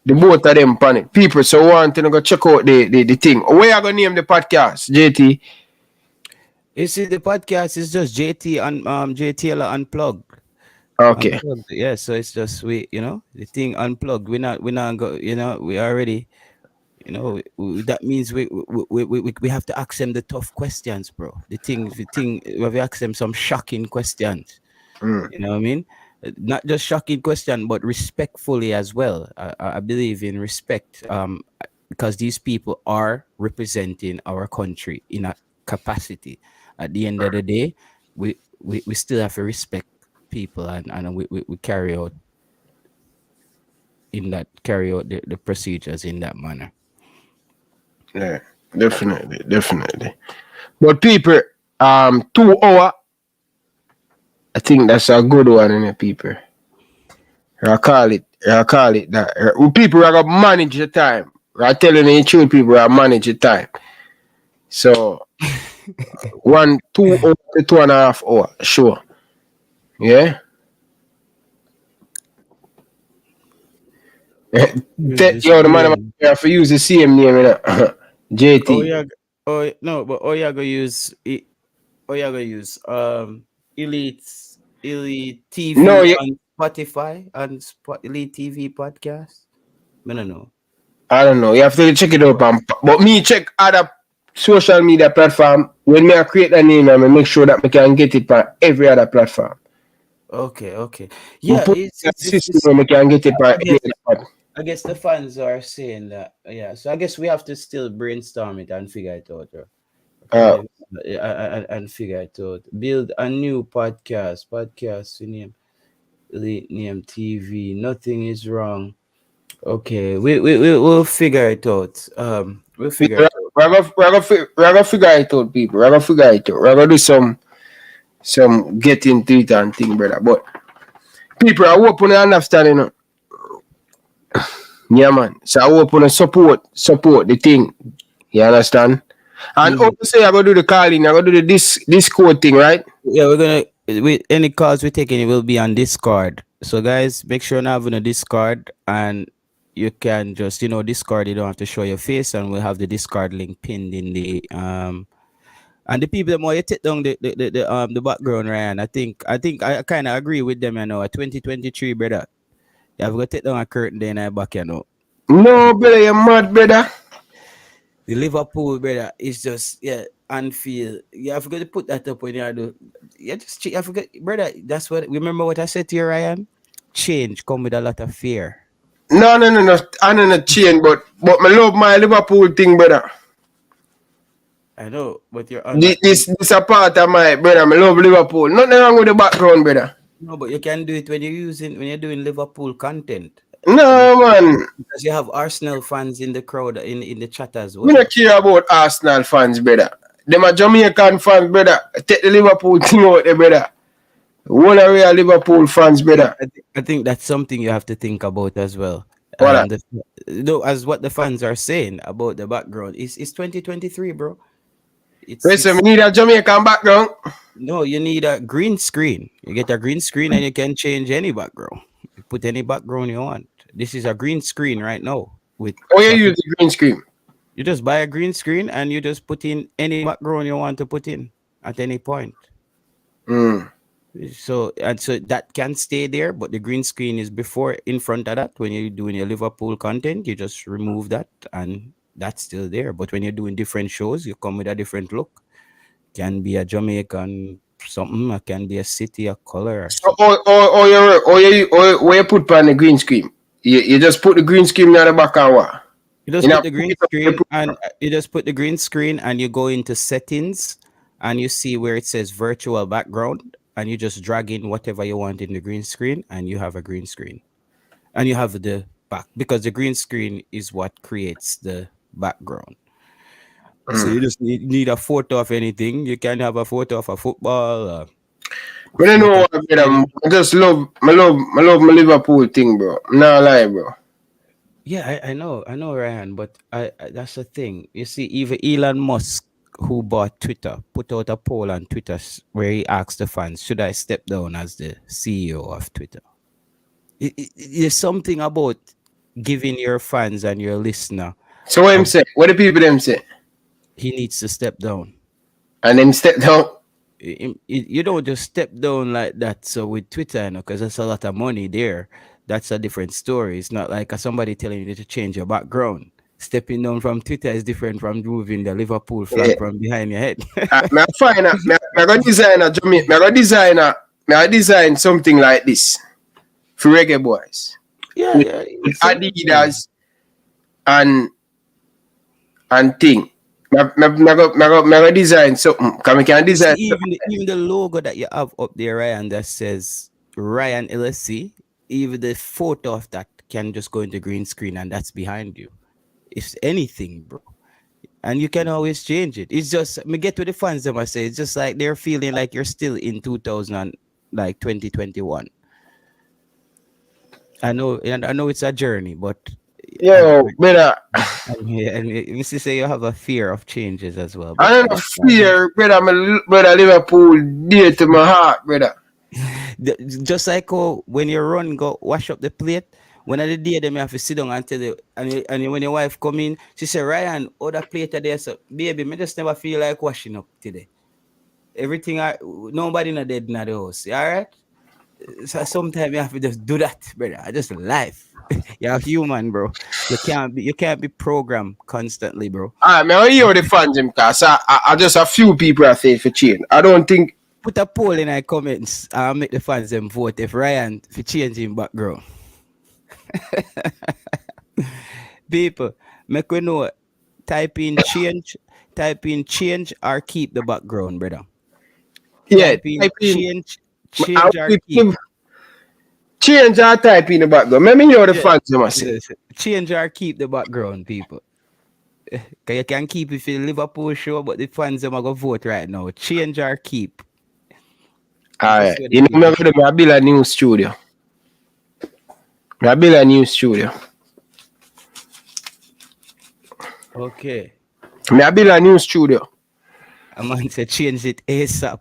both of them on it. People so want to go check out the thing. Where you gonna name the podcast, JT? You see, the podcast is just JT and JTL Unplugged. Okay. Unplugged. Yeah, so it's just the thing unplugged. We're not go. We already. That means we have to ask them the tough questions, bro. We have to ask them some shocking questions. You know what I mean? Not just shocking question, but respectfully as well. I believe in respect, because these people are representing our country in a capacity. At the end of the day, we still have to respect people, and we carry out the procedures in that manner. Yeah, definitely. But people, 2 hour, I think that's a good one in the people. I call it that. People are gonna manage the time. I telling the truth, people are manage the time. So 2 hours to 2.5 hours, sure. Yeah. The man have to use the same name, JT. You're gonna use Elite TV on Spotify and Elite TV podcast. No. I don't know. You have to check it out. But me check other social media platform. When I create a name, I make sure that I can get it on every other platform. Okay. Yeah, system we can get it on. I guess the fans are saying that. Yeah, so I guess we have to still brainstorm it and figure it out. And figure it out. Build a new podcast. Name TV. Nothing is wrong. Okay, we'll figure it out. We'll figure it out. We're gonna figure it out, people. We're gonna figure it out. We're gonna do some get into it and thing, brother. But people, I hope you understand, Yeah, man. So I hope you support the thing. You understand? And also, I'm gonna do the calling. I'm gonna do the Discord thing, right? Yeah, we're gonna. Any calls we're taking, it will be on Discord. So guys, make sure you have a Discord, and you can just, discard. You don't have to show your face, and we'll have the discard link pinned in the and the people that more you take down the background, Ryan. I kind of agree with them, a 2023, brother. You have to take down a curtain there in the back, No, brother, you're mad, brother. The Liverpool, brother, is just Anfield. You have to put that up when you do. I forget, brother. That's what. Remember what I said to you, Ryan? Change come with a lot of fear. No. I don't know change, but I love my Liverpool thing, brother. I know, but you're on. This a part of my brother. I love Liverpool. Nothing wrong with the background, brother. No, but you can do it when you're doing Liverpool content. No, man. Because you have Arsenal fans in the crowd in the chat as well. We don't care about Arsenal fans, brother. Them are Jamaican fans, brother. Take the Liverpool thing out there, brother. One of real Liverpool fans, brother. I think that's something you have to think about as well. What? As what the fans are saying about the background, it's 2023, bro. Listen, we need a Jamaican background. No, you need a green screen. You get a green screen and you can change any background. You put any background you want. This is a green screen right now. You use the green screen? You just buy a green screen and you just put in any background you want to put in at any point. So that can stay there, but the green screen is in front of that. When you're doing your Liverpool content, you just remove that and that's still there. But when you're doing different shows, you come with a different look. Can be a Jamaican something, it can be a city, a color. Or you put on the green screen. You just put the green screen on the back and what? You just put the green screen and you just put the green screen and you go into settings and you see where it says virtual background and you just drag in whatever you want in the green screen and you have a green screen. And you have the back because the green screen is what creates the background. So you just need a photo of anything. You can have a photo of a football. But I know what I just love my Liverpool thing, bro. I'm not lie, bro. Yeah, I know, Ryan, but I that's the thing. You see, even Elon Musk, who bought Twitter, put out a poll on Twitter where he asked the fans, should I step down as the CEO of Twitter? There's something about giving your fans and your listener. So what him say? What do people them say? He needs to step down. And then step down? You don't just step down like that. So with Twitter, because there's a lot of money there, that's a different story. It's not like somebody telling you to change your background. Stepping down from Twitter is different from moving the Liverpool flag from behind your head. I'm going to design something like this for Reggae Boyz. Yeah. With Adidas and thing. I design something. Can we design even the logo that you have up there, Ryan, that says Ryan LFC, even the photo of that can just go into green screen and that's behind you. If anything, bro. And you can always change it. It's just me get to the fans them I say it's just like they're feeling like you're still in 2021. I know it's a journey, but brother. And you say you have a fear of changes as well. I don't fear, brother. Brother, Liverpool dear to my heart, brother. Just like when you run, go wash up the plate. When I did them, you have to sit down and tell you, and when your wife come in, she say, Ryan, other plate there, so baby, me just never feel like washing up today. Everything, nobody not dead in the house. All right. So sometimes you have to just do that, brother. I just life. You're human, bro. You can't be programmed constantly, bro. I hear the fans them because I just a few people are saying for change. I don't think. Put a poll in the comments. I'll make the fans them vote if Ryan for changing background. People, make we know. Type in change or keep the background, brother. Yeah, type in change or keep. Change or type in the background. Let me hear the fans them say. Change or keep the background, people. You can keep if you Liverpool show, but the fans them are gonna vote right now. Change or keep. Alright. You know, I build a new studio. Okay. I build a new studio. A man said change it ASAP.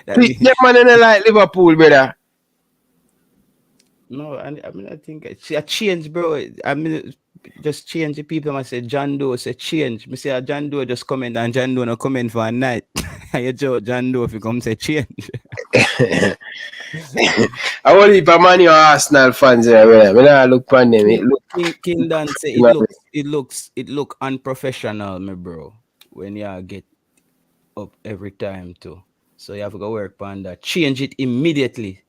That man in like Liverpool, brother. No, I mean I think it's a change, bro. I mean just change the people. I say John Doe say change. Me say John Doe just comment and John Doe no comment for a night. And you joke John Doe if you come say change. I want if a Man U or Arsenal fans there, brother. When I look on them, it look King Dan say it look unprofessional, me bro. When you get up every time too. So you have to go work on that. Change it immediately.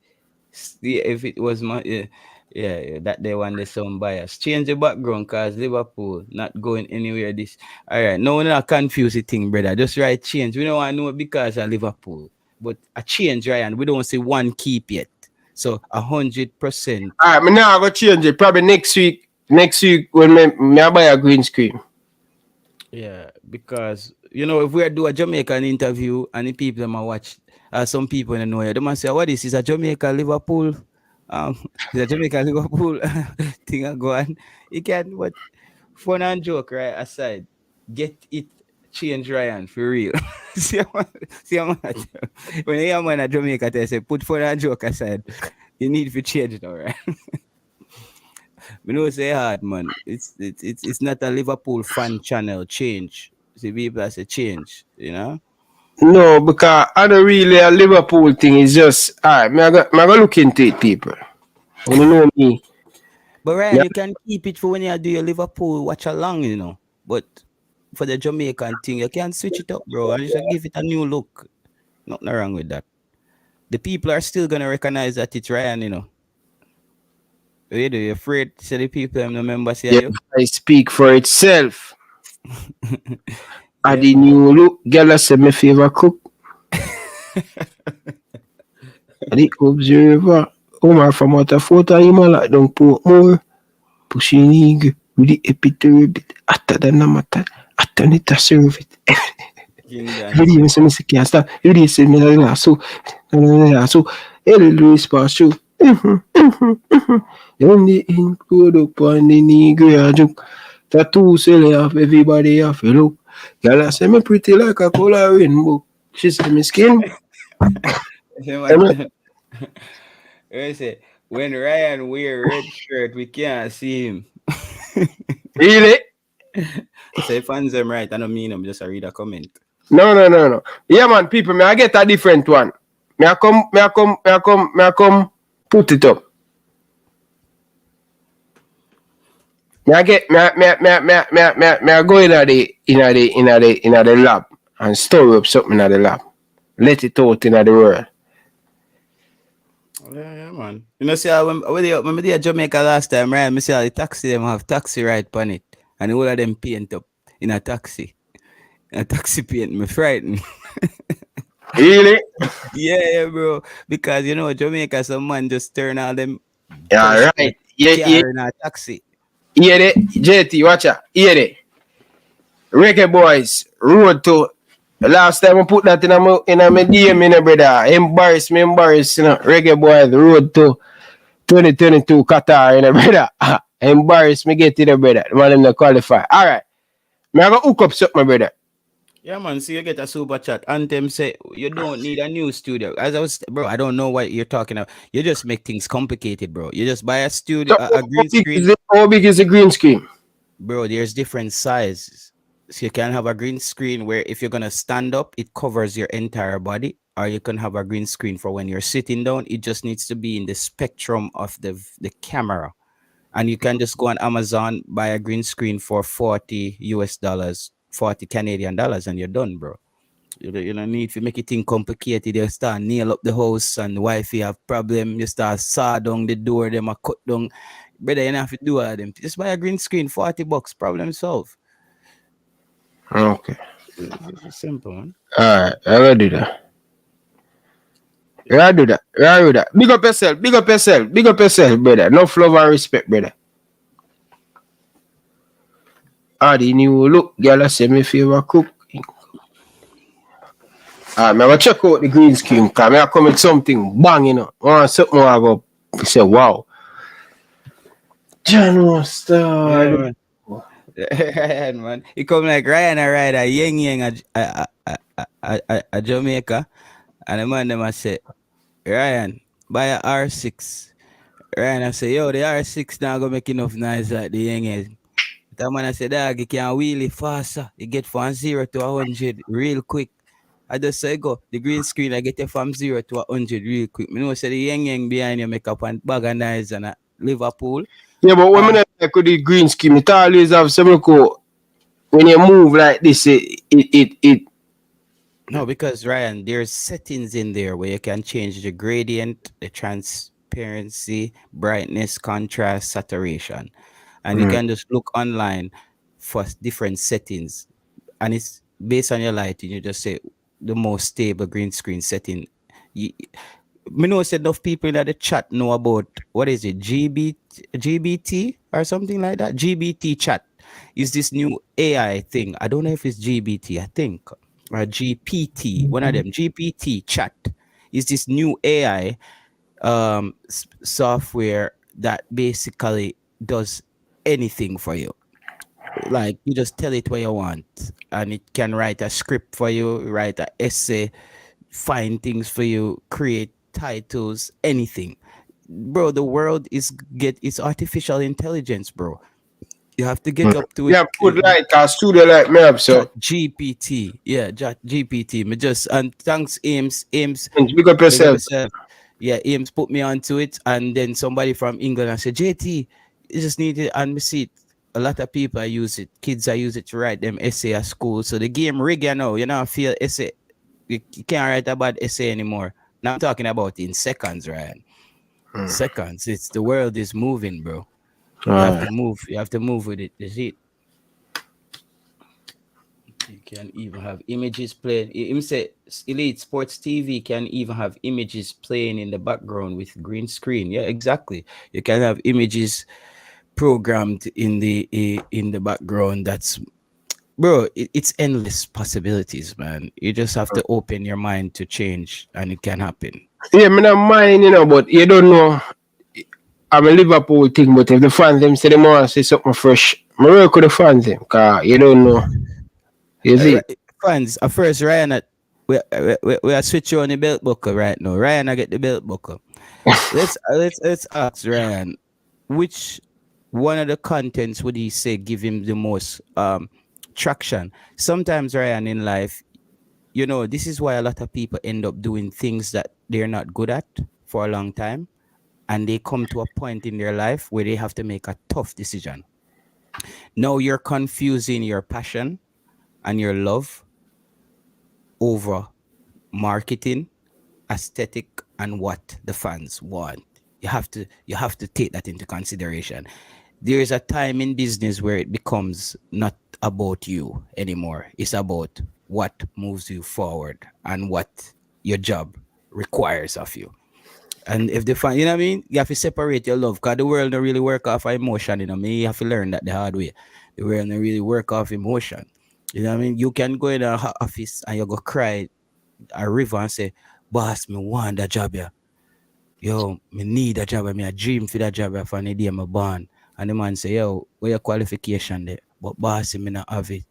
If it was my that they want the sound bias. Change the background cause Liverpool not going anywhere this. All right, no, we're not confuse the thing, brother. Just write change. We don't want to know because of Liverpool, but a change, Ryan. We don't see one keep yet. So 100%. all right, me now I go change it. Probably next week. Next week when me I buy a green screen. Yeah, because you know if we do a Jamaican interview and the people them watch, some people in the know, they must say, "What is this? Is a Jamaica Liverpool? Is a Jamaica Liverpool thing I go on? You can, but fun and joke right aside, get it change Ryan for real. see, I'm when you hear man at Jamaica, they say put fun and joke aside. You need to change now, right? We know say hard, man. It's not a Liverpool fan channel change. See people say change, you know. No, because I don't really a Liverpool thing. It's just all right. Me I go look into it, people. You know me. But Ryan, Yeah. you can keep it for when you do your Liverpool watch along, you know. But for the Jamaican thing, you can switch it up, bro, and just give it a new look. Nothing wrong with that. The people are still gonna recognize that it's Ryan, you know. You do you afraid to say the people them remember say Yeah, you? I speak for itself. I Yeah. the new look, girl, I say my favorite cook. I the observer. Omar from out of photo, you man like don't put more. Pushing eagle with the epitome bit. After the namata, after it to serve it. King You dance. didn't say me can't stop. You didn't say me like so. Louis pass through. Only include up on the nigga joke. Tattoo sell off everybody off. You look. Girl, I say me pretty like a color rainbow. She say me skin. I say when Ryan wear red shirt, we can't see him. Really? Say fans them right. I don't mean them. Just a read a comment. No. Yeah, man, people, me I get a different one. Me I come put it up. Me I go in the lab and store up something in the lab. Let it out in the world. Yeah, man. You know, see, when we did Jamaica last time, right? Me see how the taxi them have taxi ride on it, and all of them paint up in a taxi. A taxi paint me frightened. Really? yeah, bro. Because you know, Jamaica, some man just turn all them Yeah, right. car in a taxi. Hear it? JT, watch out. Hear it? Reggae Boyz, road to. Last time I put that in my DM, brother. Embarrass me, you know. Reggae Boyz, road to 2022 Qatar, brother. Embarrass me, get it, brother. The man them not qualify. All right. Me I go hook up something, brother. Yeah, man. See, you get a super chat. Anthem say you don't need a new studio. As I was, bro, I don't know what you're talking about. You just make things complicated, bro. You just buy a studio, So, a green screen. How big is the green screen? Bro, there's different sizes. So you can have a green screen where if you're gonna stand up, it covers your entire body, or you can have a green screen for when you're sitting down. It just needs to be in the spectrum of the camera. And you can just go on Amazon, buy a green screen for $40 US, 40 Canadian dollars, and you're done, bro. You don't need to make it thing complicated. You start nail up the house and the wife you have problem. You start saw down the door, them a cut down. Brother, you don't have to do all of them. Just buy a green screen, $40, problem solved. Okay. It's simple, man. Alright, I gotta do that. I do that. Big up yourself, brother. No love and respect, brother. The new look, girl, I say me favorite cook. I'm gonna check out the green screen, because I come with something bang, you know. Something I go say, wow. John Star. Yeah, man. He come like Ryan of RYAN a Jamaica, and the man them I say, Ryan, buy a R6. Ryan, I say, yo, the R6 now gonna make enough noise like the young is. That man I said, dog, you can wheelie faster. You get from 0 to 100 real quick. I just say go, the green screen, I get you from 0 to 100 real quick. Me know say the young behind you make up and bag of noise and Liverpool. Yeah, but when I like with the green scheme, it always have some look. When you move like this, it. No, because Ryan, there's settings in there where you can change the gradient, the transparency, brightness, contrast, saturation. And you can just look online for different settings. And it's based on your lighting. You just say the most stable green screen setting. Me know said enough people in the chat know about what is it, GBT or something like that. GBT chat is this new AI thing. I don't know if it's GBT, I think, or GPT. One of them, GPT chat, is this new AI software that basically does anything for you. Like you just tell it what you want, and it can write a script for you, write an essay, find things for you, create titles, anything. Bro, the world is it's artificial intelligence, bro. You have to get up to it. Yeah, put like a studio like me up, so GPT. Yeah, GPT. Me just and thanks Ames. big up yourself. Yeah, Ames put me onto it, and then somebody from England and said, JT, you just need it and me see it. A lot of people use it. Kids I use it to write them essay at school. So the game Reggae now, you know, feel essay. You can't write a bad essay anymore. Now I'm talking about in seconds, Ryan. Seconds. It's the world is moving, bro. You have to move. You have to move with it. You see it. You can even have images playing. Him say Elite Sports TV can even have images playing in the background with green screen. Yeah, exactly. You can have images programmed in the background. That's, bro, it's endless possibilities, man. You just have to open your mind to change, and it can happen. Yeah, me not mind, you know, but you don't know. I'm a Liverpool thing, but if the fans them say they want to say something fresh, I work with the fans them, cause you don't know. You see? Fans, at first, Ryan, we are switching on the belt buckle right now. Ryan, I get the belt buckle. let's ask Ryan, which one of the contents would he say give him the most traction? Sometimes, Ryan, in life, you know, this is why a lot of people end up doing things that they're not good at for a long time, and they come to a point in their life where they have to make a tough decision. Now you're confusing your passion and your love over marketing, aesthetic, and what the fans want. You have to take that into consideration. There is a time in business where it becomes not about you anymore. It's about what moves you forward and what your job requires of you. And if the fan, you know what I mean, you have to separate your love, because the world don't really work off of emotion. You know, you have to learn that the hard way. The world don't really work off emotion. You know what I mean? You can go in an office and you go cry a river and say, boss, me want that job here. Yo, me need that job. Me a dream for that job for the day I'm born. And the man say, yo, where your qualification there? But boss, me not have it.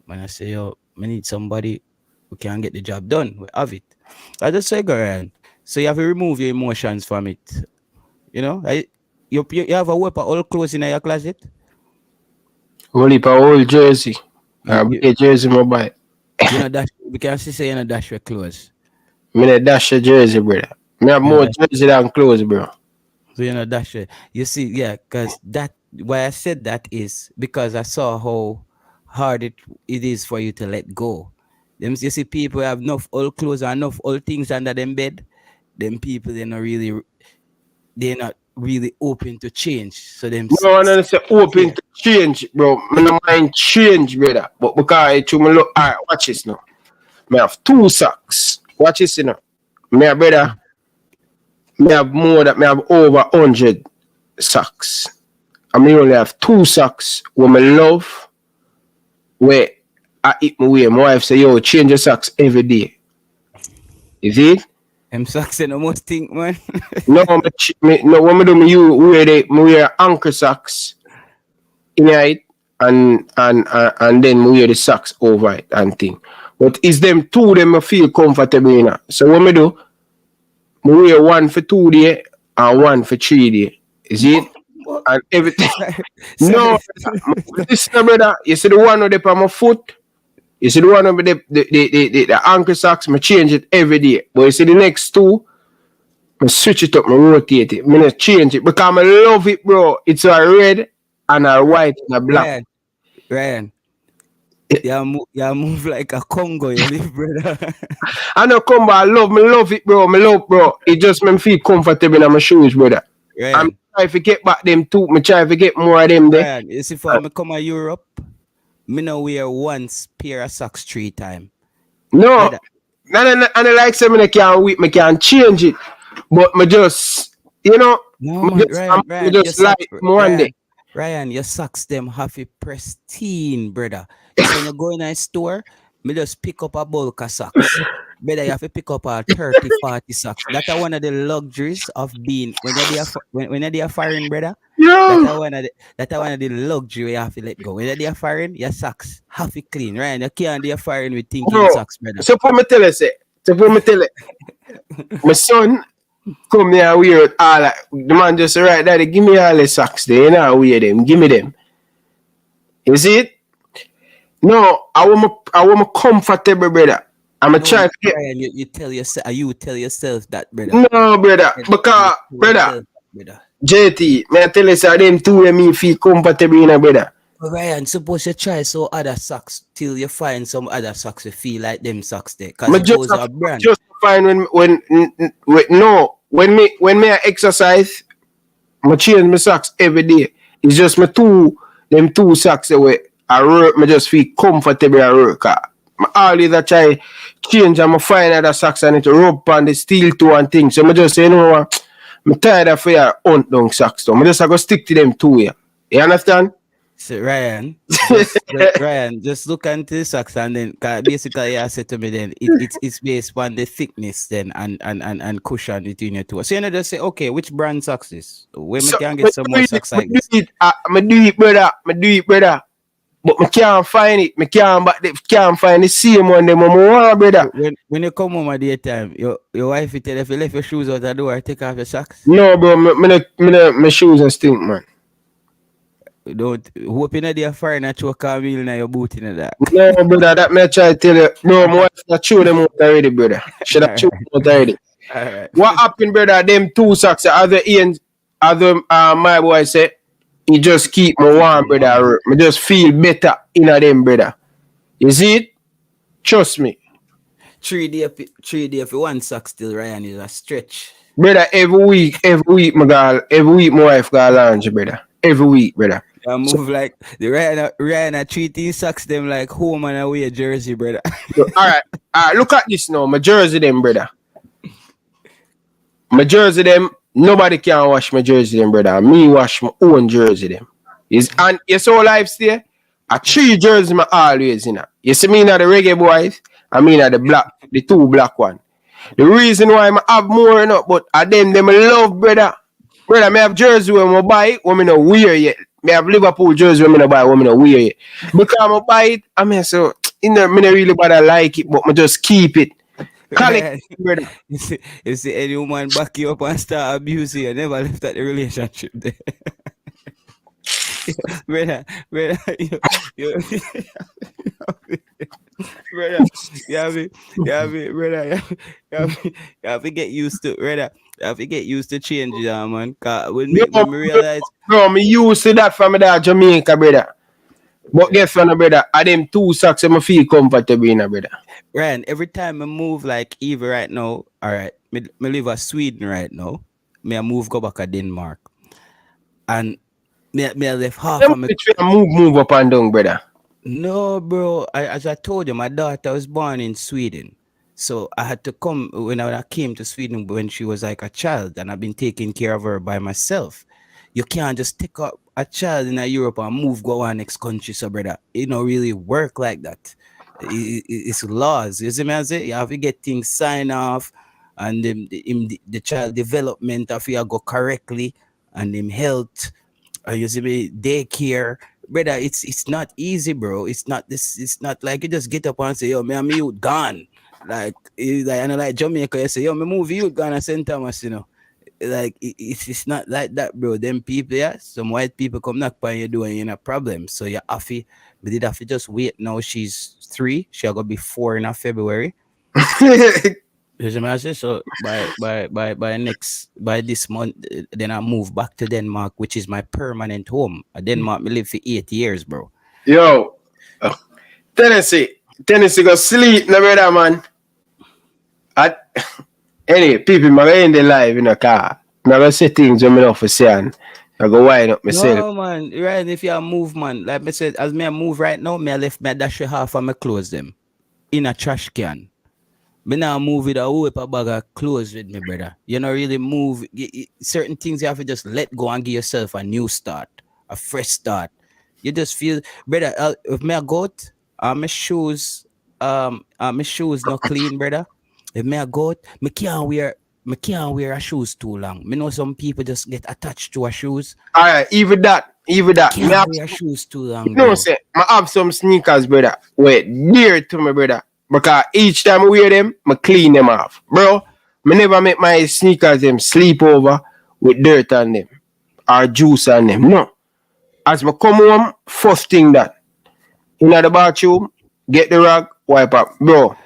Man, I say, yo, me need somebody who can get the job done. We have it. I just say, go around. So you have to remove your emotions from it. You know? You have a weapon all clothes in your closet? Only for old jersey. A jersey my buy. You know, dash, because she say you know dash your clothes. Me not dash your jersey, brother. Me have more jersey than clothes, bro. So you know dash it. You see, yeah, because that why I said that is because I saw how hard it is for you to let go. You see people have enough old clothes and enough old things under them bed. Them people they're not really open to change. So them no one say open to change, bro. Me no mind change, brother. But because it me look, alright, watch this now. Me have 2 socks. Watch this, you know. Me have, brother. Me have more than me have over 100 socks. I me only have 2 socks where me love, where I eat my way. My wife say, yo, change your socks every day. Is it? Them socks and almost think, man. No, when me do me wear anchor socks in it, and then we wear the socks over it and thing. But it's them 2 them I feel comfortable in. So what me do, me wear 1 for 2 days and one for 3 days. You see it? And everything. No, this brother. You see the one with the on my foot? You see the one with the ankle socks, I change it every day. But you see the next two, I switch it up, I rotate it. I change it because I love it, bro. It's a red and a white and a black. Ryan. You move like a Congo, you live, brother. I know Congo, I love it, bro. I love, bro. It just makes me feel comfortable in my shoes, brother. Ryan. I'm trying to get back them too. I'm trying to get more of them there. Ryan, you see, for me come to Europe, me no wear once pair of socks 3 times. No. And I like say I can change it. But me just, you know, Ryan, just like one day. Ryan, your socks them have a pristine, brother. So when you go in a store, me just pick up a bulk of socks. Brother, you have to pick up a 30, 40 socks. That's one of the luxuries of being when you're there foreign, brother. Yeah. That's one of the luxury you have to let go. When you're there foreign, your socks have to clean, right? You can't be foreign with thinking socks, brother. So for me tell you, my son come here and wear it all. Like, the man just say, right, daddy, give me all the socks there. You know, wear them. Give me them. You see it? No, I want my comfortable, brother. I'm trying to get. You tell yourself that, brother. No, brother. Because, brother. JT, may I tell you, sir, them two and me feel comfortable in a brother. Ryan, suppose you try so other socks till you find some other socks you feel like them socks there. Because those are brand. Just find when me I exercise, I change my socks every day. It's just them two socks away. I work, I just feel comfortable at work. I always try change and I find other socks and it rub on the steel toe and things. So I just say, you know what? I'm tired of your hunt down socks. So I just go stick to them two here. You understand? So Ryan, just look into the socks and then basically you said to me then it's based on the thickness then and cushion between your two. So you just say, okay, which brand socks is? Where we can get some more socks like this? I do it, brother. But I can't find it. I can't find the same one them want, brother. When you come home at daytime, your wife will tell you if you left your shoes out the door, take off your socks. No, bro, my shoes are stink, man. Don't hope in a foreign at your car wheel in your boot in that. No, brother, that may try to tell you. No, my wife not chew them out already, brother. Should have chewed them out already. All right. What happened, brother? Them two socks, my boy said, he just keep me warm, brother. I just feel better in them, brother. You see it? Trust me. 3 days for one sock still, Ryan, is a stretch. Brother, every week, my wife got lunch, brother. Every week, brother. I move like the Ryan treating socks them like home and away jersey, brother. All right, look at this now. My jersey them, brother. My jersey them, nobody can wash my jersey them, brother. Me wash my own jersey them. And you saw lifestyle? A 3 jerseys me always, you know. You see me in the Reggae Boyz, I mean the 2 black one. The reason why I have more, you know, but them I love, brother. Brother, I have jersey when I buy it, when I no wear yet. I have Liverpool jersey when I buy it, when I no wear it. Because I buy it, I mean, so, you know, I really bother like it, but I just keep it. Brother. You see any woman back you up and start abusing you, never left at the relationship there. brother, you have to get used to, brother. You have to get used to change, man. When me realize, bro, me used to that from that Jamaica, brother. But guess what, brother? I them 2 socks, I feel comfortable in, brother. Ryan, every time I move, like even right now, all right, me live in Sweden right now. I move go back to Denmark, and me left half of me. Move up and down, brother. No, bro. As I told you, my daughter was born in Sweden. So I had to come when I came to Sweden when she was like a child, and I've been taking care of her by myself. You can't just take up a child in Europe and move go on next country, so brother. It don't really work like that. It's laws. You see me? I say you have to get things signed off, and the child development of you go correctly, and him health. You see me? Daycare. Brother, it's not easy, bro. It's not like you just get up and say, yo, man, you gone. Like Jamaica, you say, yo, me move you gone to St. Thomas, you know. it's not like that, bro. Them people, yeah, some white people come knock on your door and you're in a problem. So you have to, but did have to just wait. Now she's 3. She'll go be 4 in February. There's a message. So by this month, then I move back to Denmark, which is my permanent home. Denmark, me live for 8 years, bro. Yo, Tennessee go sleep, no brother, man. Anyway, people, I'm in the live in a car. I'm going to say things when I'm for saying. I go wind up myself. No, man. Right, if you move, man. Like I said, as me I move right now, me I left my dash half and me close them in a trash can. Me now move with a whole bag of clothes with me, brother. You know, really move. Certain things you have to just let go and give yourself a new start, a fresh start. You just feel, brother. If me I go out, my shoes not clean, brother. If me I go out, me can't wear a shoes too long. Me know some people just get attached to a shoes. All right, even that. Can't wear shoes too long. You know, say I have some sneakers, brother. Wait, dear to me, brother. Because each time I wear them, I clean them off, bro. I never make my sneakers them sleep over with dirt on them or juice on them. No. As I come home, first thing that in the bathroom, get the rag, wipe up, bro.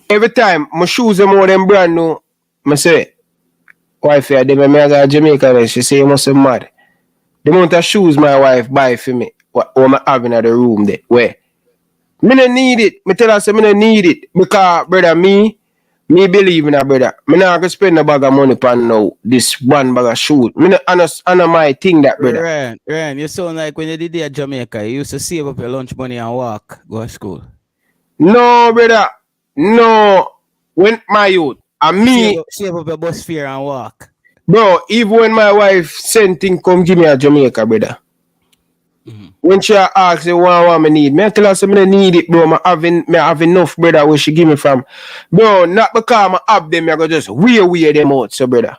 Every time my shoes are more than brand new, I say, wife, I go to Jamaica and she say, you must be mad. The amount of shoes my wife buy for me, what I have in the room there, where? Me don't need it. Me tell her, say, me don't need it. Because, brother, me believe in a brother. Me not going to spend a bag of money on now, this one bag of shoes. Me not honor my thing that, brother. Ryan, you sound like when you did at Jamaica, you used to save up your lunch money and walk, go to school. No, brother. No. When my youth, and me. Save up your bus fare and walk. Bro, even when my wife sent thing come give me a Jamaica, brother. Mm-hmm. When she asks me what I need, me tell her say me don't need it, bro. I have enough, brother, where she give me from. Bro, not because I have them, I go just wear them out, so brother.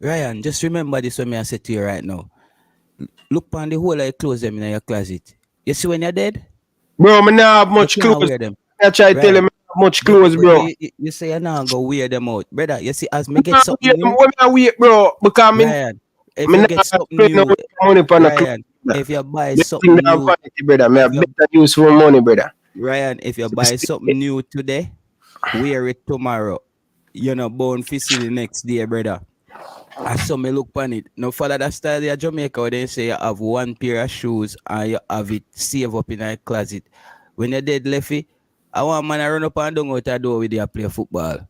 Ryan, just remember this when I say to you right now. Look on the whole of your clothes them in your closet. You see when you're dead? Bro, I not have much clothes. I try to tell him I have much clothes, bro. You say you're not going to wear them out. Brother, you see, as me get something new. When I wear, bro, because Ryan, if you get something new, Ryan, if you buy something new, brother, I have better use for money, brother. Ryan, if you buy something new today, wear it tomorrow. You're not born for the next day, brother. I saw me look on it. Now, follow that style in Jamaica where they say you have one pair of shoes and you have it saved up in a closet. When you're dead, Leffy, I want man to run up and down out the door with you play football.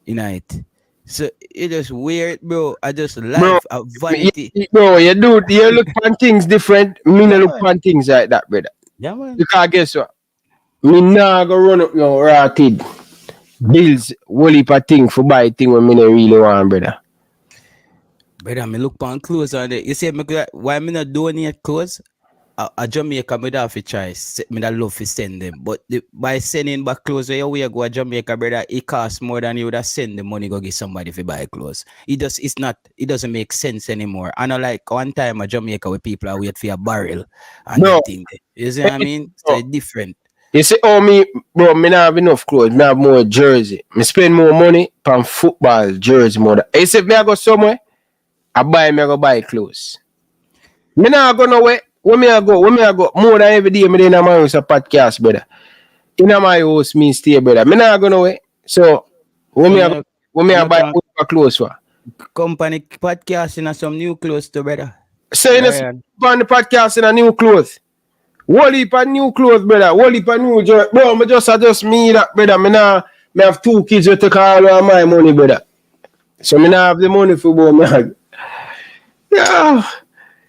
In it. So it just weird, bro. I just life a vanity. Bro, you look on things different. Me no look on things like that, brother. Yeah, man. Because guess what? Me nah go run up no rotted bills, whole heap of thing for buy thing when me no really want, brother. Brother, me look on clothes on it. You see, why me not donate clothes? A Jamaica, me have to try. Me that love to send them. But by sending back clothes where you go to Jamaica, brother, it costs more than you would have send the money go get somebody to buy clothes. It doesn't make sense anymore. I know like one time at Jamaica where people are wait for a barrel and thing. You see what I mean? So it's different. You see, me not have enough clothes. Me have more jersey. Me spend more money on football jersey more. You see, me I go somewhere, I go buy clothes. Me not go nowhere. When me I go more than every day. Me in my house a podcast, brother. In my house me stay, brother. Me not go nowhere. So when me I buy clothes for company podcast in some new clothes to brother. So in on the podcast in a new clothes. Whole heap of new clothes, brother. Whole heap of new jersey. Bro, me just me that, brother. Me have 2 kids who take all of my money, brother. So me not have the money for me. Yeah.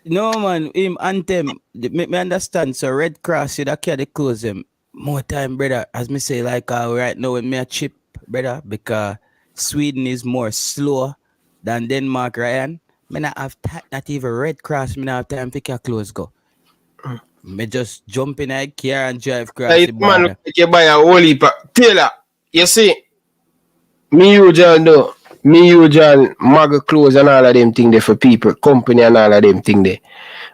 No man, him anthem. Me understand. So Red Cross, you that carry clothes them more time, brother. As me say, like right now with me a chip, brother, because Sweden is more slow than Denmark, Ryan. Me not have not even Red Cross. Me not have time to pick your clothes go. Me just jump in a car and drive across the border. Man, like you buy a whole heap of Taylor. You see, me usual maga clothes and all of them thing there for people, company and all of them thing there.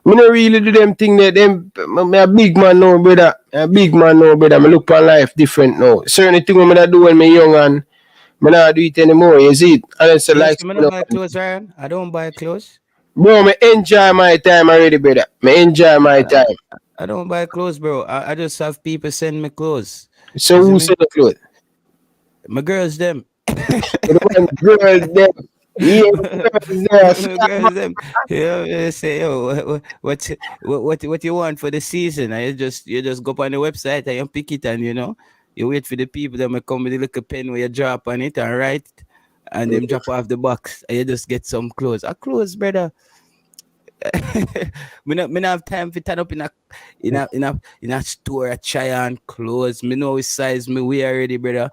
Me no really do them thing there. Me a big man now, brother. Me look on life different now. Certain thing when I do when me young and Me not do it anymore, you see it? And it's Yes, like, I don't buy clothes, Ryan. I don't buy clothes. bro, me enjoy my time already, brother. Me enjoy my I, time. I don't buy clothes, bro. I just have people send me clothes. So You see who me? sell the clothes? My girls, them. You the one girls them. Yeah, girls them. Girls, them. They say, yo, what you want for the season? And you just go up on the website and you pick it, and you wait for the people that may come with a little pen where you drop on it and write it, and them drop off the box, and you just get some clothes. Clothes, brother. me not have time to turn up in a store a try on clothes. Me know which size me wear already, brother.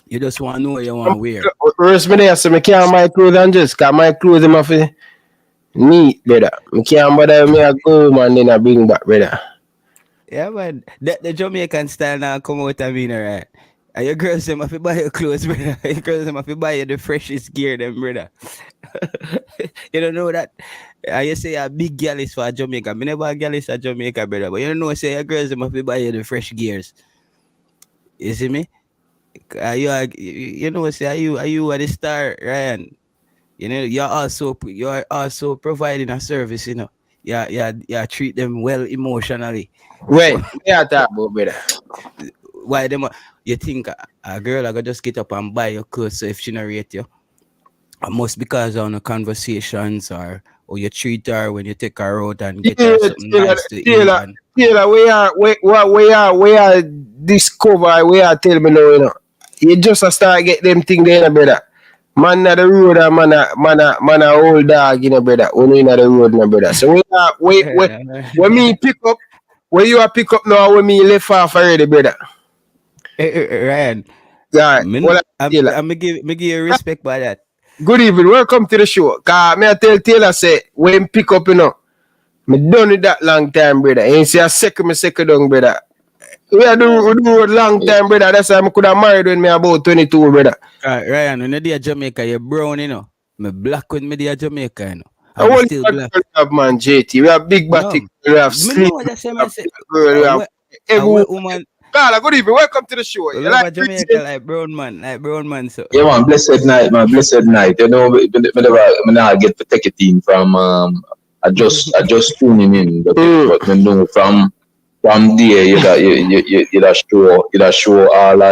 You just want to know what you want to wear. First, me there, so me can't buy clothes and just, cause my clothes them have to neat, brother. Me can't bother me a go home and then I bring back, brother. Yeah, man. The Jamaican style now come out of me, right? And your girls them have to buy your clothes, brother. Your girls them have to buy you the freshest gear, them, brother. You don't know that. You say a big girl is for Jamaica. Me never a girl is for Jamaica, brother. But you don't know, say your girls them have to buy you the fresh gears. You see me? You know, say are you the star, Ryan? You know, you're also providing a service, you know. Yeah, treat them well emotionally. Wait, yeah, talk about, brother. Why them? You think a girl I could just get up and buy your clothes, so if she not rate you, must because on the conversations or you treat her when you take her out and get her something nice to eat. And Taylor, we are discover, we are tell me now, you know. You just a start get them thing there, brother. Man na the road, man a old dog, you know, brother. When we na the road, no, brother. So when me pick up, when you a pick up now, when me left off already, brother. Ryan, Yeah, I'm give you respect by that. Good evening, welcome to the show. Cause me I tell Taylor say when pick up, you know, me done it that long time, brother. Ain't say a second down, brother. We do a long time, brother. That's why I could have married when me about 22, brother. Ryan, when you're Jamaica, you're brown, you know. Me black when me there Jamaica, you know. I want still black. We have, man, JT. We have big batik. No. We have sleep. We have every woman. Carla, good evening. Welcome to the show. You like Jamaica like brown man. So. Yeah, man. Blessed night. You know, me not get to take a team from. I just tuning in, but me know from there you show all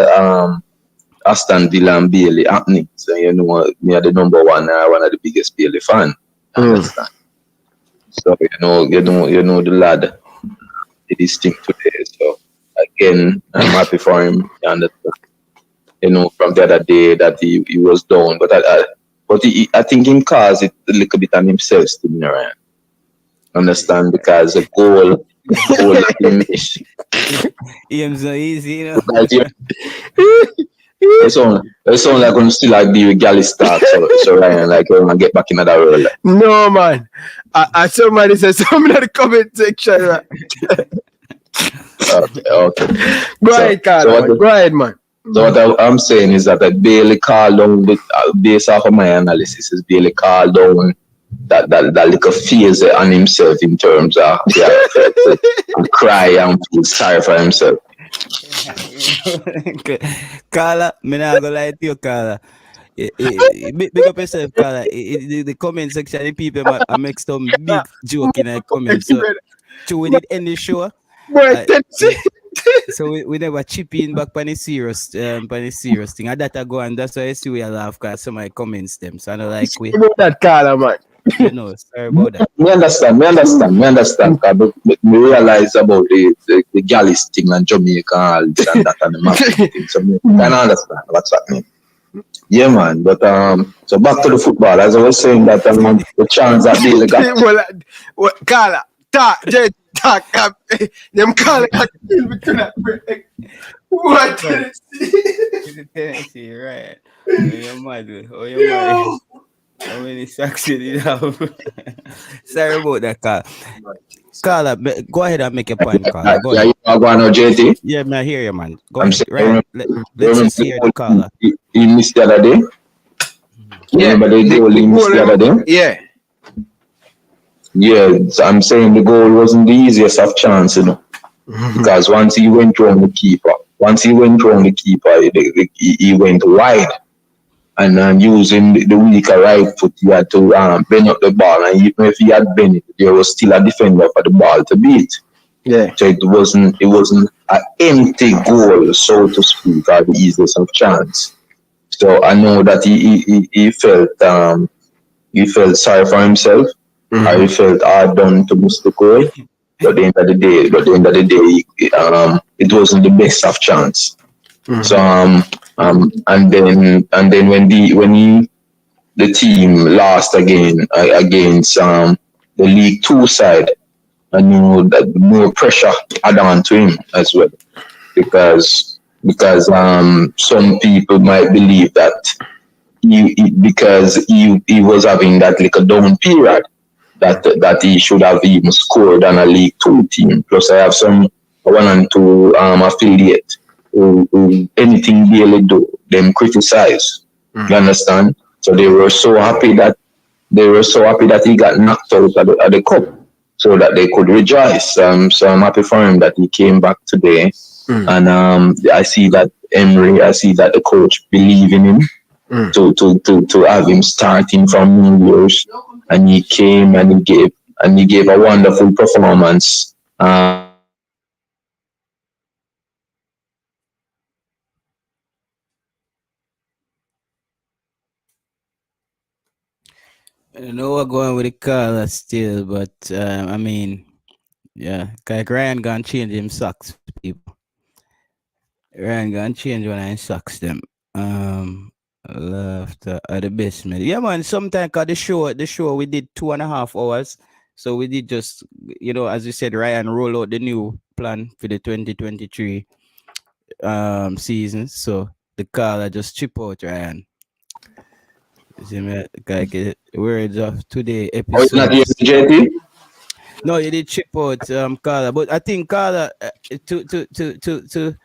Aston Villa Bailey happening. So you know me are the number one of the biggest Bailey fan. Understand? So you know the lad did his thing today. So again, I'm happy for him. You understand? You know, from the other day that he was down, but I think him caused it a little bit on himself to me, Ryan. Understand? Because the goal is him so easy, you know. It's only like when still like be with Gally Stark, so Ryan, like you wanna get back in that world. No, man. I somebody said something in the comment section, right? Okay. Go ahead, Carl. Go ahead, man. So what I'm saying is that I barely call down, based off of my analysis, is barely call down that little phase on himself in terms of and cry and feel sorry for himself. Carla, me not gonna lie to you, Carla. Big up yourself, Carla. The comment section, the people I make some big joke in the comments. So we did end the show. So we never chip in back on the serious thing. And that I go, and that's why I see we laugh because some of my comments them. So I don't like we about that, Carla, man. You know, sorry about that. Me understand. Me realize about the Gallis thing and Jamaica and that and the marketing thing. So me kind of understand what's happening. Yeah, man. But so back to the football. As I was saying that the chance that they got. Carla, talk, them Carla got killed between that break. What? Tennessee, right? You're mad. Oh, you're mad. How many sacks did you have? Sorry about that, Carl. Carla, go ahead and make a point, Carla. Go ahead. Yeah, you going on, JT? Yeah, man, I hear you, man. Go ahead. Right. Let's just hear the Carla. You missed the other day? Yeah. Remember the goal he missed the other day? Yeah. Yeah, so I'm saying the goal wasn't the easiest of chance, you know. Because once he went around the keeper, he went wide. and using the weaker right foot, he had to bend up the ball, and even if he had bent it, there was still a defender for the ball to beat. Yeah. So it wasn't an empty goal, so to speak, or the easiest of chance. So I know that he felt sorry for himself, or he felt hard done to miss the goal. But at the end of the day, it wasn't the best of chance. So and then when the team lost again against the League Two side, I knew that more pressure add on to him as well, because some people might believe that because he was having that little down period, that he should have even scored on a League Two team. Plus, I have some 1 and 2 affiliate who anything they do, them criticize. You understand? So they were so happy that he got knocked out of the cup, so that they could rejoice. So I'm happy for him that he came back today, and I see that the coach believe in him to have him starting from New Year's, and he came and he gave a wonderful performance. I don't know what going with the color still, but I mean, yeah, like Ryan gonna change him socks, people. Ryan gonna change when I socks them. Left the basement. Yeah, man. Sometimes the show we did 2.5 hours. So we did just, as you said, Ryan roll out the new plan for the 2023 season. So the caller just chip out Ryan. You see me? Like words of today Oh, it's not episode. you, JT? No, you did chip out Carla, but I think Carla to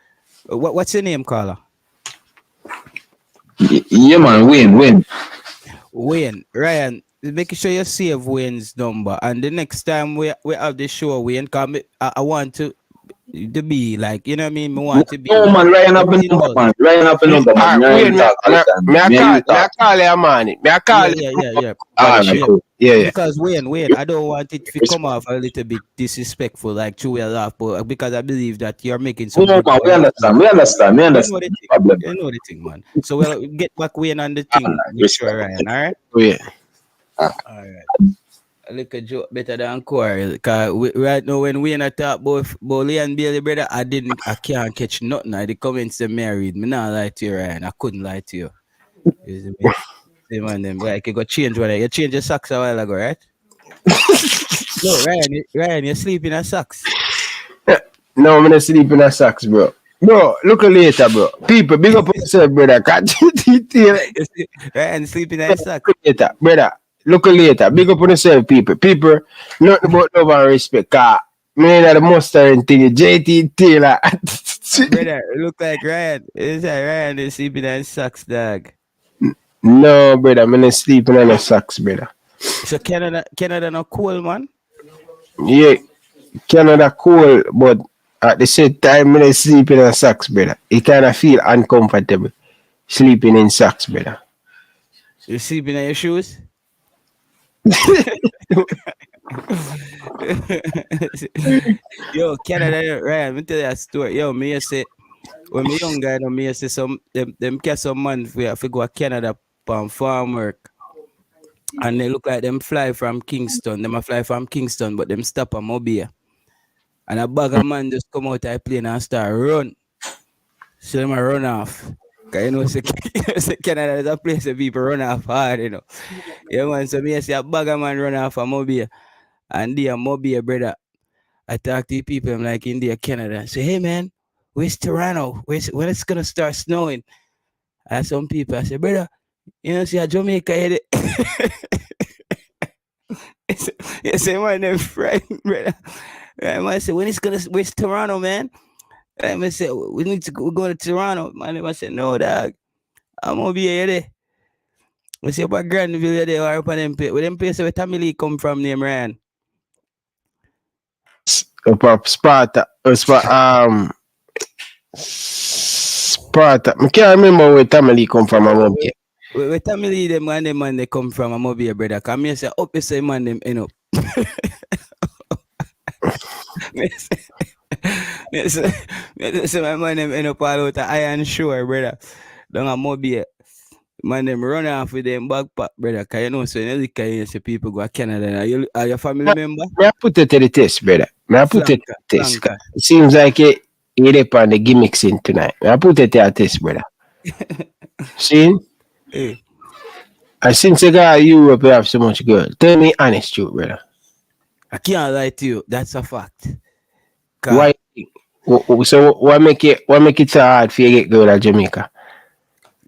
what's your name, Carla? Yeah, man, Wayne. Ryan, make sure you save Wayne's number, and the next time we have the show, Wayne, come. I want to be like, you know what I mean? I want to be. No, man, Ryan up a number, man. Ryan up a number, man. Wait, Me I call you, man. Yeah. Yeah. Because Wayne, I don't want it to come off a little bit disrespectful, like true laugh, but because I believe that you're making some. No, man, we understand. You know the thing, man. So we'll get back Wayne on the thing. Sure, Ryan. All right. Yeah. All right. A little joke better than quarrel. Cause right now when we in a talk about Lee and Bailey, brother, I can't catch nothing. The comments that me read. Me not lie to you, Ryan. I couldn't lie to you. You see me? See, man, them like you got change one. You changed your socks a while ago, right? No, Ryan, you sleep in a socks. No, I'm not sleep in a socks, bro. Bro, look later, bro. People, big up yourself, brother. Ryan, sleep in a socks. Look later, brother. Look later. Big up on yourself, people. People, nothing about love and respect. Me that the mustard thing, JT Taylor. Brother, look like Ryan. It's like Ryan is sleeping in socks, dog. No, brother, I'm not sleeping in a socks, brother. So Canada no cool, man? Yeah, Canada cool, but at the same time, I'm not sleeping in socks, brother. It kind of feel uncomfortable sleeping in socks, brother. You sleeping in your shoes? Yo, Canada, right? Let me tell you a story. Yo, me say when me young guy, me say some them catch some man we have to go to Canada on farm work, and they look like them fly from Kingston. Them a fly from Kingston, but them stop at Mobile, and a bag of man just come out of the plane and start run. So them a run off. Cause you know, say Canada is a place where people run off hard, you know. Yeah, man. So me say a bag of man run off a Mobile, and they a Mobile, brother. I talk to people, I'm like India, Canada. I say, hey man, where's Toronto? When it's gonna start snowing? I ask some people, I say, brother, you know, see a Jamaica here. You say, man, they're frightened, brother. I say, where's Toronto, man? I say, we need to go to Toronto. Man, I said, no, dog. I'm gonna be here. We say about Granville there or up on them place. Where them place where Tamili come from, name Ryan. Sparta. Sparta. I can't remember where Tamili come from. Wait, tell me them man they come from a mobile brother. Come here say up you say man them end up. Me say my man them end up all out of iron shore, brother. Down a mobile. Man them run off with them backpack, brother. Cause you know so you look at you see people go to Canada. Are your family member? May I put it to the test, brother? May I put it to Flanker, the test? flanker. It seems like you dip on the gimmicks in tonight. May I put it to the test, brother? See? Hey, And since you got Europe, you have so much girl. Tell me honest truth, brother. I can't lie to you. That's a fact. Why? So what make it so hard for you to get girl at Jamaica?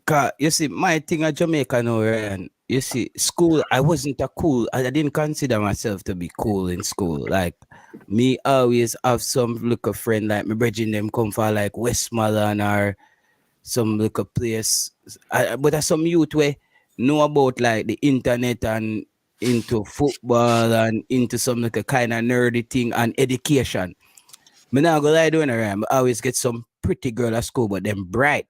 Cause you see, my thing at Jamaica now, Ryan. You see, school, I wasn't a cool. I didn't consider myself to be cool in school. Like me, always have some little friend like my brethren them come from like Westmoreland or some little place. But there's some youth where know about like the internet and into football and into some little kind of nerdy thing and education. Me not gonna lie doing it, right? I always get some pretty girl at school, but them bright.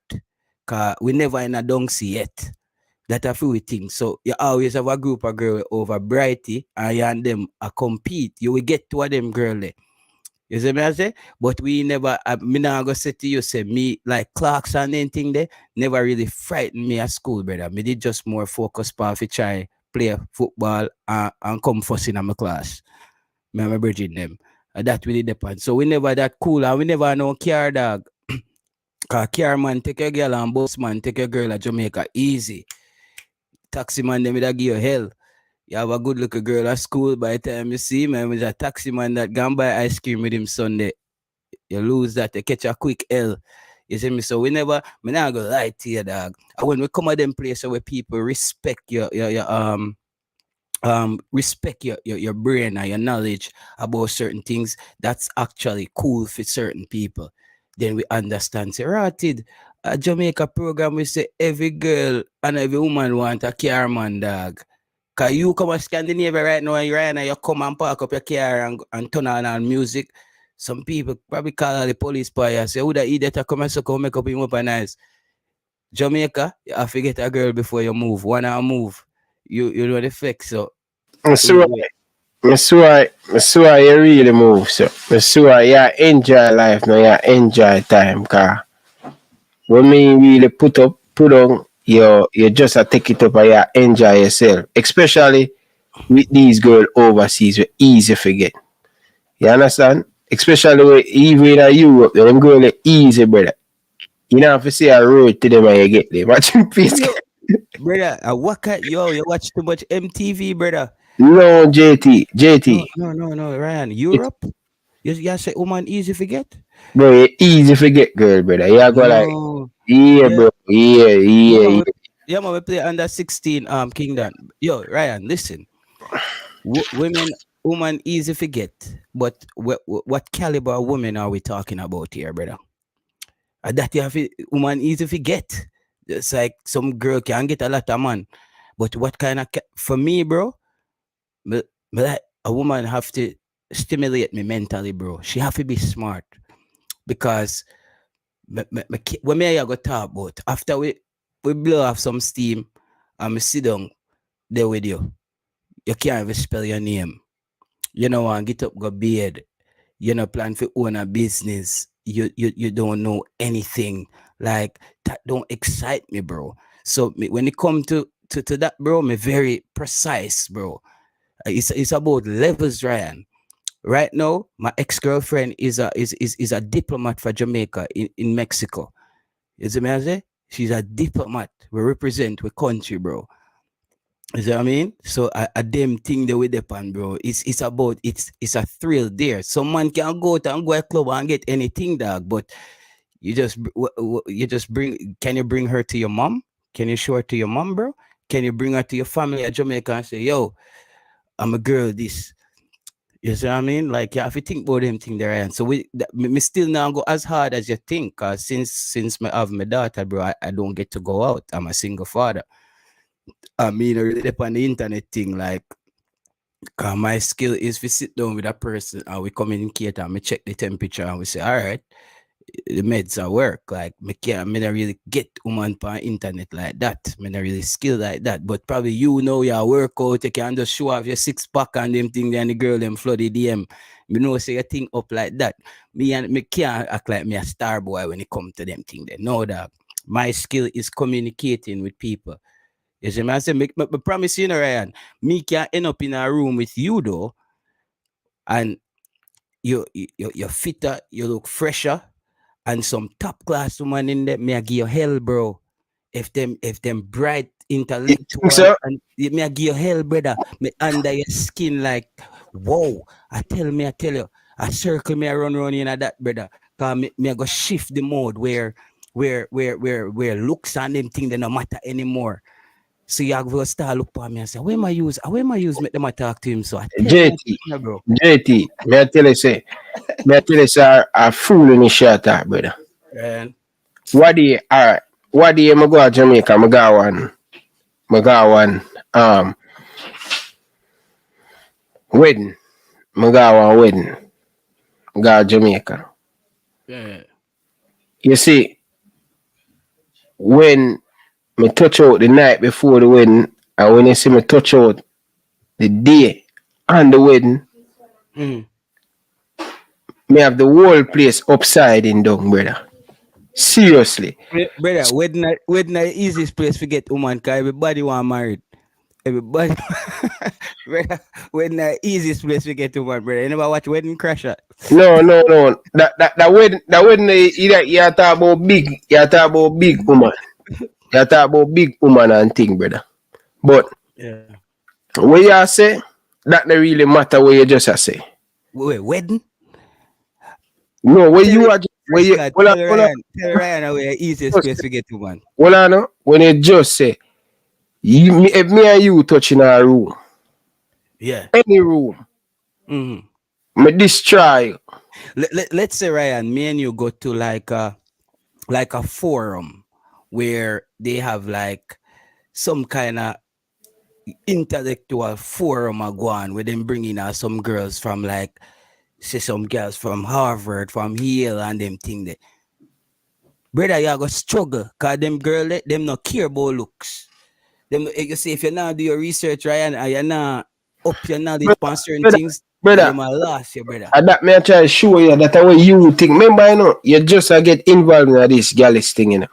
Cause we never in a donkey yet. That a few things. So you always have a group of girl over brighty and you and them a compete. You will get two of them girl there. You see me I say? But we never me not gonna say to you, say me like clocks and anything there never really frightened me at school, brother. Me did just more focus on if try play football and come first in my class. Me and my bridging them. That really depends. So we never that cool and we never know care dog. Cause car man take your girl and bus man take your girl at Jamaica easy. Taxi man them will give you hell. You have a good looking girl at school by the time you see man with a taxi man that gone buy ice cream with him Sunday. You lose that, you catch a quick L. You see me? So we never me not gonna lie to you, dog. And when we come at them places where people respect your respect your brain and your knowledge about certain things, that's actually cool for certain people. Then we understand. Say, rated a Jamaica program, we say every girl and every woman want a car man, dog. Cause you come to Scandinavia right now, and you come and park up your car and turn on music. Some people probably call the police by you. Say, who that idiot come and so come make up him up and nice. Jamaica, you have to get a girl before you move. One hour move. You know the fix. So That's why you really move, so. That's why you enjoy life now, you enjoy time, cause when me really put on, you just take it up and you enjoy yourself. Especially with these girls overseas, we easy forget. You understand? Especially with, even in Europe, them girls are easy, brother. You don't have to say a road to them and you get there. Watch him face. Brother, you watch too much MTV, brother. No, JT. No, Ryan. Europe? You say woman easy forget? Bro, you easy forget girl, brother. You go like, No. yeah, bro. Yeah. Yeah, man, we play under 16 Kingdom. Yo, Ryan, listen. Woman easy forget. But what caliber of women are we talking about here, brother? That you have woman easy forget. It's like some girl can get a lot of man. But what kind of for me, bro? But like a woman have to stimulate me mentally, bro. She have to be smart because when me and you go talk about after we blow off some steam and me sit down there with you, you can't even spell your name. You know, and get up, go bed. You know, plan for own a business. You don't know anything. Like that don't excite me, bro. So when it come to that, bro, me very precise, bro. It's about levels, Ryan. Right now, my ex-girlfriend is a diplomat for Jamaica in Mexico. You see me I say? She's a diplomat. We represent the country, bro. You see what I mean? So a damn thing that we depend, bro. It's about it's a thrill there. Some man can go out and go to a club and get anything, dog. But you just bring. Can you bring her to your mom? Can you show her to your mom, bro? Can you bring her to your family at Jamaica and say, yo, I'm a girl, this. You see what I mean? Like, you have to think about them thing there. And so me still now go as hard as you think. Cause since I have my daughter, bro, I don't get to go out. I'm a single father. I mean, I really depend on the internet thing. Like, cause my skill is to sit down with a person and we communicate and we check the temperature and we say, all right, the meds at work. Like me can't me not really get woman on internet like that. Me not really skill like that. But probably you know your workout, you can just show off your 6-pack and them thing then the girl them flood the DM. Me know say a thing up like that. Me can't act like me a star boy when it come to them thing. They know that my skill is communicating with people. You see, me I say, me promise you, Ryan, me can end up in a room with you though, and you're fitter, you look fresher, and some top class woman in there, me I give you hell, bro. If them bright intellectual so? and me I give you hell, brother. Me under your skin like whoa. I tell you, a circle me I run in at that, brother. Cause me I go shift the mode where looks and them thing they no matter anymore. So you have to start look for me and say, where am I use make them talk to him? So I tell JT, you, bro. JT, may I tell you say, a fool in the shirt, brother. And What do you, alright, what do you, I go to Jamaica, I go one, wedding, I go one wedding, I go to Jamaica. yeah. You see, when me touch out the night before the wedding, and when you see me touch out the day on the wedding, me have the whole place upside down, brother. Seriously. Brother, wedding the easiest place to get woman because everybody want married. Everybody brother, wedding the easiest place to get woman, brother. You never watch Wedding Crasher? No. That wedding you talk about big, you talk about big woman. You talk about big woman and thing, brother. But Yeah. what you say, that don't really matter what you just say. Wait, wedding? No, where Tell you it- are where you God, hold on, tell Ryan where the easiest place to get woman. hold on, when you just say if me and you touch in a room, Yeah. any room, Mm-hmm. me destroy you. Let's say Ryan, me and you go to like a forum where they have like some kind of intellectual forum a go on where them bringing out some girls from like say some girls from Harvard, from Yale and them thing there. Brother, you go struggle cause them girl them not care about looks. Them you see if you now do your research, Ryan, and you're not up your knowledge on certain things, brother, you might lost your brother. and that me I try to show you that the way you think. Remember, you know, you just get involved in this gallus thing, you know.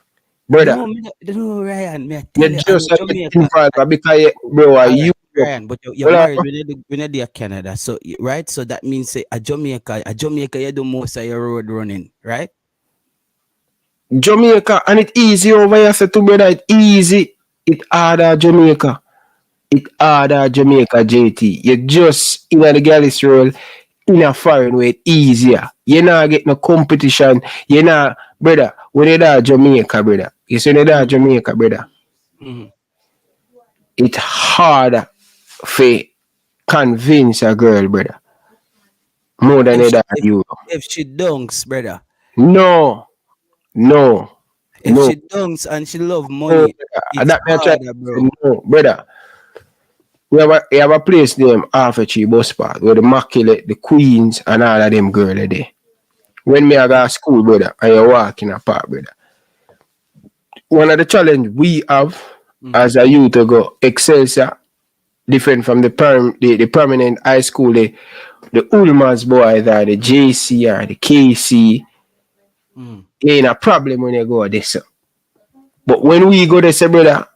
Brother, No, Ryan, me I tell you you, just I'm get Jamaica. involved because bro, All you right, Ryan, but you're Well, married when you're Canada, so right, so that means say a Jamaica, you do most of your road running, right? Jamaica, and it easy over here, so to brother, it easy. It harder Jamaica. It harder Jamaica, JT. You just in the gallus role in a foreign way, it easier. You not get no competition. You not, brother, when you there Jamaica, brother. You see you there Jamaica, brother. It's harder for convince a girl, brother. More than you there you. If she dunks, brother. No. If she dunks and she love No, money, it's that me try harder, bro. no, brother. We have a place named Half a Tree Bus Park where the Immaculate, the Queens, and all of them girls are there. When me I go to school, brother, and you walk in a park, brother. One of the challenge we have as a youth to go Excelsior, different from the permanent high school, the Ulmas boys or the JC or the KC, ain't a problem when you go this. But when we go this, brother,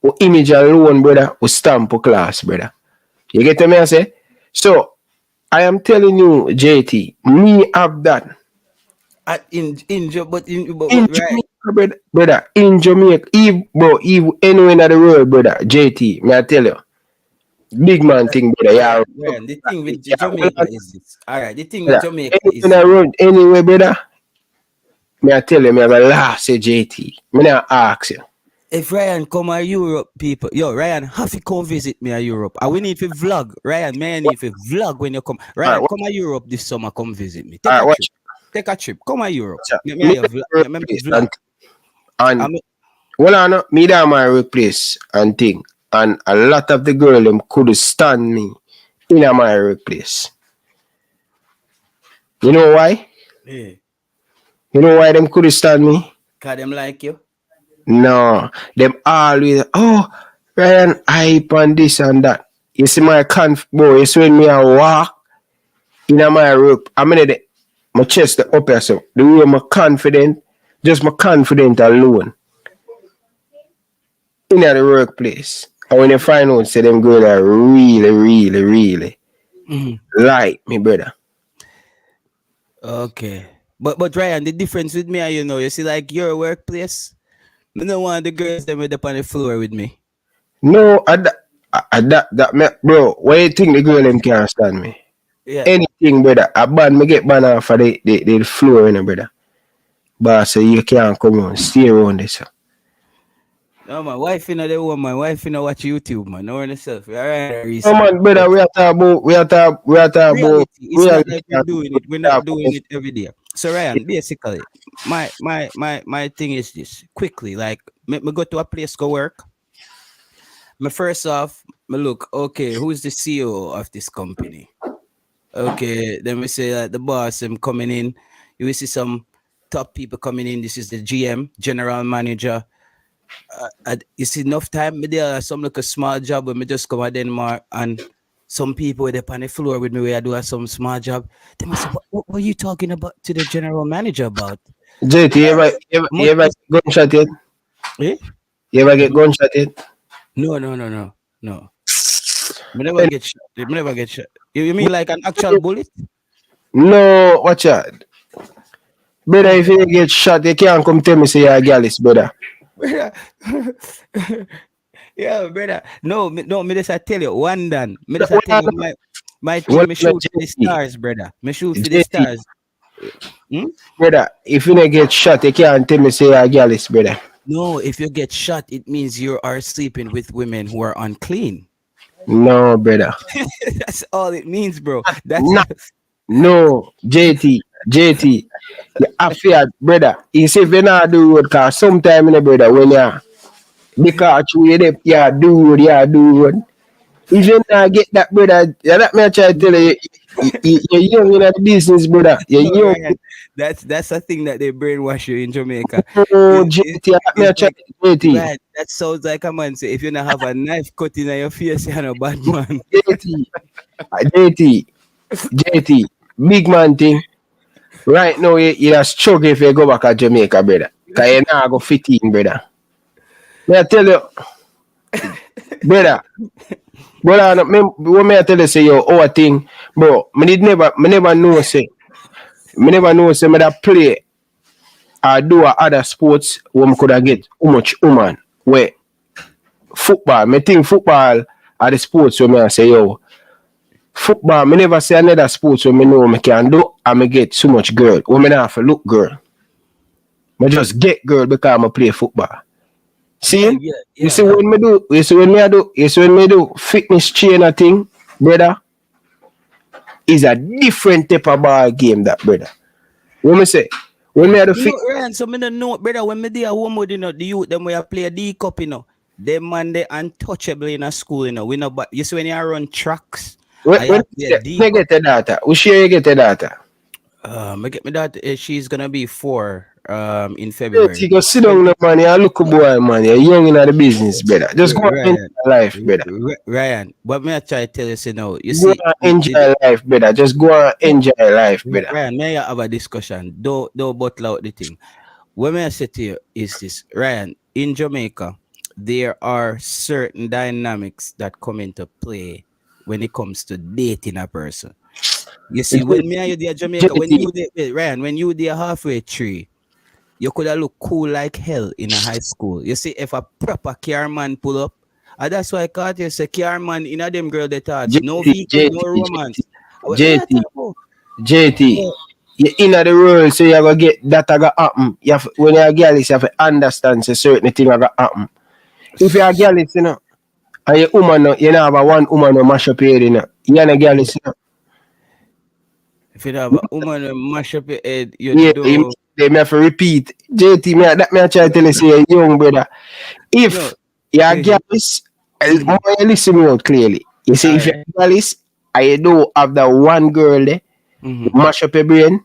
we image alone, brother, we stamp a class, brother. You get me I say? So I am telling you, JT, me have that. But In right. Jamaica, brother, in Jamaica, even anywhere in the world, brother, JT, may I tell you, big man thing, brother. Yeah, Ryan, the thing with Jamaica is this. All right, the thing with brother, Jamaica is anywhere in the world, anywhere, brother, may I tell you, me have a laugh, say JT. Me not ask you. if Ryan come to Europe, people, yo, Ryan, have to come visit me at Europe. And we need to vlog. Ryan, man, need to vlog when you come. Ryan, come to Europe this summer, come visit me. Take a trip. Come to Europe. Me vlog. And well, I know, me down my workplace and thing. And a lot of the girl them could stand me in my workplace. You know why? Yeah. You know why them couldn't stand me? Cause them like you. No, them always, oh, Ryan, hype and this and that. You see my boy, you see when me a walk in my rope, my chest up here, so the way I'm confident, just my confident alone in the workplace. And when you find out, say them girls are really like me, brother. Okay. But Ryan, the difference with me, you see, like your workplace, I don't want the girls that were up on the floor with me. No, bro, why you think the girl them can't stand me? Yeah. Anything, brother. A band me get banned off for the floor, brother. But so you can't come on, stay around this. No, my wife the one, my wife watch YouTube, man. Know herself. All right, Come on, brother, we are talking about reality. It's not like we're doing it. We're not doing it every day. So Ryan, basically, my thing is this. Quickly, like me go to a place go work. Me first off, me look, okay, who's the CEO of this company? Okay, then we say the boss am coming in. You will see some top people coming in. This is the GM, general manager. You see enough time me there some like a small job when me just come at Denmark and some people with up on the floor with me where I do some small job. They must say, what were you talking about to the general manager about? JT, you ever get gunshot yet? Eh? You ever get gunshot yet? No. Me never get shot. Me never get shot. You mean like an actual bullet? No, watch out. Brother, if you get shot, you can't come tell me say you're a gallus, brother. Yeah, brother. No, me just I tell you, one done. Me just I tell you my thing, me shoot for the stars, brother. Me shoot for the stars. Brother, if you don't get shot, you can't tell me say you're a gallus, brother. No, if you get shot, it means you are sleeping with women who are unclean. No, brother. That's all it means, bro. That's no, JT. You afraid, brother. You see, if you not do road, cause sometime, brother, when because you do road. If you not get that, brother, that me try to tell you, you're young in the business, brother. You're young. Ryan, that's a thing that they brainwash you in Jamaica. Oh, JT, JT. Right, that sounds like a man say if you don't have a knife cut in your face, you're a bad man. JT, big man thing. Right now, you're struggling if you go back to Jamaica, brother. Because you're not going to fit in, brother. May I tell you, brother, what may I tell you, say, our thing, bro, me never know, say, me that play or do other sports where me could get how much woman, where football, me think football are the sports where me I say, football, me never say another sports where me know me can do and me get so much girl. When me not have to look girl. Me just get girl because I play football. See? Yeah. You see when me do fitness trainer thing, brother, is a different type of ball game that, brother. What me say? When me do Ryan, so me don't know, brother, when me do a home with, the youth, them we play a D cup, them man they untouchable in a school, we know, but you see when you run tracks. When get the data? We share you get the data. I get me that she's gonna be 4 in February. You go sit down, man. You look a boy, man. You're young in the business, brother. Just go and enjoy life, brother. Ryan, but me I try to tell you, now, you see, enjoy life, brother. Just go and enjoy life, brother. Ryan, may I have a discussion? Don't bottle out the thing. What may I say to you is this, Ryan, in Jamaica, there are certain dynamics that come into play when it comes to dating a person. You see, when me and you there Jamaica, when you there halfway tree, you could have look cool like hell in a high school. You see, if a proper car man pull up, and that's why I caught you say car man in a them girl they thought no vehicle, no romance. JT, you're in the world, so you have to get that happen. When you're a girl, you have to understand so certain thing happen. If you're a girl, and you're woman, you have a one woman who mash up your head, you're a girl, If you have a woman who mash up your head, they may have to repeat. JT, that may I try to tell you, say, young brother. If you're a girl, you listen me out clearly. You see, if you're a girl, and you don't have that one girl there, mash up your brain,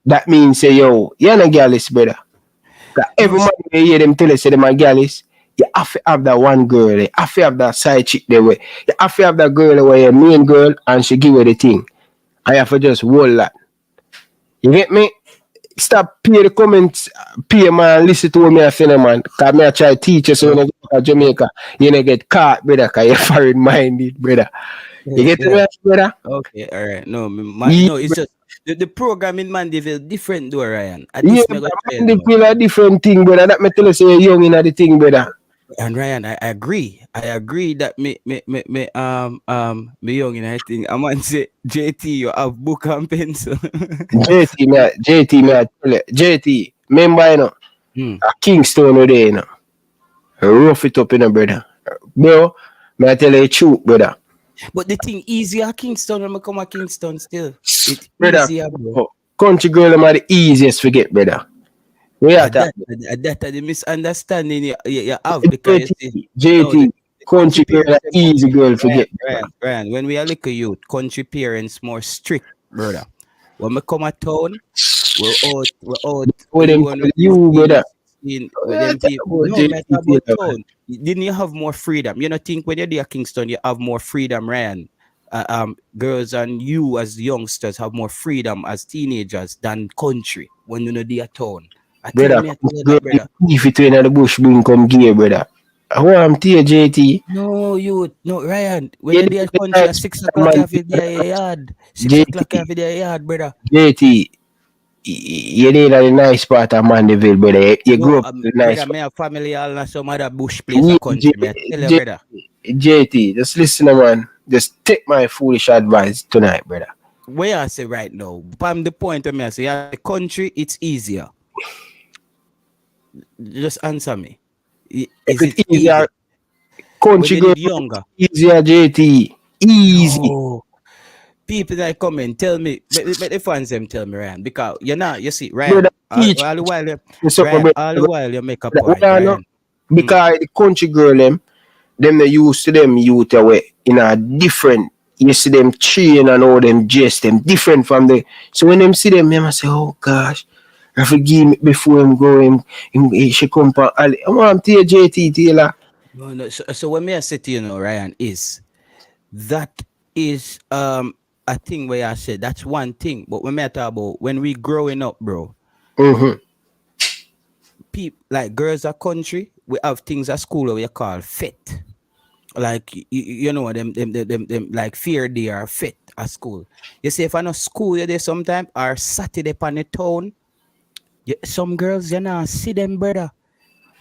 that means say, yo, you're not gallus, brother. Every man you hear them tell you say them are gallus, you have to have that one girl, you have to have that side chick there where you have to have that girl where your main girl and she give you the thing. I have to just hold that. You get me? Stop pay the comments, pay man, listen to what me I say, man. Cause me I try to teach you so when you go to Jamaica, you don't get caught, brother, cause you're foreign minded, brother. You get me, brother? Okay, all right. No, Yeah, no, it's just the program in Mandeville different though, Ryan. At yeah, this me go try you know. feel a different thing, brother. That me tell you say you're young in the thing, brother. And Ryan, I agree. I agree that me young and I think I want to say JT, you have book and pencil. JT, me I tell you, JT, remember, you know, a Kingston today, you know, rough it up, you know, brother. Bro, me I tell you the truth, brother. But the thing easier Kingston when I come to Kingston still. It's Brother, easier, bro. country girl, them are the easiest to get, brother. We are That the misunderstanding you have because JT, country girl, an easy girl to get. Ryan, when we are little youth, country parents more strict, brother. When we come at town, we're out. With them, you, brother. With them people. No, man, about town. Didn't you have more freedom? You know, think when you're there Kingston, you have more freedom, Ryan. Girls and you as youngsters have more freedom as teenagers than country when you're there town. Brother, if it in the bush, bring come gear, brother. I want to JT. No, Ryan. When you're there country at 6 o'clock after the yard. 6 o'clock after the yard, brother. JT, you need a nice part of Mandeville, brother. You grew up in a nice part. I have family all in some other bush place of country, man. Tell you, brother. JT, just listen, man. Just take my foolish advice tonight, brother. Where I say right now, from the point of me, I say, the country, it's easier. Just answer me. Is it easier? Country girl, younger. Easier, JT. Easy. No. People that come in tell me, but the fans them tell me, Ryan, because you know, you see, Ryan, all the while you make a point, Ryan. Because the country girl them they used to them youth away in a different. You see them train and all them just them different from the. So when them see them, they must say, "Oh gosh, I forgive me before him go him she come for I want to JT Taylor." No. So when me I say to you know, Ryan, is that is a thing where I said that's one thing, but when I talk about when we growing up, bro, people like girls at country, we have things at school we call fit. Like you know them like fear they are fit at school. You see if I know school you there sometime or Saturday on the town, some girls you not see them, brother.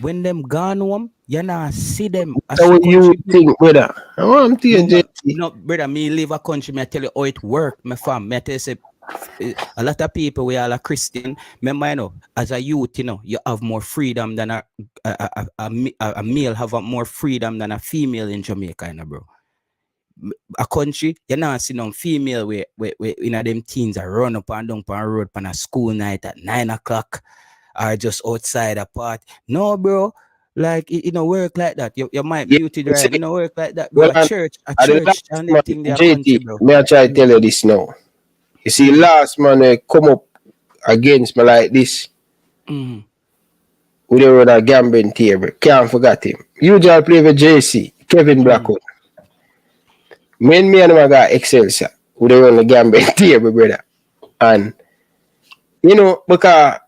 When them gone home, you not see them. So what you think, brother? I want to no, brother, me live a country, me I tell you how it work, my fam. Me I tell you say, a lot of people we all are Christian. Remember, you know, as a youth, you know, you have more freedom than a male have more freedom than a female in Jamaica, you know, bro. A country, you not see no female where you know them teens are run up and down on road on a school night at 9 o'clock or just outside a party. No, bro. Like it don't work like that. You might beauty right. It don't work like that, bro. Well, a church and everything there. JT, may I try to tell you this now? You see, last man come up against me like this. We don't run a gambling table. Can't forget him. Usually play with JC, Kevin Blackwood. Me and him got Excelsior. We don't run a gambling table, brother. And you know, because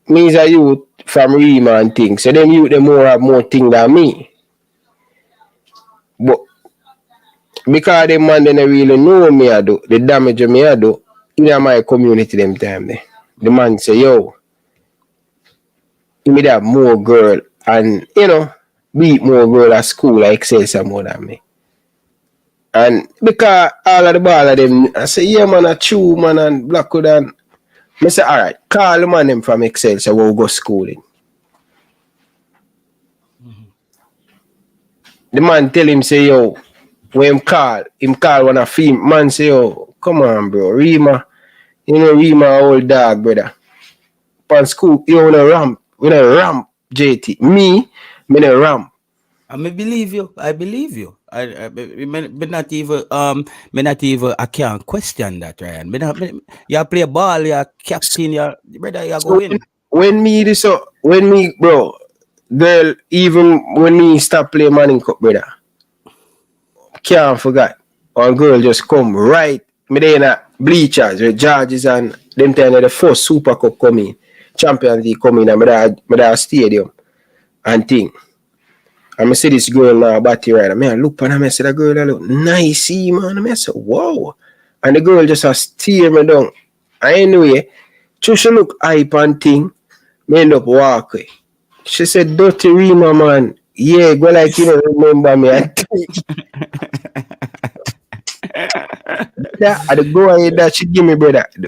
me is a youth from Rima and things. So them youth them more have more thing than me. But because them man they don't really know me I do, the damage me I do in my community them time there. The man say, yo, give me that more girl and you know, beat more girl at school like Excelsior more than me. And because all of the ball of them, I say, yeah man, a true man and Blackwood and I say, alright, call the man them from Excelsior we'll go schooling. The man tell him say, yo, when him call one of him, man say, yo, come on bro, Rima, you know Rima old dog, brother. Pan school, you wanna ramp, JT. Me no ramp. I believe you. Me not even I can't question that, Ryan. You play ball, you captain, you brother, you go So win. when me, bro, girl, even when me stop playing Manning Cup, brother, can't forget. One girl just come right. Me there in a bleachers with Georges and them time the first Super Cup coming, Champions League coming, and me there stadium and thing. And I see this girl now, body right. I mean, look and I say that girl that look nice, man. I say, wow. And the girl just a steer me down. And anyway, she look hype and thing. Me end up walking. She said, dirty Rima, man. Yeah, go like you don't remember me. Yeah, I the go ahead that she give me, brother. She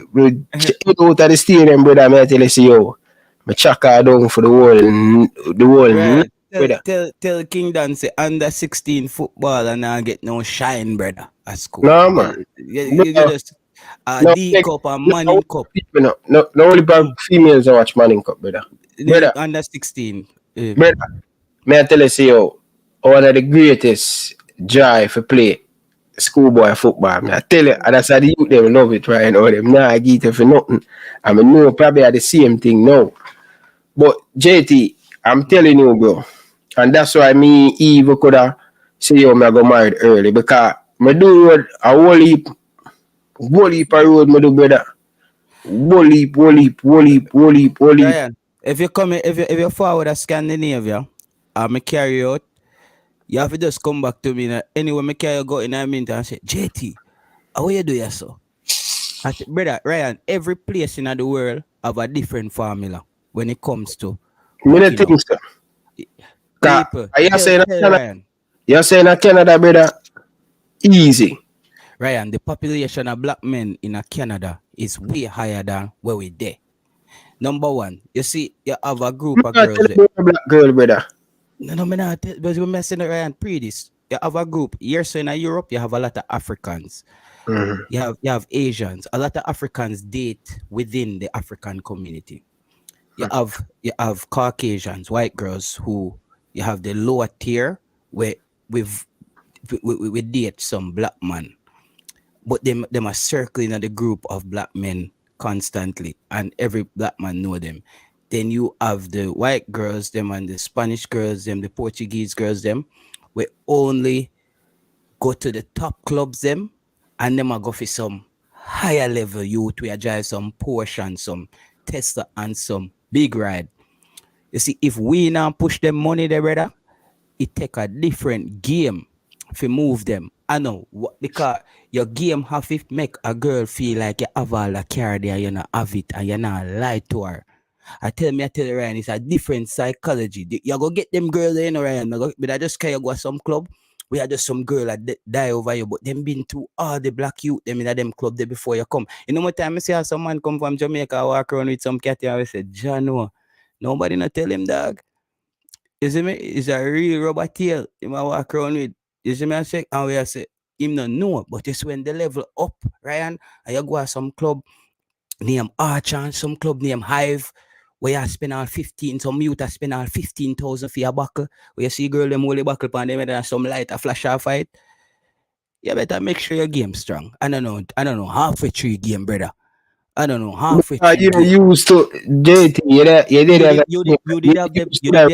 out of the stadium, brother. Me I tell you, see, yo, me chuck her down for the whole Right. brother. Tell King Dan say under 16 football and I get no shine, brother. At school. No, man. You just No, D cup and no, Manning cup. no only about females that watch Manning Cup, brother. Brother, Under 16. brother, may I tell you, see, yo, one of the greatest joy for play schoolboy football. Man. I tell you, and that's how the youth them love it, right? And all them nah I get it for nothing. I mean, no, probably are the same thing now. But JT, I'm telling you, bro, and that's why me even could have say, yo, me I go married early because me do road a whole heap of road, me do, brother. Whole heap. Ryan, if you come if you forward a Scandinavia, me carry you out, you have to just come back to me. Anyway, me carry you go in a minute and say, JT, how you do you so? I said, brother, Ryan, every place in the world have a different formula when it comes to Me don't think so. people. You're saying that Canada, brother, easy. Ryan, the population of black men in Canada is way higher than where we there. Number one, you see, you have a group of girls there. Black girl, brother. No, me not. But we're messing around pre-this. You have a group. Here, so in Europe, you have a lot of Africans. Mm-hmm. You have Asians. A lot of Africans date within the African community. You have Caucasians, white girls who you have the lower tier where we date some black man, but them are circling in the group of black men constantly, and every black man know them. Then you have the white girls, them, and the Spanish girls, them, the Portuguese girls, them, we only go to the top clubs, them, and them are go for some higher level youth. We are drive some Porsche and some Tesla and some big ride. You see, if we now push them money there, brother, it take a different game to move them. I know, because your game have to make a girl feel like you have all the car there, you not have it, and you not lie to her. I tell you, Ryan, it's a different psychology. You go get them girls there, you know, Ryan. But I just can't go to some club. We had just some girl that die over you, but them been to all the black youth them in them club there before you come. You know what time I see how someone come from Jamaica walk around with some cat and I say, John, nobody not tell him, dog. You see me? It's a real rubber tail. He might walk around with. You see me? I say, and we say, him not know, but it's when the level up, Ryan, and you go to some club named Arch and some club named Hive, where you spend all 15, some youth spend all 15,000 for your buckle, where you see girl them hold the buckle pan them and some light a flash off fight. You better make sure your game strong. I don't know, halfway through your game, brother. I don't know, halfway through. You used to JT, you did have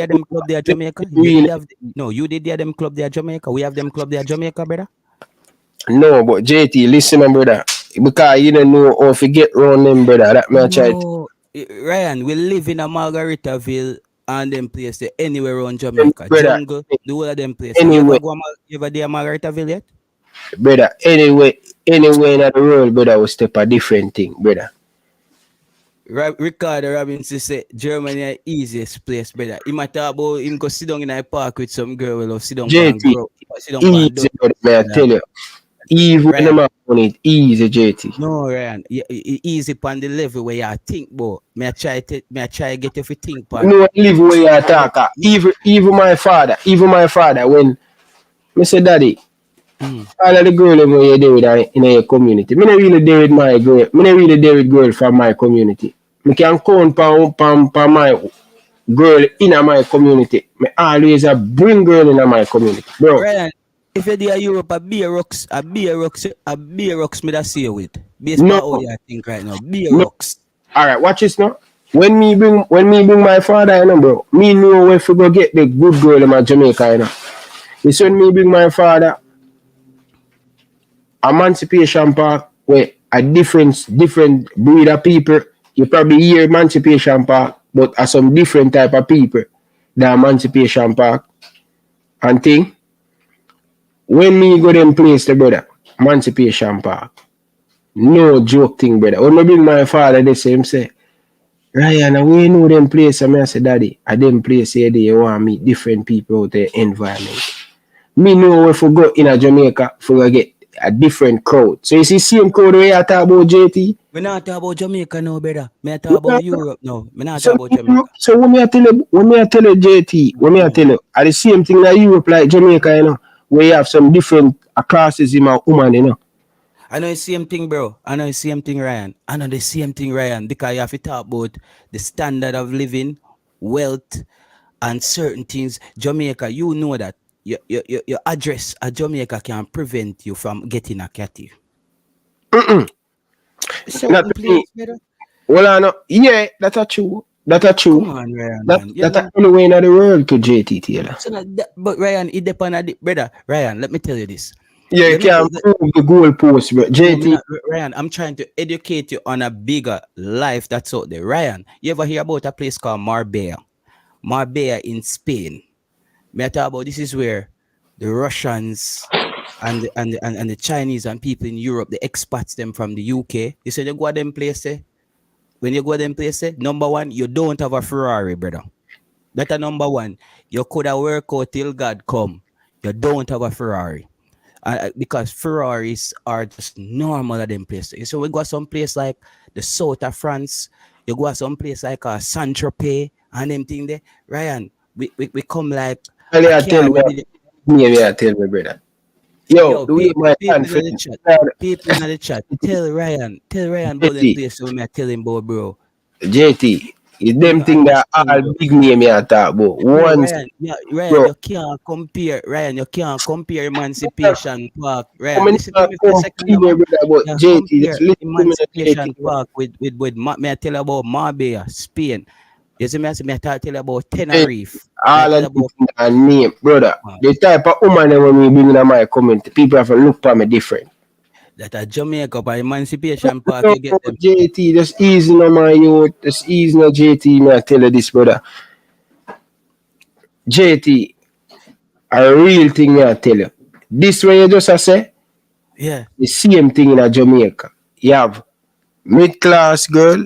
them club there Jamaica. You did have them club there Jamaica. We have them club there Jamaica, brother. No, but JT, listen, brother. Because you don't know how to get around them, brother. That man try. Ryan, we live in a Margaritaville and them places anywhere around Jamaica. Brother, Jungle, the whole of them places. Anyway, you ever there Margaritaville yet? Brother, anyway in the world, brother, will step a different thing, brother. Ricardo Robinson said Germany is the easiest place, brother. He might talk about him go sit down in a park with some girl will sit down JT, easy, brother, I tell you. Even when I'm on it, easy, JT. No, Ryan, easy on the level where you think, boy. May I try to get you to think, pan. No, live where you talk. Even my father, when I say, Daddy, all of the girls where you deal with in your community, I don't really deal with my girl. I don't really deal with girls from my community. I can count for my girl in my community. I always bring girl in my community, bro. Ryan, If you're there Europe, a beer rocks, me that see you with. Based No. on how you think right now. Beer No. rocks. Alright, watch this now. When me bring my father, you know, bro, me know where to go get the good girl in my Jamaica, you know. It's when me bring my father Emancipation Park where a different breed of people. You probably hear Emancipation Park, but are some different type of people. The Emancipation Park and thing. When me go them place, the brother, Emancipation Park. No joke thing, brother. When I bring my father, they say him say, Ryan, we know them place. I say, Daddy, I them place here, they want to meet different people out there environment. Me know if we go in a Jamaica, for get a different crowd. So you see same crowd where you talk about JT? We not talk about Jamaica now, brother. Me talk about Europe now. Me not So, talk about Jamaica. so when me tell you JT, when me tell you, are the same thing that Europe like Jamaica, you know, where you have some different classes in my woman, you know. I know the same thing, bro. I know the same thing, Ryan. I know the same thing, Ryan, because you have to talk about the standard of living, wealth, and certain things. Jamaica, you know that your address at Jamaica can prevent you from getting a captive. Certain Not to me. place, brother. Well, I know. Yeah, that's a true. That's a true. Come on, Ryan, That, man. that's anywhere in the world to JT Taylor. So but Ryan, it depends on the brother. Ryan, let me tell you this. Yeah, you can move the goalpost, but JT. Ryan, I'm trying to educate you on a bigger life that's out there. Ryan, you ever hear about a place called Marbella? Marbella in Spain. May I talk about this is where the Russians and the Chinese and people in Europe, the expats them from the UK. You say you go to them places. When you go to them places, number one, you don't have a Ferrari, brother. That's a number one. You could have worked out till God come. You don't have a Ferrari. Because Ferraris are just normal at them places. So we go some place like the south of France. You go some place like Saint-Tropez and them thing there. Ryan, we come like Tell me, brother. Yo, people in the chat. Tell Ryan about them place so me tell him about, bro. JT, it's them thing that all big name you talk about. Once, Ryan, you can't compare. Ryan, you can't compare Emancipation Park. Ryan, listen to me for a second. JT, just listen Emancipation Park with me I tell you about Marbella, Spain. You see me I tell you about Tenerife. All of the name, brother. The type of woman that when me bring in my comment, people have to look for me different. That a Jamaica by Emancipation Park, you get them. JT, just easy no my youth, just easy no JT, me I tell you this, brother. JT, a real thing me I tell you. This way you just say, yeah, the same thing in a Jamaica. You have mid-class girl,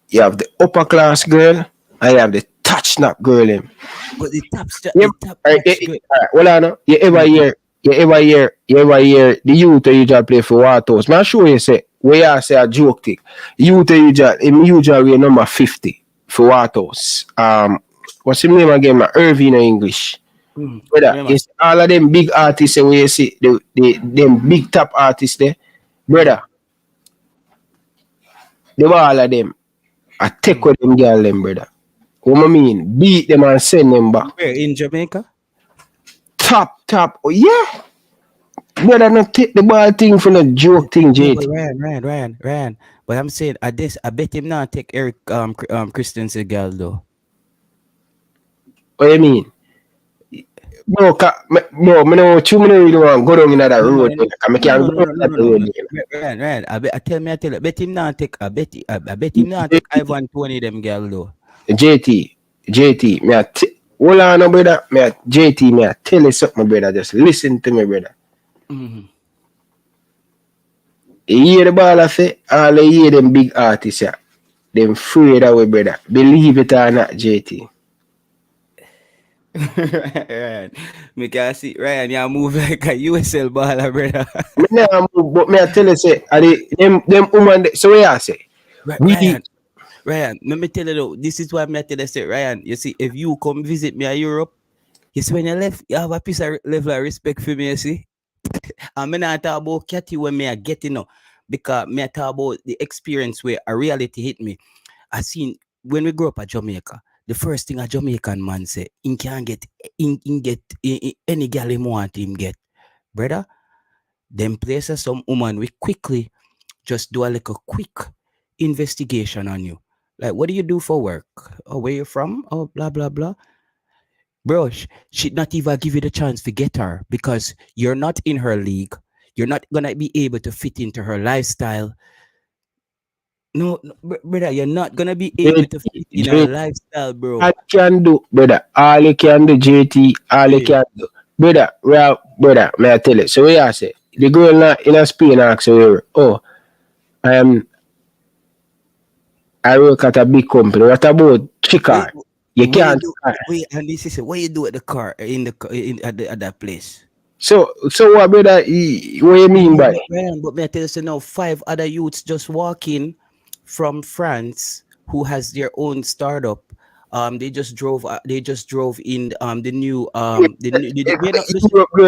you have the upper class girl, and you have the touch snap girl. But the top girl. Well, I know, you ever hear the youth usually play for Waterhouse. Man, show you say, where I say a joke thing. Youth usually number 50 for Waterhouse. What's his name again? Irving in English. Brother, it's all of them big artists where you see them big top artists there. Brother, all of them. I take with them girl them, brother. What I mean? Beat them and send them back. Where in Jamaica? Top. Oh, yeah. Brother, not take the ball thing for the joke thing, JT. Ryan. But I'm saying I bet him not take Eric Christensen girl though. What do you mean? Bro, me know 2 minutes really want to go down in that road. I can't go down that road. Ryan, I tell you, I bet him not take Ivan Tony them girl though. JT, hold on, brother. JT, me I tell you something, brother. Just listen to me, brother. Mm-hmm. You hear the ball I say? All you hear them big artists, yeah. Them afraid that way, brother. Believe it or not, JT. Ryan, me can see Ryan, you move like a USL baller, brother. Me nah move, but me I tell you, say, them woman. So what I say? Ryan, let me tell you though, this is why me I tell you, say, Ryan, you see, if you come visit me at Europe, you see when you left, you have a piece of level of respect for me, you see. And me not talk about catty when me I get because me I talk about the experience where a reality hit me. I seen when we grew up at Jamaica. The first thing a Jamaican man say, he can get any girl he want him get. brother. Them places some woman we quickly just do a little quick investigation on you. Like, what do you do for work? Oh, where you from? Oh, blah blah blah. Bro, she'd not even give you the chance to get her because you're not in her league. You're not gonna be able to fit into her lifestyle. No, brother, you're not gonna be able to fit in her lifestyle, bro. All you can do, brother. All you can do, JT. All you can do, brother. Brother, may I tell you? So what you say? The girl in a Spain asks her, "Oh, I work at a big company. What about Chicar? You can't." Wait, and this is what you do at the car at that place. So what, brother? What you mean by? But may I tell you, so now 5 other youths just walk in from France who has their own startup. They just drove in the new girl,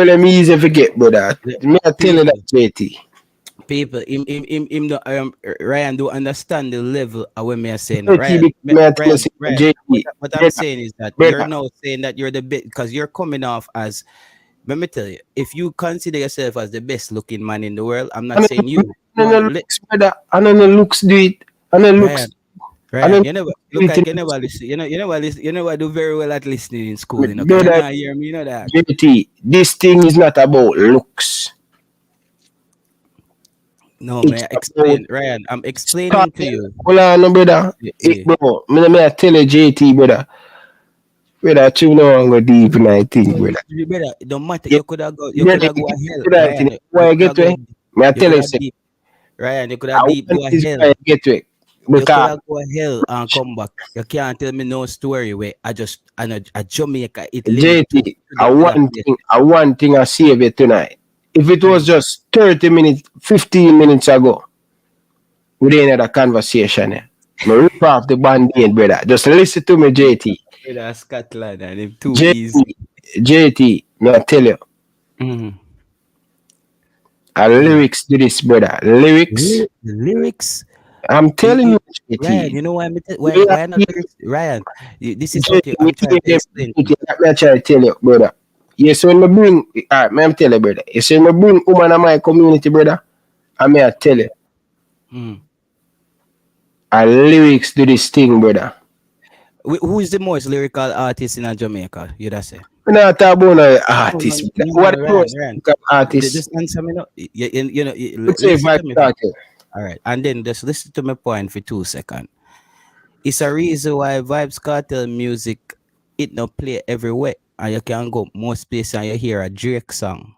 let me easy forget, brother. Me I tell you that, JT. People, Ryan do understand the level of what me are saying. JT, Ryan, what I'm saying is that you're now saying that you're the best because you're coming off as. Let me tell you, if you consider yourself as the best looking man in the world, I'm not saying you. Looks, brother. I don't know looks do it. I don't know looks. Ryan, you never look like you never listen. You never do very well at listening in school. You know, you not hear me. You know that. JT, this thing is not about looks. No, man. Explain, Ryan. I'm explaining to you. Hold on, no, brother. Bro, me I tell you, JT, brother. Brother, you know I'm go deep in I think, brother. Brother, it don't matter. You could have go a hell. Ryan, why I get to it? Me I tell you, Ryan, you could have deep go a hell. Get to it. You could have go a hell and come back. You can't tell me no story where I Jamaica it JT, one thing I save it tonight. If it was just 30 minutes, 15 minutes ago, we didn't have a conversation. Me rip off the band-aid, brother. Just listen to me, JT. Brother Scotland and him too easy. JT, me I tell you. Lyrics to this, brother. Lyrics. I'm telling you, Ryan, you know why not lyrics? Ryan, this is what I'm trying to explain. I'm trying to tell you, brother. Yes, when I bring, I'm tell you, brother. Yes, when I bring woman in my community, brother, I may tell you. Lyrics to this thing, brother. Who is the most lyrical artist in Jamaica? You that say? We're not talking about an artist. What the most lyrical artist? Just answer me now. You know, all right, and then just listen to my point for 2 seconds. It's a reason why Vybz Kartel music it not play everywhere, and you can go most places and you hear a Drake song.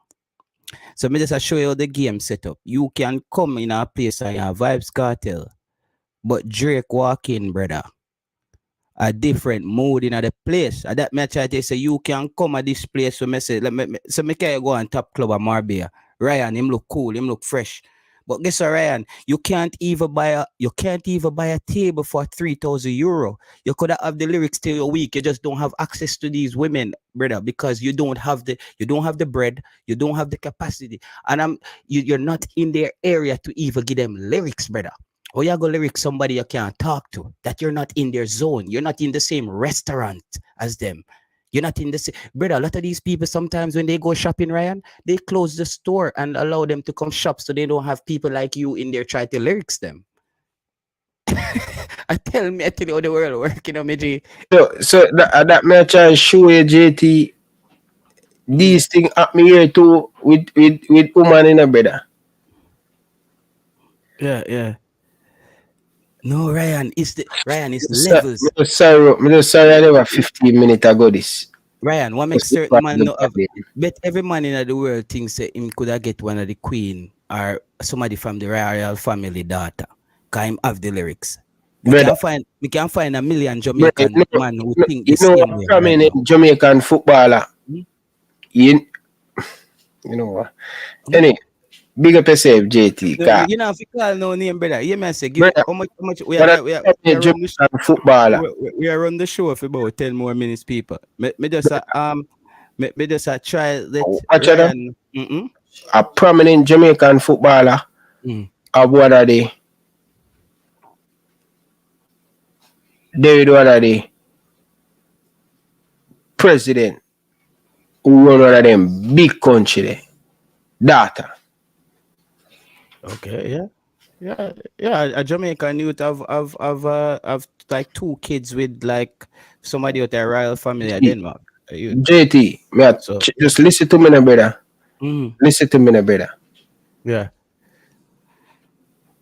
So me just show you the game setup. You can come in a place and you have Vybz Kartel, but Drake walk in, brother. A different mood in the place. That me try to say you can come at this place. So me say, so me can go on Top Club at Marbella. Ryan, him look cool, him look fresh. But guess what, Ryan? You can't even buy a table for €3,000. You could have the lyrics till your week. You just don't have access to these women, brother, because you don't have the bread, you don't have the capacity, and you're not in their area to even give them lyrics, brother. Or you go lyric somebody you can't talk to, that you're not in their zone. You're not in the same restaurant as them. You're not in the same. Brother, a lot of these people, sometimes when they go shopping, Ryan, they close the store and allow them to come shop so they don't have people like you in there try to lyrics them. I tell you how the world working on me, G. So that may try to show you, JT, these things happen here too with woman in a brother. Yeah. No, Ryan, it's levels. Sorry, I never 15 minutes ago this. Ryan, what makes certain man know of bet every man in the world thinks that him could have get one of the queen or somebody from the royal family daughter. Cause him have the lyrics. We can find a million Jamaican man who think the same way. Prominent Jamaican footballer. You know what? Anyway. Big up yourself, JT. You know, if you call no name, brother, you may say, how much we are footballer. We are on the show for about 10 more minutes, people. Me just try that. A prominent Jamaican footballer of one of the David one of the president who run one of them big country there. daughter. Okay, yeah. A Jamaican youth have like 2 kids with like somebody with a royal family at Denmark. JT, So just listen to me, now, brother. mm, Listen to me, now, brother. yeah.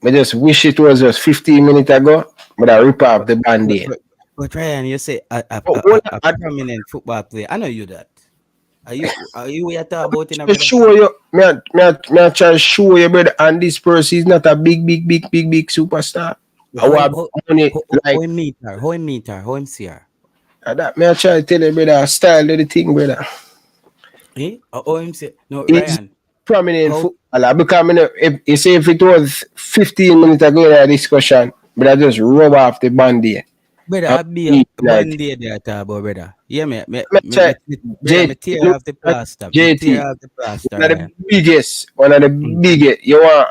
I just wish it was just 15 minutes ago, but I rip off the band-aid. But Ryan, you say a prominent football player. I know you that. Are you here talk about in a To show you, me I try to show you, brother, and this person is not a big superstar. I want money like how him meet her? How him meet her? How him see her? that. Me I try to tell you, brother, style of the thing, brother. Eh? How him say? No, He's Ryan. prominent footballer because me know, if you say if it was 15 minutes ago in that discussion, but I just rub off the band-aid. Brother, I be a band-aid there talk about, brother. Yeah, me tear off the plaster. Tear off the plaster. One of the biggest. You want,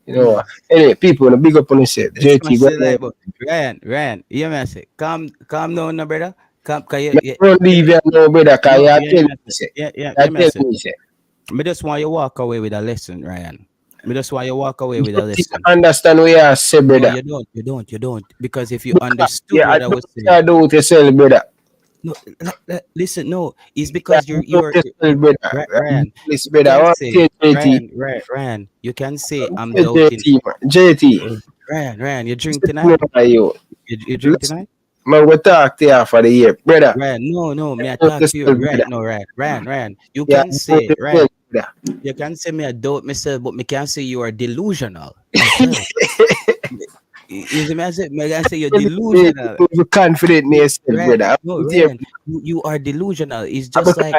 you know. Anyway, people, the big up on yourself. JT, Ryan, you me I say, calm down, no, brother. Don't leave you now, brother, because you tell me, say. Me just want you walk away with a lesson, Ryan. Me just want you walk away with a lesson. Understand what you say, brother. No, you don't. Because if you understood what I was saying. I do with yourself, brother. No, listen, no. It's because you're Ryan. Ryan, you can say I'm doubting. JT. Ryan, you drink tonight? You drink tonight? Man, we talk to you for the year, brother. Ryan, no, me I talk to you. Ryan. You can say, Ryan. You can say me I doubt myself, but me can say you are delusional. You can say you're delusional. You're confident in yourself, brother. No, Ryan, you are delusional. It's just like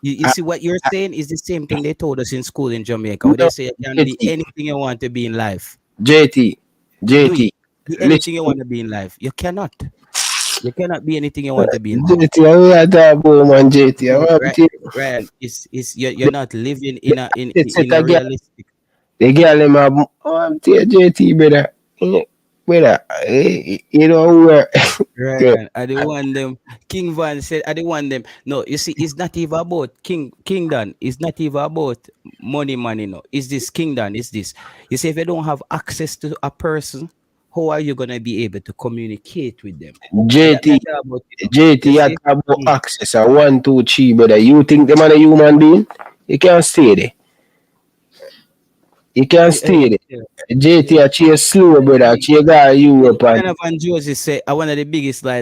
you see what you're saying is the same thing they told us in school in Jamaica. Where they say you can be anything you want to be in life. JT. Be anything you want to be in life. You cannot. You cannot be anything you want to be in life. Ryan, you're not living in a realistic. The girl in my I'm JT, brother. Brother, you know where. Right. I didn't want them. King Van said, I didn't want them. No, you see, it's not even about kingdom. It's not even about money, no. It's this kingdom. It's this. You see, if you don't have access to a person, how are you gonna be able to communicate with them? JT, you talk about access. 1, 2, 3, brother. You think the man a human being? You can't stay there. You can't stay there. JT, I cheer slow, brother. Cheer guy you up and. Van Josie say, one of the biggest lie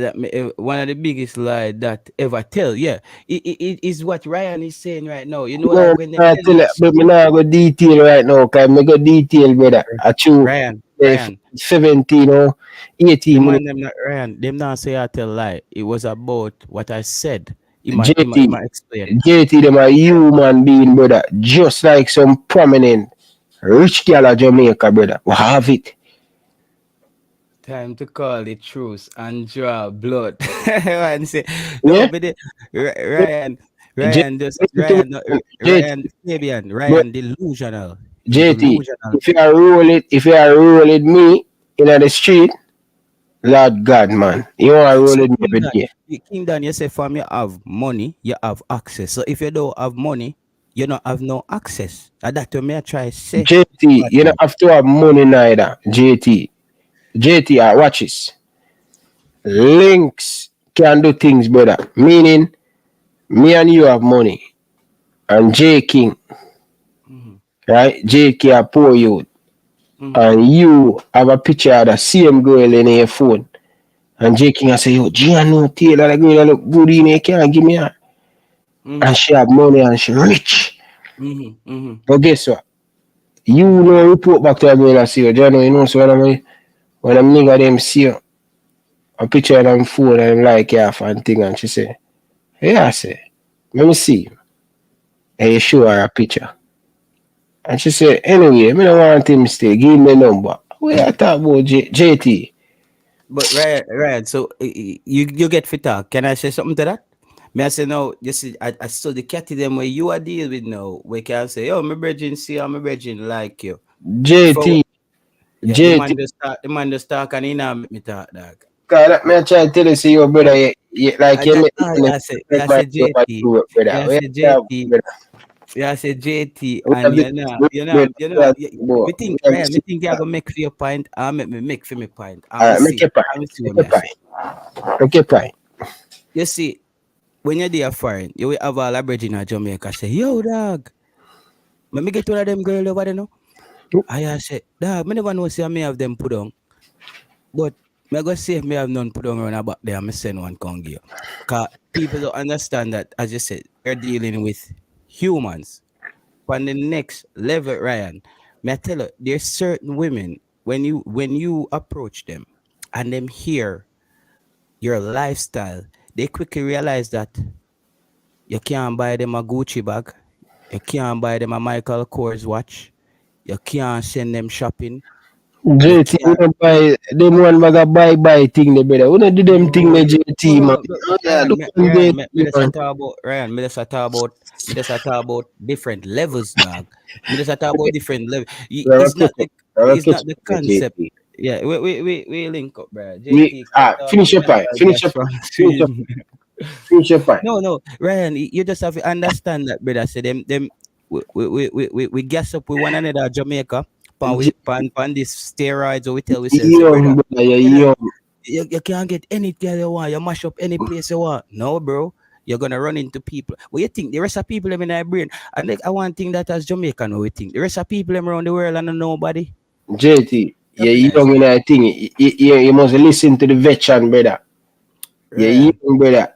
that ever tell. Yeah, it is what Ryan is saying right now. You know, no, like when I tell you, but me not go detail right now. Cause me go detail, brother. I choose. Ryan. 17 or 18. Them not say I tell lie. It was about what I said. JT, them a human being, brother. Just like some prominent rich girl of Jamaica, brother. We have it. Time to call the truce and draw blood. Ryan say, no, but Ryan, delusional. JT, if you are rolling me in the street, Lord God, man, you want to roll it every day. Kingdom, you say, from you have money, you have access. So if you don't have money, you don't have no access. And that to me, I try to say. JT, you don't have to have money neither. JT, watch this. Links can do things, brother. Meaning, me and you have money, and J King. Right? JK a poor youth. And you have a picture of the same girl in your phone. And JK a say, yo, Gian no Taylor, that girl look good in here, can't give me her. And she have money and she rich. But guess what? You know report back to that girl and say, yo, Gian, you know, so when a nigga them see you, a picture of them phone and them like you and thing, and she say, yeah, I say, let me see you. And you show her a picture. And she said, anyway, I don't want him to stay. Give me the number. We are talking about JT. But right. So you get fit talk. Can I say something to that? May I say no? You see, I saw the cat them where you are deal with now. We can say, oh, my brethren see, I'm a brethren like you. JT. The man just talk and he not make me talk, dog. God, let me try to tell you, see your brother, like you I say JT. Yeah, I said JT, We and have the- me think, we have Ryan, me the- think you're gonna make for your point. I'll make me make for my point. Alright, make your point. I'm see Make what your me I say. point. Make your point. You see, when you're there foreign, you will have all a bridge in Jamaica say, yo, dog, let me get one of them girl over there, no? I say, dog, me never know say I may have them put on. But me go say if me have none put on around about there, me send one come give you. Cause people don't understand that, as you said, we're dealing with humans. On the next level, Ryan, may I tell you, there's certain women when you approach them and them hear your lifestyle, they quickly realize that you can't buy them a Gucci bag, you can't buy them a Michael Kors watch, you can't send them shopping, you JT, we can't. don't buy them one bag of buy thing, the brother. We don't do them thing, No, the JT, man. Oh, yeah, Ryan, look on Ryan, JT, me just man. talk about Ryan, me just talk about different levels, dog. Me just talk about different levels. We have a It's not catch up. the We have a it's catch not up the with concept. JT. Yeah, we link up, bro. JT Finish your point. Finish your point. Finish your, finish your point. No, Ryan, you just have to understand that, brother. Say them we gas up with one another Jamaica. Pan these steroids, or we tell ourselves, say, brother, Young, brother, you're you know, young. you can't get any girl you want. You mash up any place you want. No, bro. You're gonna run into people. What you think? The rest of people them in our brain. And like, I want to think that as Jamaican, what we think. The rest of people them around the world and nobody. JT, you're Happiness. young in that thing. You must listen to the veteran, brother. You're Right. young, brother.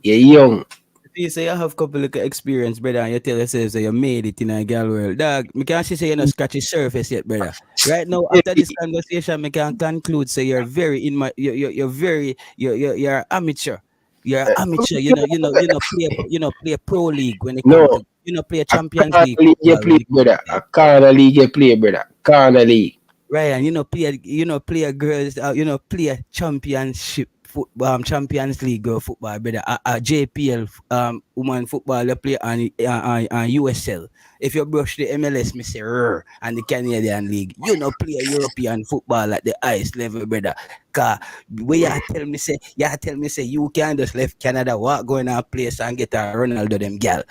You're young. You say you have couple of experience, brother, and you tell yourself that you made it in a girl world. Dog, me can't say you're not scratch the surface yet, brother. Right now, after this conversation, me can conclude say you're very in my you're very you're amateur. You're amateur, play pro league when it No, come to play a Champions corner League league you football play, when it come brother. to A corner league you play, brother. Corner league. Ryan, play a girls, play a championship football, Champions League girl football, brother. A JPL, woman football, you play on USL. If you brush the MLS, me say, "Rrr," and the Canadian League, play a European football at the highest level, brother. Cause where you tell me say you can just left Canada, walk going to a place and get a Ronaldo them gal.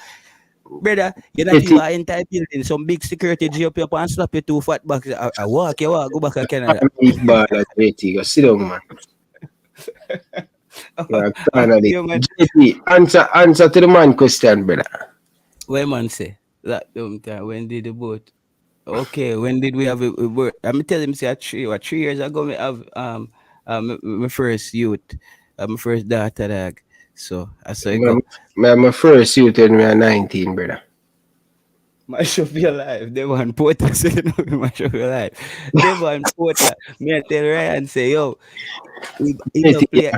Brother, you're not even entire building. Some big security G up and slap you two fat backs. I walk, go back to Canada. League ball at JT. Go sit down, man. Yeah, corner league. Yeah, man. JT, answer to the man question, brother. What man say? That time, when did the boat? Okay, when did we have a boat? I'm telling him say 3 years ago we have my first youth, my first daughter dog. So I saw it go. My first youth when we are 19, brother. Mash up your life. Devon Porter said, mash up your life. Devon Porter, me I tell Ryan say, yo, he no play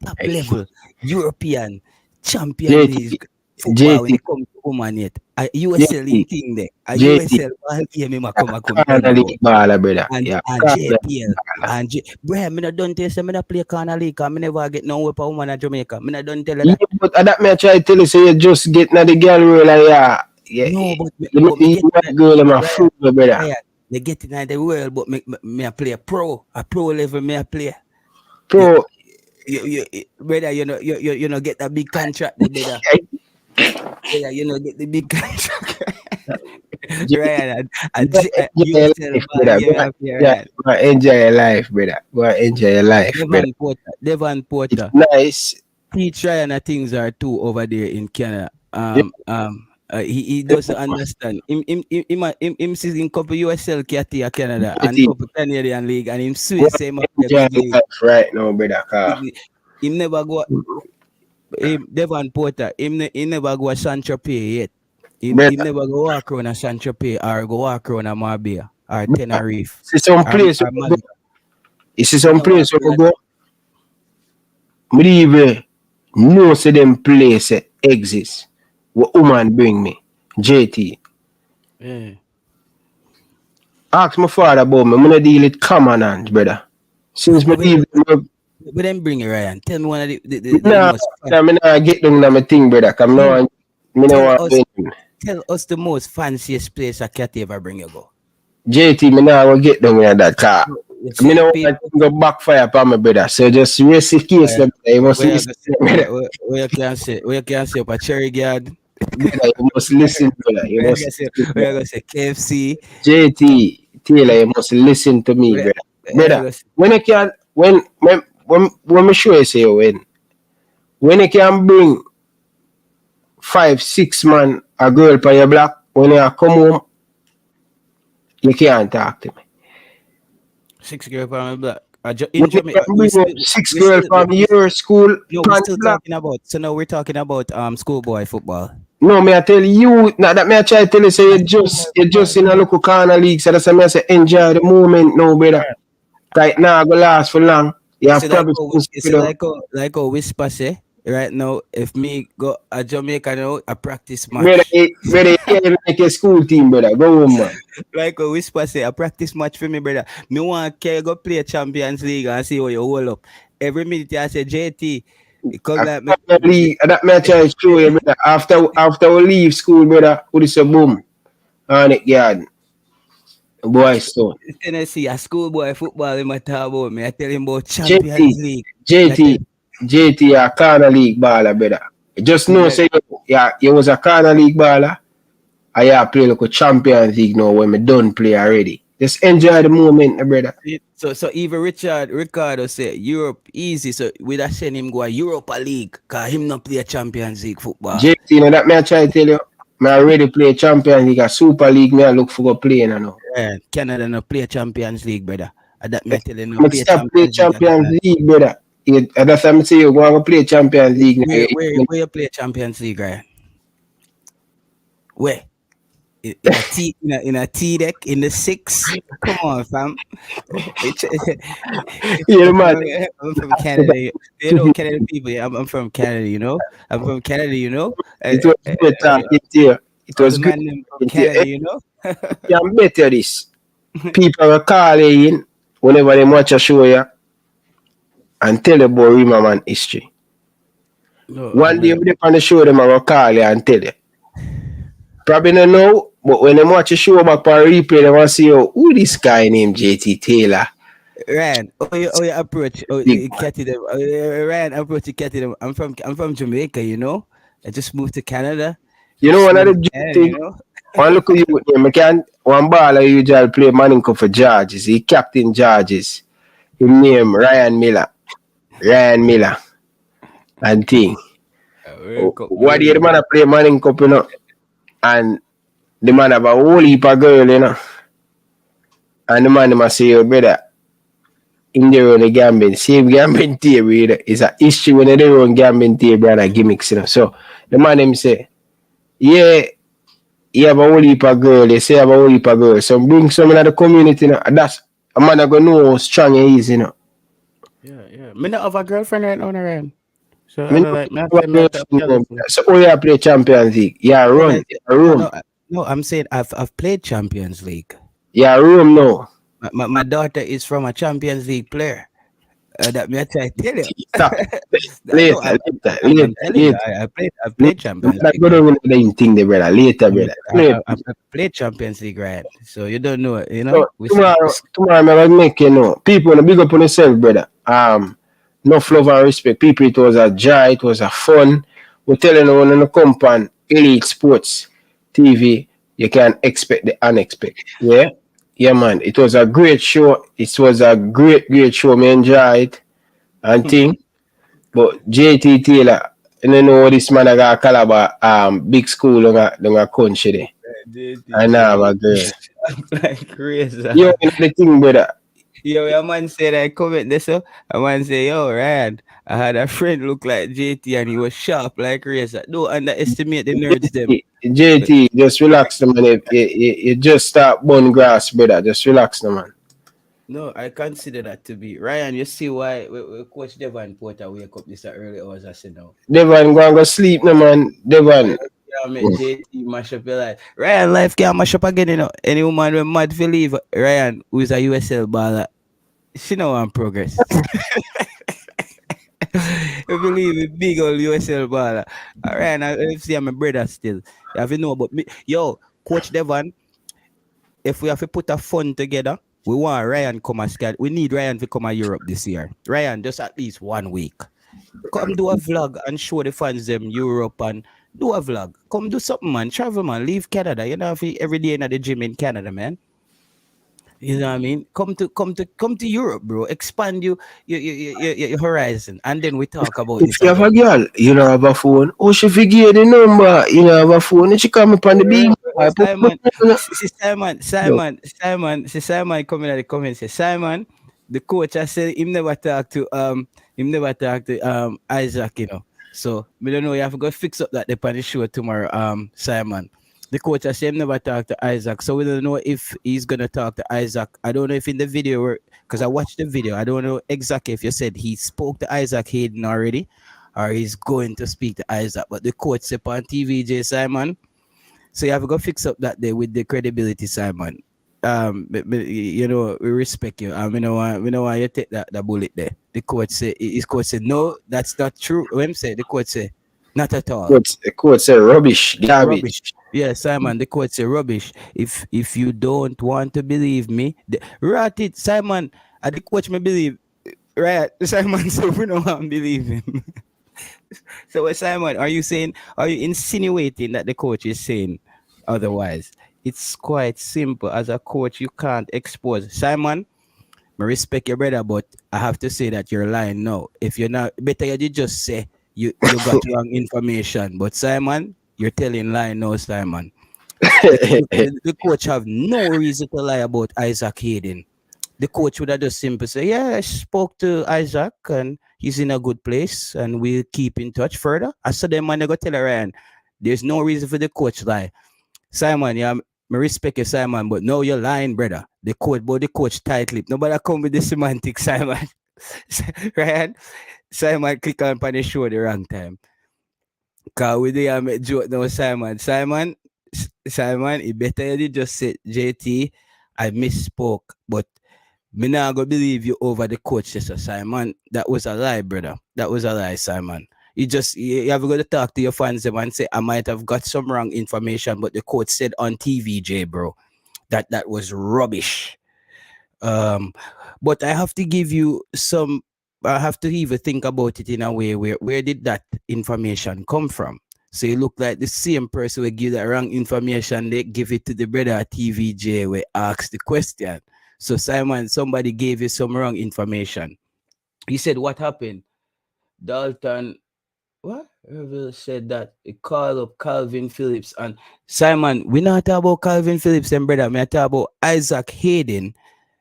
top level European champion league football when it comes to woman yet. A USL in thing there. A USL ball game him come corner league baller, brother. and JPL and bro, me not done tell you say me not play corner league cause me never get no whip a woman in Jamaica. Me not done tell you that. Yeah, but that me I try to tell you, so you just get na the girl world, yeah. No, but me get girl in my foot, brother. Yeah, they get in the world, but me I play a pro level. Me I play Pro. You brother, you know get a big contract, brother. Yeah, get the big contract. Ryan, enjoy your life, brother. Go enjoy your life, Devon Porter. Nice. Teach Ryan things are too over there in Canada. He doesn't understand. Him sees in couple USL Katia Canada and couple Canadian League and him sweet same up the big league. Right now, brother. Him never go. Devon Porter. Him never go a Saint-Tropez yet. Him never go walk around a Saint-Tropez or go walk around a Marbella or Tenerife. See some place. You see some place where we go. Believe no see them place exist. What woman bring me? JT. Yeah. Ask my father about me. I'm gonna deal with common hands, brother. Since me leave, but then bring it, Ryan. Tell me one of the most fun. Me nah get down on my thing, brother. Come now, me no want. Tell us the most fanciest place a cat ever bring you go. JT, me nah go get down in that car. Me no want to go backfire upon my brother. So just raise the case. You must where you can say up a cherry guard. Brother, you must listen, brother. You must listen, We're brother. gonna say KFC. JT Taylor, you must listen to me, brother. Brother, when I can when me sure say when I can bring 5, 6 man a girl by your block, when you come home, you can't talk to me. 6 girl from my block. When In you Jamaica, can bring up 6 girl from your school, no, we're still talking about. So now we're talking about schoolboy football. No, me I tell you, now that me I try to tell you, say you just in a local corner league, so that's why me I say enjoy the moment now, brother. Right now, go last for long. You have probably like how Whisper say right now. If me go a Jamaica now, I practice match. brother, you can't even make a school team, brother. Go home, man. Like how Whisper say, I practice match for me, brother. Me want to go play Champions League and see how you hold up. Every minute I say JT, it come like me. League, that me I try to show you, brother. After we leave school, brother, what is a boom on it, garden. Boy, Stone. Tennessee, a schoolboy football in my talk about me. I tell him about Champions League. JT, a corner league baller, brother. Just know, say, you was a corner league baller. I play like a Champions League now when me done play already. Just enjoy the moment, brother. So even Ricardo say Europe easy. So we that send him go a Europa League, cause him not play a Champions League football. JT, you know that me I try to tell you. Me already play Champions League, a Super League. Me I look for go play now. Yeah, Canada no play Champions League, brother. That me tell you no play Champions League, brother. That's what I'm saying. You go and play Champions League. Where you play Champions League, right? Where? In a T deck in the 6. Come on, fam. Yeah, man. I'm from Canada. You know Canadian people. Yeah, I'm from Canada. You know. I'm from Canada. You know. It was good talking to you. It was good. From Canada, you know. Yeah, I'm better this. People are calling in whenever they watch a show, yeah, and tell about Rima man history. No, One day we on the show, them are call you and tell you. Probably not know, but when they watch a show back on replay, they want to see who this guy named JT Taylor. Ryan, you approach, you catch them. Ryan, approach, you catch them. I'm from Jamaica, you know. I just moved to Canada. You know, one of the thing. You know? One look at you, one baller usually play Manninko for Georges. He captain Georges. His name Ryan Miller. And thing. What the man play Manninko, you know? And the man have a whole heap of girl, you know. And the man must say, brother, in the run the gambling, same gambling theory, is a history when they run gambling theory and a gimmicks, you know. So the man him say, yeah, you have a whole heap of girl, they say have a whole heap of girl. So bring some in the community, you know, and that's a man that gonna know how strong he is, you know. Yeah. Me not have a girlfriend right now, Ryan. So so you play Champions League. Yeah, run. No, I'm saying I've played Champions League. Yeah, room no. My daughter is from a Champions League player. That me I try to tell you. Stop. I've played Champions League. Go down with the thing there, brother. Later, brother. I've played Champions League, right? So you don't know, you So, know. tomorrow I'm gonna make you know. People wanna big up on yourself, brother. No love and respect. People, it was a joy, it was a fun. We're telling you when you come on Elite Sports TV, you can expect the unexpected. Yeah? Yeah, man. It was a great show. It was a great show. Me enjoy it and thing. But JT Taylor, you know this man I got Calabar big school in a country there. I know my girl. Like crazy. Yo, the thing, brother. Yo, your man said I comment this, so a man say, yo, Ryan, I had a friend look like JT and he was sharp like razor. Don't underestimate the nerds them. JT, just relax, man. You just start burn grass, brother. Just relax, man. No, I consider that to be Ryan. You see why we Coach Devon Porter wake up this early hours? I said no. Devon go sleep, no man. Devon. Yeah, man, JT mash up your life. Ryan life can't mash up again, you know. Any woman when mad for leave Ryan, who is a USL baller, she know I'm progress. You believe it, big old USL baller. Ryan LFC, I'm my brother still. You have to know about me. Yo, Coach Devon, if we have to put a fund together, we want Ryan come as squad. We need Ryan to come to Europe this year. Ryan, just at least 1 week. Come do a vlog and show the fans them Europe and Do a vlog. Come do something, man. Travel, man. Leave Canada. You know, if you every day in the gym in Canada, man. You know what I mean? Come to Europe, bro. Expand your horizon, and then we talk about If this you have a again. girl, you don't have a phone. Oh, she forget the number. You don't have a phone. And she come up on the big. Simon, Simon coming at the comments. Say Simon, the coach. I said him never talk to Isaac. You know, so we don't know. You have to go fix up that the show tomorrow. Simon. The coach I said him never talk to Isaac, so we don't know if he's gonna talk to Isaac. I don't know if in the video, because I watched the video, I don't know exactly if you said he spoke to Isaac Hayden already, or he's going to speak to Isaac. But the coach said on TVJ Simon, so you have to go fix up that day with the credibility, Simon. You know, we respect you. We know why you take that bullet there. The coach said, his coach said, no, that's not true. When say the coach said, not at all. The coach said rubbish, garbage. Rubbish. Yeah, Simon, the coach say rubbish. If you don't want to believe me, rat it, Simon. The coach may believe. Right, Simon, so we don't want to believe him. So Simon, are you insinuating that the coach is saying otherwise? It's quite simple. As a coach, you can't expose. Simon, I respect your brother, but I have to say that you're lying now. If you're not, better you just say you got wrong information. But Simon, you're telling lie now, Simon. The coach have no reason to lie about Isaac Hayden. The coach would have just simply say, yeah, I spoke to Isaac and he's in a good place and we'll keep in touch further. I saw them man, they go tell Ryan, there's no reason for the coach to lie. Simon, yeah, I respect you, Simon, but no, you're lying, brother. The coach tight-lipped. Nobody come with the semantics, Simon. Ryan, Simon click on the show the wrong time. Cause we dey make joke now, Simon. Simon, it better you just say, JT, I misspoke, but me not gonna believe you over the coach, so Simon. That was a lie, brother. That was a lie, Simon. You have got to talk to your fans and say, I might have got some wrong information, but the coach said on TVJ, bro, that was rubbish. But I have to give you some. I have to even think about it in a way where did that information come from? So you look like the same person who give that wrong information, they give it to the brother at TVJ where ask the question. So Simon, somebody gave you some wrong information. He said, what happened? Dalton, what? Revel said that he called up Calvin Phillips. And Simon, we not talk about Calvin Phillips and brother, we talk about Isaac Hayden.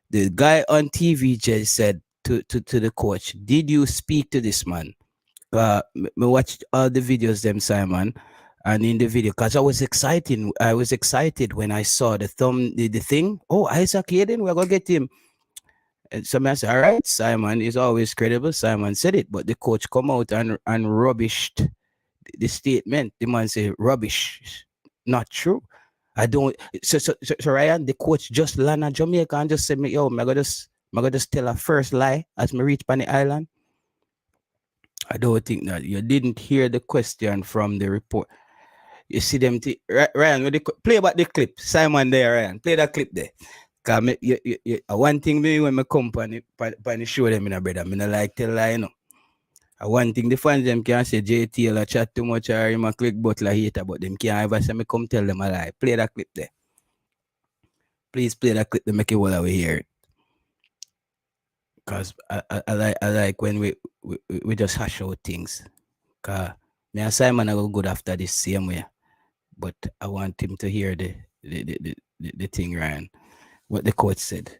The guy on TVJ said to the coach, did you speak to this man? Me watched all the videos them, Simon, and in the video, because I was excited when I saw the thing. Oh, Isaac Hayden, we're gonna get him. And so I said, all right, Simon is always credible. Simon said it, but the coach come out and rubbished the statement. The man said, rubbish, not true. I don't. So Ryan, the coach just landed Jamaica and just said me, yo, I gotta just tell a first lie as me reach on the island. I don't think that you didn't hear the question from the report. You see them, Ryan, play about the clip. Simon there, Ryan, play that clip there. Cause one thing me when me come on the show them, brother, I not like tell lie, you know. One thing the fans them can say JT or chat too much or him a click butler hater, but them can't ever say me come tell them a lie. Play that clip there. Please play that clip to make it all we hear it. Cause I like when we just hash out things. Cause me and Simon are good after this same way. But I want him to hear the thing, Ryan. What the coach said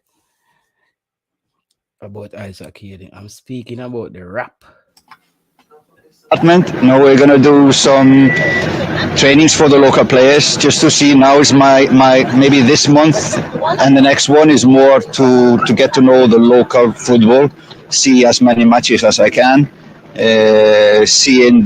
about Isaac Hayden. I'm speaking about the rap. Now we're gonna do some trainings for the local players just to see. Now is my maybe this month and the next one is more to get to know the local football, see as many matches as I can, seeing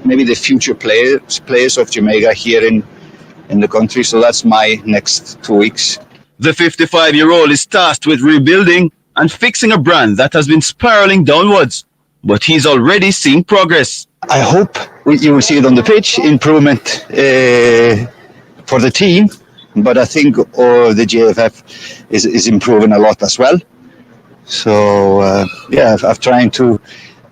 maybe the future players of Jamaica here in the country. So that's my next 2 weeks. The 55-year-old is tasked with rebuilding and fixing a brand that has been spiraling downwards. But he's already seeing progress. I hope you will see it on the pitch, improvement for the team, but I think the JFF is improving a lot as well. So I've tried to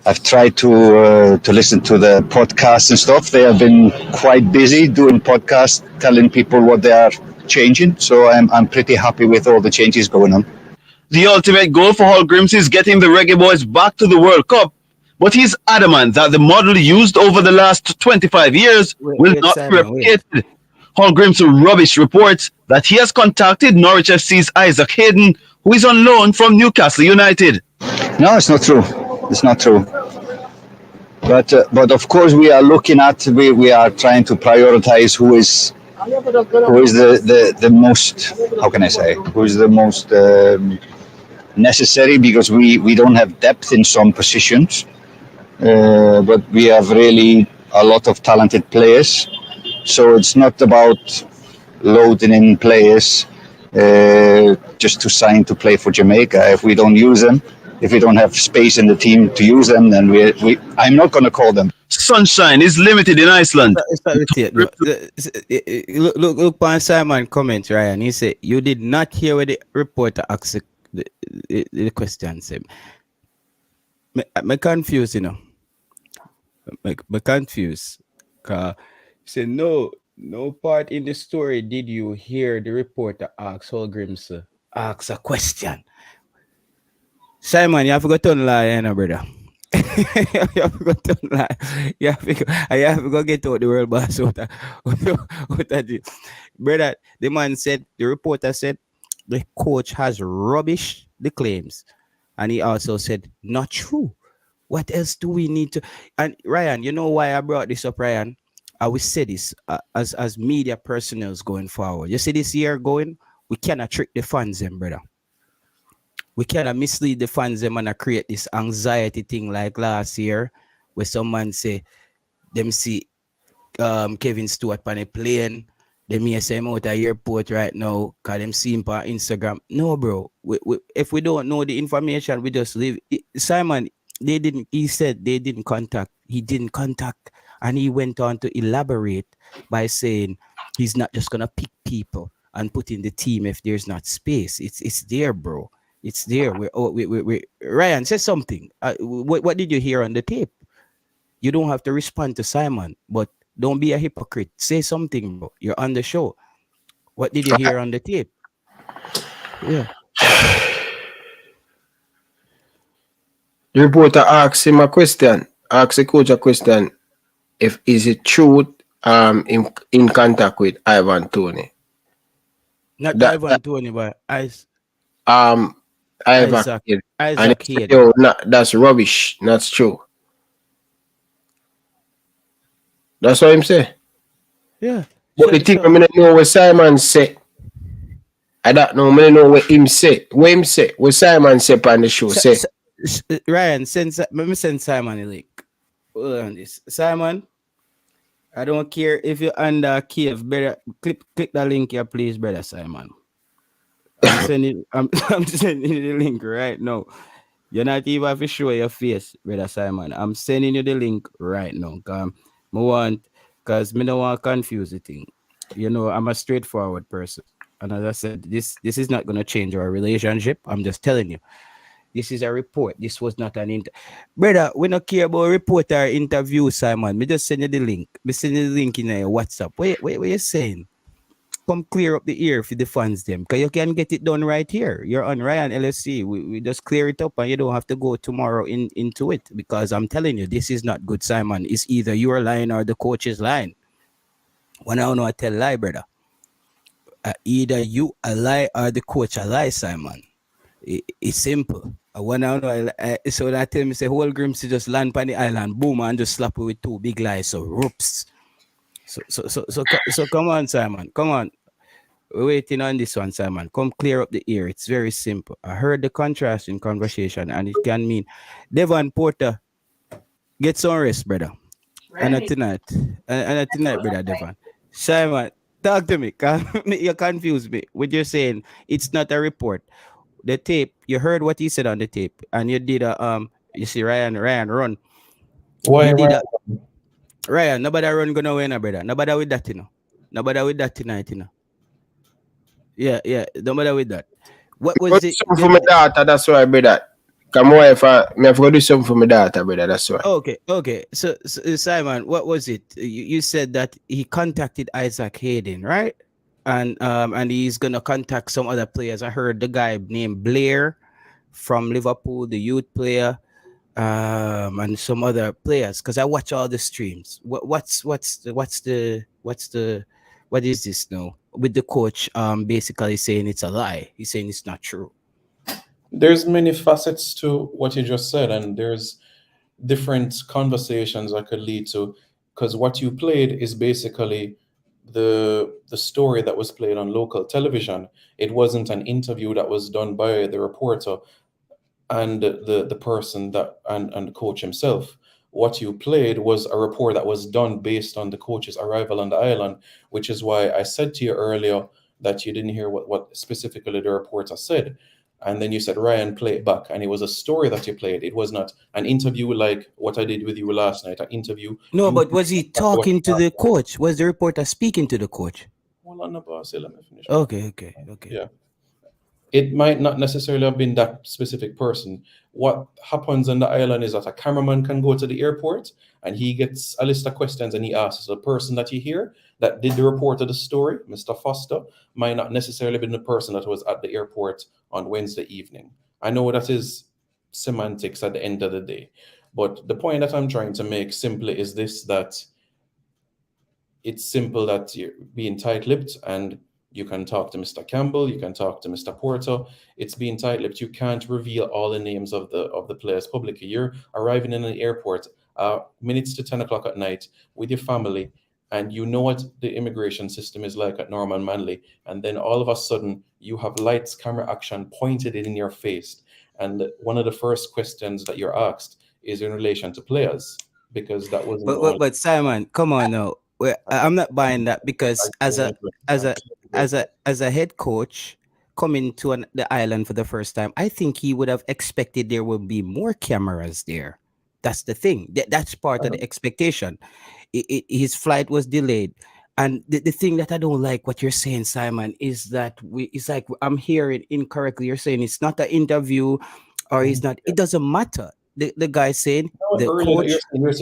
I've tried to listen to the podcasts and stuff. They have been quite busy doing podcasts, telling people what they are changing. So I'm pretty happy with all the changes going on. The ultimate goal for Hall Grimsey is getting the Reggae Boyz back to the World Cup, but he's adamant that the model used over the last 25 years will not be replicated. Hall Grimsey rubbish reports that he has contacted Norwich FC's Isaac Hayden, who is on loan from Newcastle United. No, it's not true. It's not true. But of course we are looking at, we are trying to prioritize who is the most, how can I say, who is the most necessary, because we don't have depth in some positions, but we have really a lot of talented players. So it's not about loading in players just to sign to play for Jamaica. If we don't use them, if we don't have space in the team to use them, then I'm not going to call them. Sunshine is limited in Iceland. Look on Simon comment, Ryan. He said, you did not hear what the reporter asked the question. I'm confused, you know. I'm confused. He said, no part in the story did you hear the reporter ask Hall Grimsey ask a question. Simon, you have to go turn lie, you know, brother. You have to go turn lie. You have to go get out the world boss. Brother, the man said, the reporter said, the coach has rubbish the claims. And he also said, not true. What else do we need to? And Ryan, you know why I brought this up, Ryan? I will say this as media personnel going forward. You see this year going, we cannot trick the fans, them, brother. We cannot mislead the fans them and create this anxiety thing like last year where someone say them see Kevin Stewart on a plane, they may say him out at airport right now because them see him on Instagram. No, bro. If we don't know the information, we just leave. Simon, he said they didn't contact. He didn't contact. And he went on to elaborate by saying he's not just going to pick people and put in the team if there's not space. It's there, bro. It's there. Ryan, say something. What did you hear on the tape? You don't have to respond to Simon, but don't be a hypocrite. Say something, bro. You're on the show. What did you hear on the tape? Yeah. The reporter asked him a question. Asked the coach a question. If is it true in contact with Ivan Toney? Not Ivan Toney, but Isaac Hayden. Yo, that's rubbish. That's true. That's what I'm saying. Yeah. But the thing I don't know what Simon said. I don't know. I know what him said. What him said. What Simon said on the show. Ryan, let me send Simon a link. Hold on this. Simon, I don't care if you're under cave. Better click the link here, please, brother Simon. I'm sending you the link right now. You're not even have to show your face, brother Simon. I'm sending you the link right now. Because I don't want to confuse the thing. You know, I'm a straightforward person. And as I said, this is not going to change our relationship. I'm just telling you. This is a report. This was not an brother, we don't care about report or interview, Simon. Me just send you the link. Me send you the link in your WhatsApp. What you saying? Come clear up the ear for the fans them. Because you can get it done right here. You're on Ryan LFC. We just clear it up and you don't have to go tomorrow into it. Because I'm telling you, this is not good, Simon. It's either your line or the coach's line. When I don't know, I tell lie, brother. Either you a lie or the coach a lie, Simon. It's simple. When I know, so that tell me say whole Grimsey just land on the island, boom, and just slap it with two big lies. So ropes. So come on, Simon. Come on. We're waiting on this one, Simon. Come clear up the ear. It's very simple. I heard the contrast in conversation, and it can mean Devon Porter, get some rest, brother. Right. And tonight, brother Devon. Simon, talk to me. You confuse me. What you're saying, it's not a report. The tape, you heard what he said on the tape, and you did you see Ryan run. Why Ryan, nobody run gonna win, brother. Nobody with that, you know. Nobody with that tonight, you know. Yeah, nobody with that. What was it? For my daughter, that's why, brother. Come on, if me have to do something for my daughter, brother. That's why. Okay. So, Simon, what was it? You said that he contacted Isaac Hayden, right? And he's gonna contact some other players. I heard the guy named Blair from Liverpool, the youth player, and some other players. Because I watch all the streams. What is this now? With the coach basically saying it's a lie. He's saying it's not true. There's many facets to what you just said, and there's different conversations that could lead to, because what you played is basically the story that was played on local television. It wasn't an interview that was done by the reporter and the person that and the coach himself. What you played was a report that was done based on the coach's arrival on the island, which is why I said to you earlier that you didn't hear what specifically the reporter said. And then you said, Ryan, play it back. And it was a story that you played. It was not an interview like what I did with you last night, an interview. No, but was he talking to the coach? Was the reporter speaking to the coach? Hold on, boss. Let me finish. Okay. Yeah. It might not necessarily have been that specific person. What happens on the island is that a cameraman can go to the airport and he gets a list of questions and he asks the person that you hear that did the report of the story, Mr. Foster, might not necessarily be the person that was at the airport on Wednesday evening. I know that is semantics at the end of the day, but the point that I'm trying to make simply is this, that it's simple that you're being tight-lipped and you can talk to Mr. Campbell, you can talk to Mr. Porter. It's being tight-lipped. You can't reveal all the names of the players publicly. You're arriving in an airport minutes to 10 o'clock at night with your family, and you know what the immigration system is like at Norman Manley, and then all of a sudden you have lights, camera action pointed in your face, and one of the first questions that you're asked is in relation to players, because that wasn't. But Simon, come on now. I'm not buying that, because as a head coach coming to the island for the first time, I think he would have expected there would be more cameras there. That's the thing. That's part of the expectation. His flight was delayed. And the thing that I don't like what you're saying, Simon, is that it's like I'm hearing incorrectly. You're saying it's not an interview, or it's not. It doesn't matter. The guy saying the coach.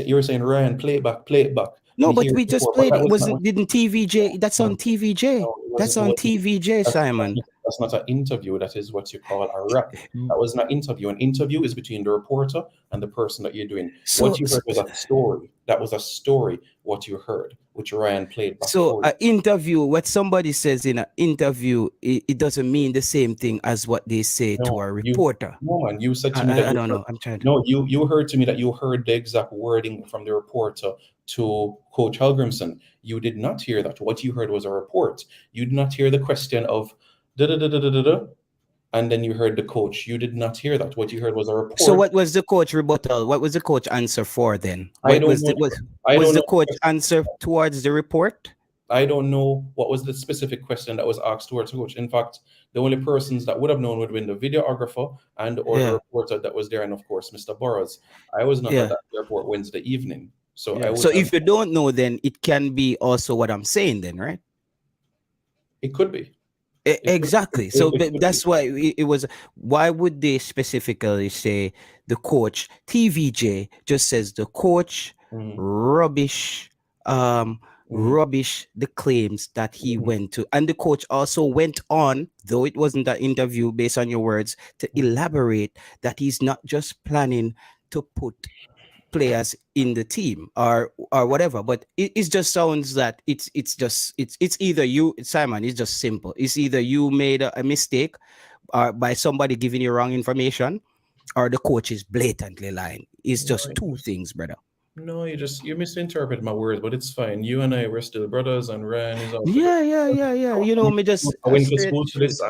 You're saying Ryan, play it back. No, but we just played it. Didn't TVJ? That's on TVJ. That's on TVJ, Simon. That's not an interview. That is what you call a rap. That was not interview. An interview is between the reporter and the person that you're doing. What you heard was a story. That was a story. What you heard, which Ryan played back. So an interview, what somebody says in an interview, it doesn't mean the same thing as what they say to a reporter. You said to me that I don't know. I'm trying to. No, you heard to me that you heard the exact wording from the reporter to Coach Hallgrimsson. You did not hear that. What you heard was a report. You did not hear the question of da-da-da-da-da-da, and then you heard the coach. You did not hear that. What you heard was a report. So what was the coach rebuttal? What was the coach answer for then? Was the coach answer towards the report? I don't know what was the specific question that was asked towards the coach. In fact, the only persons that would have known would have been the videographer and or the reporter that was there, and of course, Mr. Burrows. I was not at that airport Wednesday evening. So if you don't know, then it can be also what I'm saying then, right? It could be. Exactly. So that's why it was. Why would they specifically say the coach? TVJ just says the coach rubbish the claims that he went to, and the coach also went on, though it wasn't an interview based on your words, to elaborate that he's not just planning to put players in the team or whatever, but it just sounds that it's either you, Simon, it's just simple. It's either you made a mistake or by somebody giving you wrong information, or the coach is blatantly lying. It's just two things, brother. No, you misinterpreted my words, but it's fine. You and I, we're still brothers, and Ryan is also. Yeah. You know me just. I went to school for this.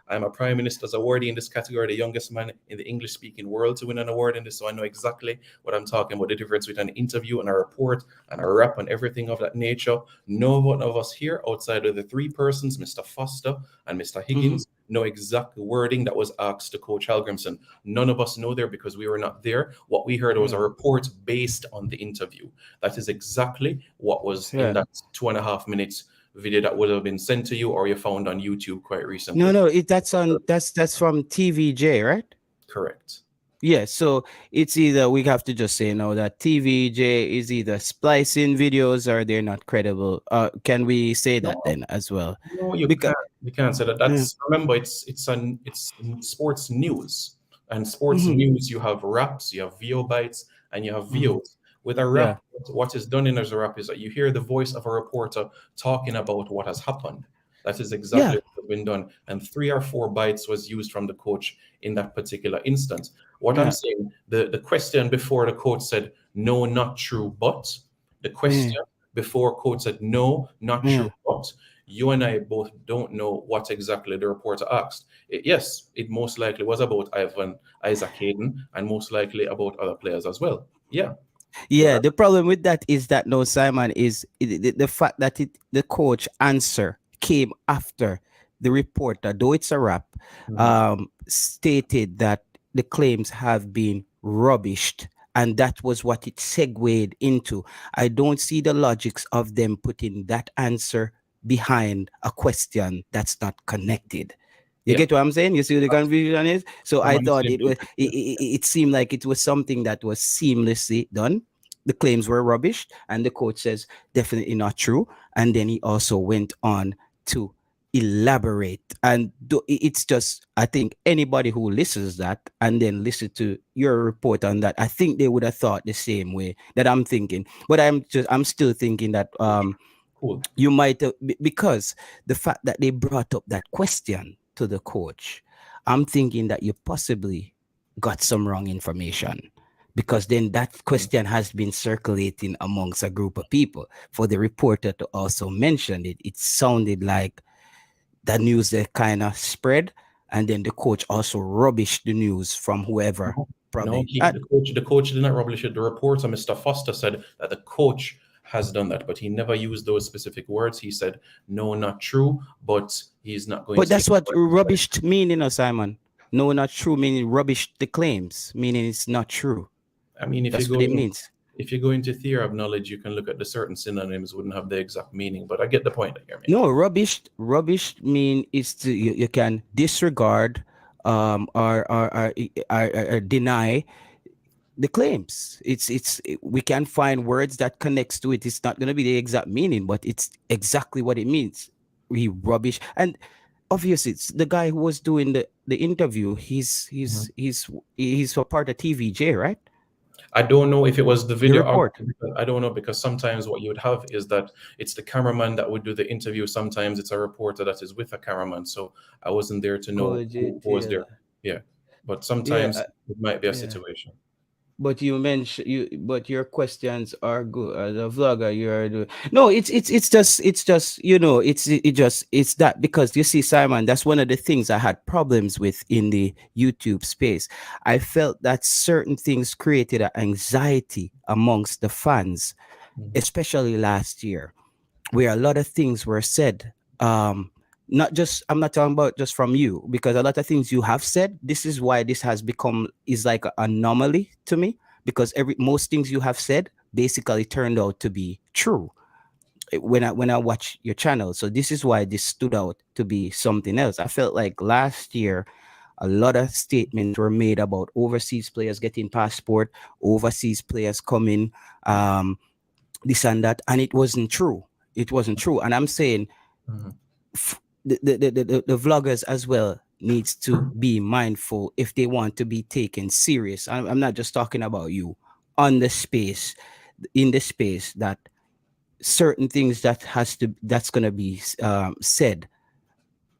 I'm a Prime Minister's awardee in this category, the youngest man in the English-speaking world to win an award in this. So I know exactly what I'm talking about. The difference between an interview and a report and a rap and everything of that nature. No one of us here, outside of the three persons, Mr. Foster and Mr. Higgins, know exact wording that was asked to Coach Hallgrimsson. None of us know there because we were not there. What we heard was a report based on the interview. That is exactly what was in that 2.5 minutes video that would have been sent to you or you found on YouTube quite recently. No, that's from TVJ, right? Correct. Yeah, so it's either we have to just say no that TVJ is either splicing videos or they're not credible. Can we say that No, then as well? no, you Because can't. You can't say that. That's remember, it's sports news, and sports news. You have raps, you have VO bites, and you have VOs. With a yeah, rap, what is done in as a rap is that you hear the voice of a reporter talking about what has happened. That is exactly yeah, what has been done. And 3 or 4 bites was used from the coach in that particular instance. What I'm yeah, saying, the question before the coach said no, not true, but the question before coach said no, not true, but you and I both don't know what exactly the reporter asked. Yes, it most likely was about Isaac Hayden, and most likely about other players as well. Yeah. yeah. The problem with that is that no, Simon, is the fact that the coach answer came after the reporter, though it's a rap, stated that the claims have been rubbished. And that was what it segued into. I don't see the logics of them putting that answer behind a question that's not connected. You Yeah. get what I'm saying? You see what the confusion is? So I'm I on the thought same it was page. it seemed like it was something that was seamlessly done. The claims were rubbish, and the coach says definitely not true. And then he also went on to elaborate. And it's just, I think anybody who listens that and then listen to your report on that, I think they would have thought the same way that I'm thinking. But I'm still thinking that Cool. you might because the fact that they brought up that question to the coach, I'm thinking that you possibly got some wrong information, because then that question has been circulating amongst a group of people. For the reporter to also mention it, it sounded like the news that kind of spread, and then the coach also rubbished the news from whoever. No, Probably the coach did not publish it. The reporter, Mr. Foster, said that the coach has done that, but he never used those specific words. He said, no, not true, but he's not going but to. that's what rubbished mean, Simon. No, not true, meaning rubbish the claims, meaning it's not true. I mean, That's what it means. If you go into theory of knowledge, you can look at the certain synonyms wouldn't have the exact meaning, but I get the point that you're making. No, rubbish mean is to you can disregard or deny the claims. We can find words that connects to it. It's not going to be the exact meaning, but it's exactly what it means. We rubbish. And obviously it's the guy who was doing the interview. He's a part of TVJ, right? I don't know if it was the video. report. I don't know, because sometimes what you would have is that it's the cameraman that would do the interview. Sometimes it's a reporter that is with a cameraman. So I wasn't there to know who was there. Yeah, but sometimes it might be a situation. But you mentioned but your questions are good. As a vlogger, you're doing no. It's just it's that, because you see, Simon, that's one of the things I had problems with in the YouTube space. I felt that certain things created an anxiety amongst the fans, especially last year, where a lot of things were said. I'm not talking about just from you, because a lot of things you have said, this is why this has become is like an anomaly to me, because most things you have said basically turned out to be true when I watch your channel. So this is why this stood out to be something else. I felt like last year a lot of statements were made about overseas players getting passport, overseas players coming, this and that, and it wasn't true. And I'm saying the vloggers as well needs to be mindful if they want to be taken serious. I'm not just talking about you on the space, in the space, that certain things that's gonna be said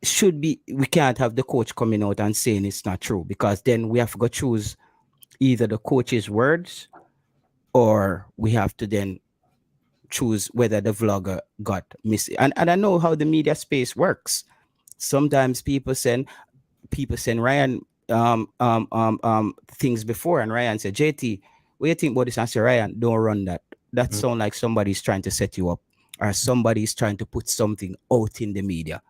should be. We can't have the coach coming out and saying it's not true, because then we have to go choose either the coach's words, or we have to then choose whether the vlogger got missing. And I know how the media space works. Sometimes people send Ryan things before, and Ryan said, JT, what do you think about this? I say, Ryan, don't run that. That sounds like somebody's trying to set you up, or somebody's trying to put something out in the media.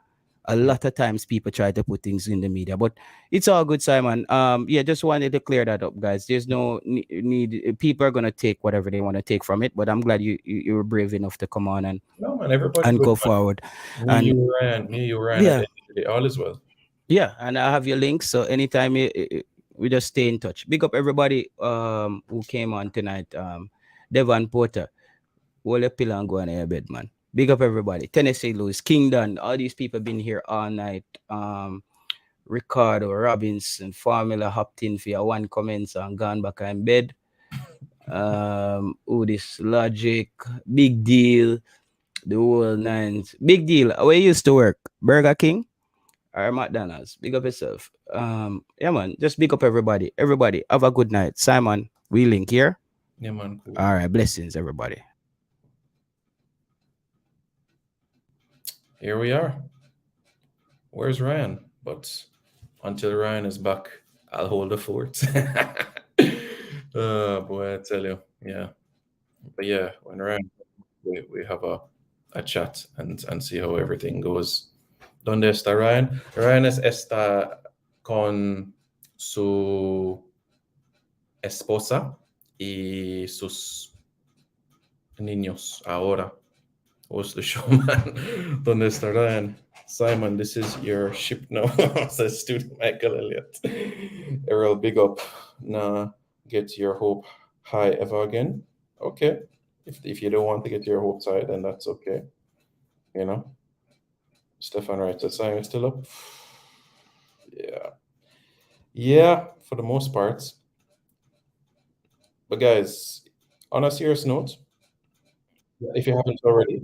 A lot of times people try to put things in the media, but it's all good, Simon. Just wanted to clear that up, guys. There's no need. People are gonna take whatever they want to take from it, but I'm glad you were brave enough to come on and go forward. Me, you, Ryan, yeah, all is well. Yeah, and I have your links. So anytime We just stay in touch. Big up everybody who came on tonight. Devon Porter, hold your pillow and go on your bed, man. Big up everybody. Tennessee Lewis, Kingdom, all these people been here all night. Ricardo Robinson, Formula hopped in for your one comments and gone back in bed. This Logic, Big Deal, the whole nines. Big Deal, where you used to work? Burger King or McDonald's? Big up yourself. Yeah, man, just big up everybody. Everybody, have a good night. Simon, we link here. Yeah, man. Cool. All right, blessings, everybody. Here we are. Where's Ryan? But until Ryan is back, I'll hold the fort. Boy, I tell you, yeah. But yeah, when Ryan, we have a chat and see how everything goes. ¿Dónde está Ryan? Ryan está con su esposa y sus niños ahora. What's the show, man? ¿Dónde está Ryan? Simon, this is your ship now, says student Michael Elliott. Errol, big up. Nah, get your hope high ever again. Okay. If you don't want to get your hopes high, then that's okay. You know? Stefan writes, is Simon still up? Yeah. Yeah, for the most part. But guys, on a serious note, if you haven't already,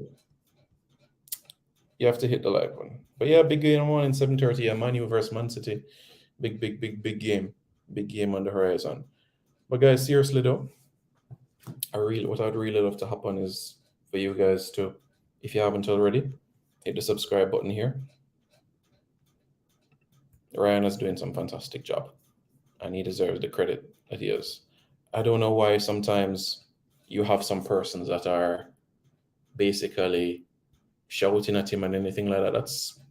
you have to hit the like button. But yeah, big game on in 7:30. Yeah, Man U versus Man City. Big game. Big game on the horizon. But guys, seriously though, what I'd really love to happen is for you guys to, if you haven't already, hit the subscribe button here. Ryan is doing some fantastic job, and he deserves the credit that he is. I don't know why sometimes you have some persons that are basically shouting at him and anything like that.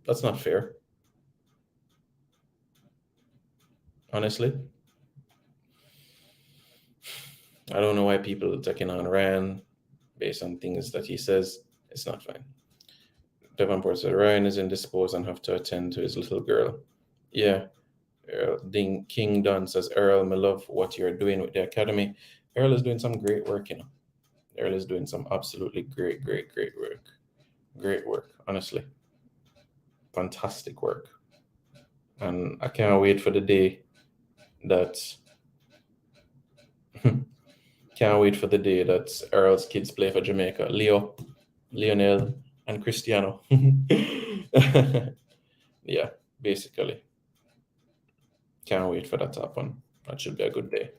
That's not fair. Honestly. I don't know why people are taking on Ryan based on things that he says. It's not fine. Devonport said Ryan is indisposed and have to attend to his little girl. Yeah. King Dunn says, Earl, my love, what you're doing with the academy. Earl is doing some great work, you know. Earl is doing some absolutely great work. Great work, honestly. Fantastic work. And I can't wait for the day that Earl's kids play for Jamaica. Leo, Lionel, and Cristiano. Yeah, basically. Can't wait for that to happen. That should be a good day.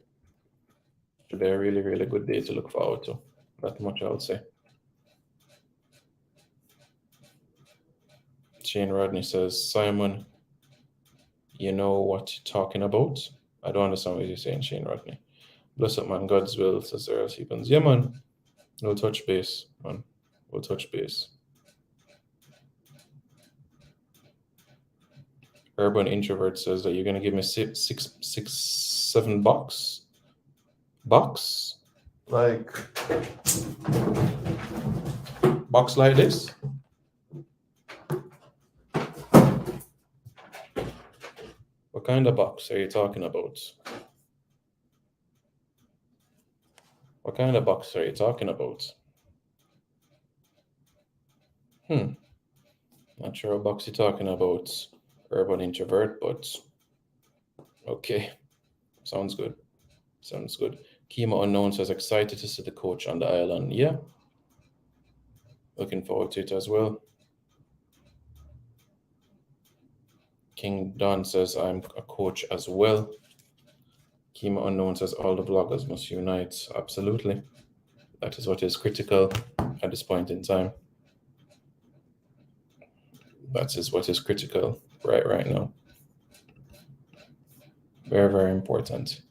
Should be a really good day to look forward to. That much I would say. Shane Rodney says, Simon, you know what you're talking about? I don't understand what you're saying, Shane Rodney. Bless up, man. God's will, says Earl Stephens. Yeah, man. We'll touch base, man. We'll touch base. Urban Introvert says that you're going to give me $7 box? Like, box like this? What kind of box are you talking about? What kind of box are you talking about? Not sure what box you're talking about, Urban Introvert, but okay. Sounds good. Sounds good. Kima Unknown says, excited to see the coach on the island. Yeah. Looking forward to it as well. King Don says, I'm a coach as well. Kima Unknown says, all the bloggers must unite. Absolutely. That is what is critical at this point in time. That is what is critical right now. Very important.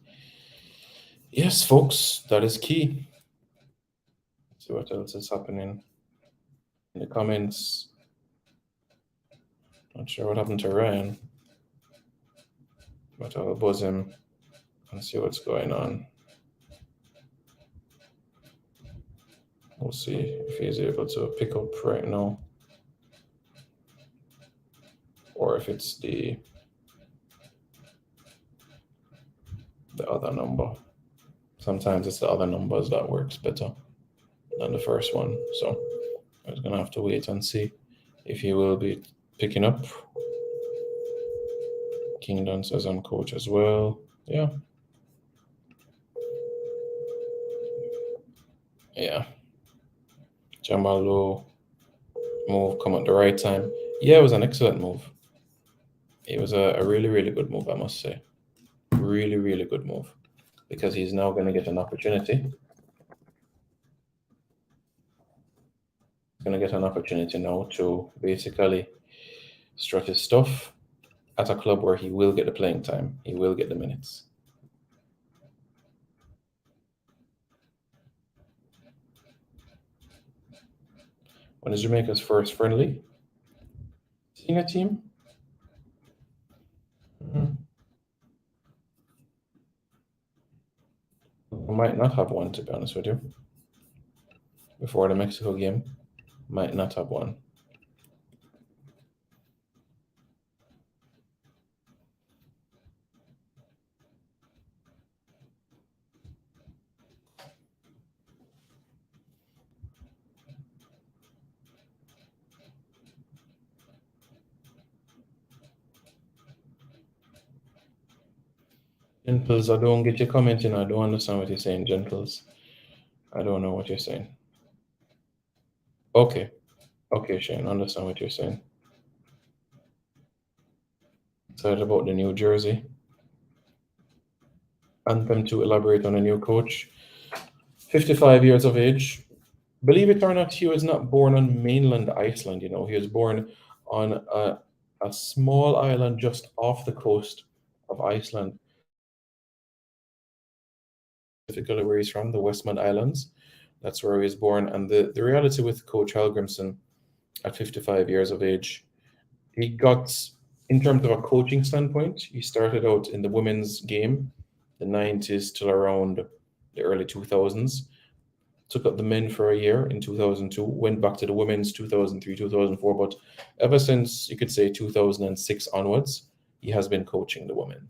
Yes, folks, that is key. Let's see what else is happening in the comments. Not sure what happened to Ryan, but I'll buzz him and see what's going on. We'll see if he's able to pick up right now, or if it's the the other number. Sometimes it's the other numbers that works better than the first one. So I was gonna have to wait and see if he will be picking up. Kingdom says I'm coach as well. Yeah. Yeah. Jamalo move come at the right time. Yeah, it was an excellent move. It was a really, really good move, I must say. Really, really good move. Because he's now going to get an opportunity. He's going to get an opportunity now to basically strut his stuff at a club where he will get the playing time. He will get the minutes. When is Jamaica's first friendly? Senior team? We might not have one, to be honest with you. Before the Mexico game, might not have one. Gentles, I don't get your commenting. I don't understand what you're saying, Gentles. I don't know what you're saying. Okay. Okay, Shane, I understand what you're saying. Excited about the new jersey. Anthem to elaborate on a new coach. 55 years of age. Believe it or not, he was not born on mainland Iceland, you know. He was born on a small island just off the coast of Iceland. Specifically where he's from, the Westman Islands. That's where he was born. And the reality with Coach Hallgrimsson at 55 years of age, he got, in terms of a coaching standpoint, he started out in the women's game, the 90s till around the early 2000s. Took up the men for a year in 2002, went back to the women's 2003, 2004, but ever since, you could say 2006 onwards, he has been coaching the women,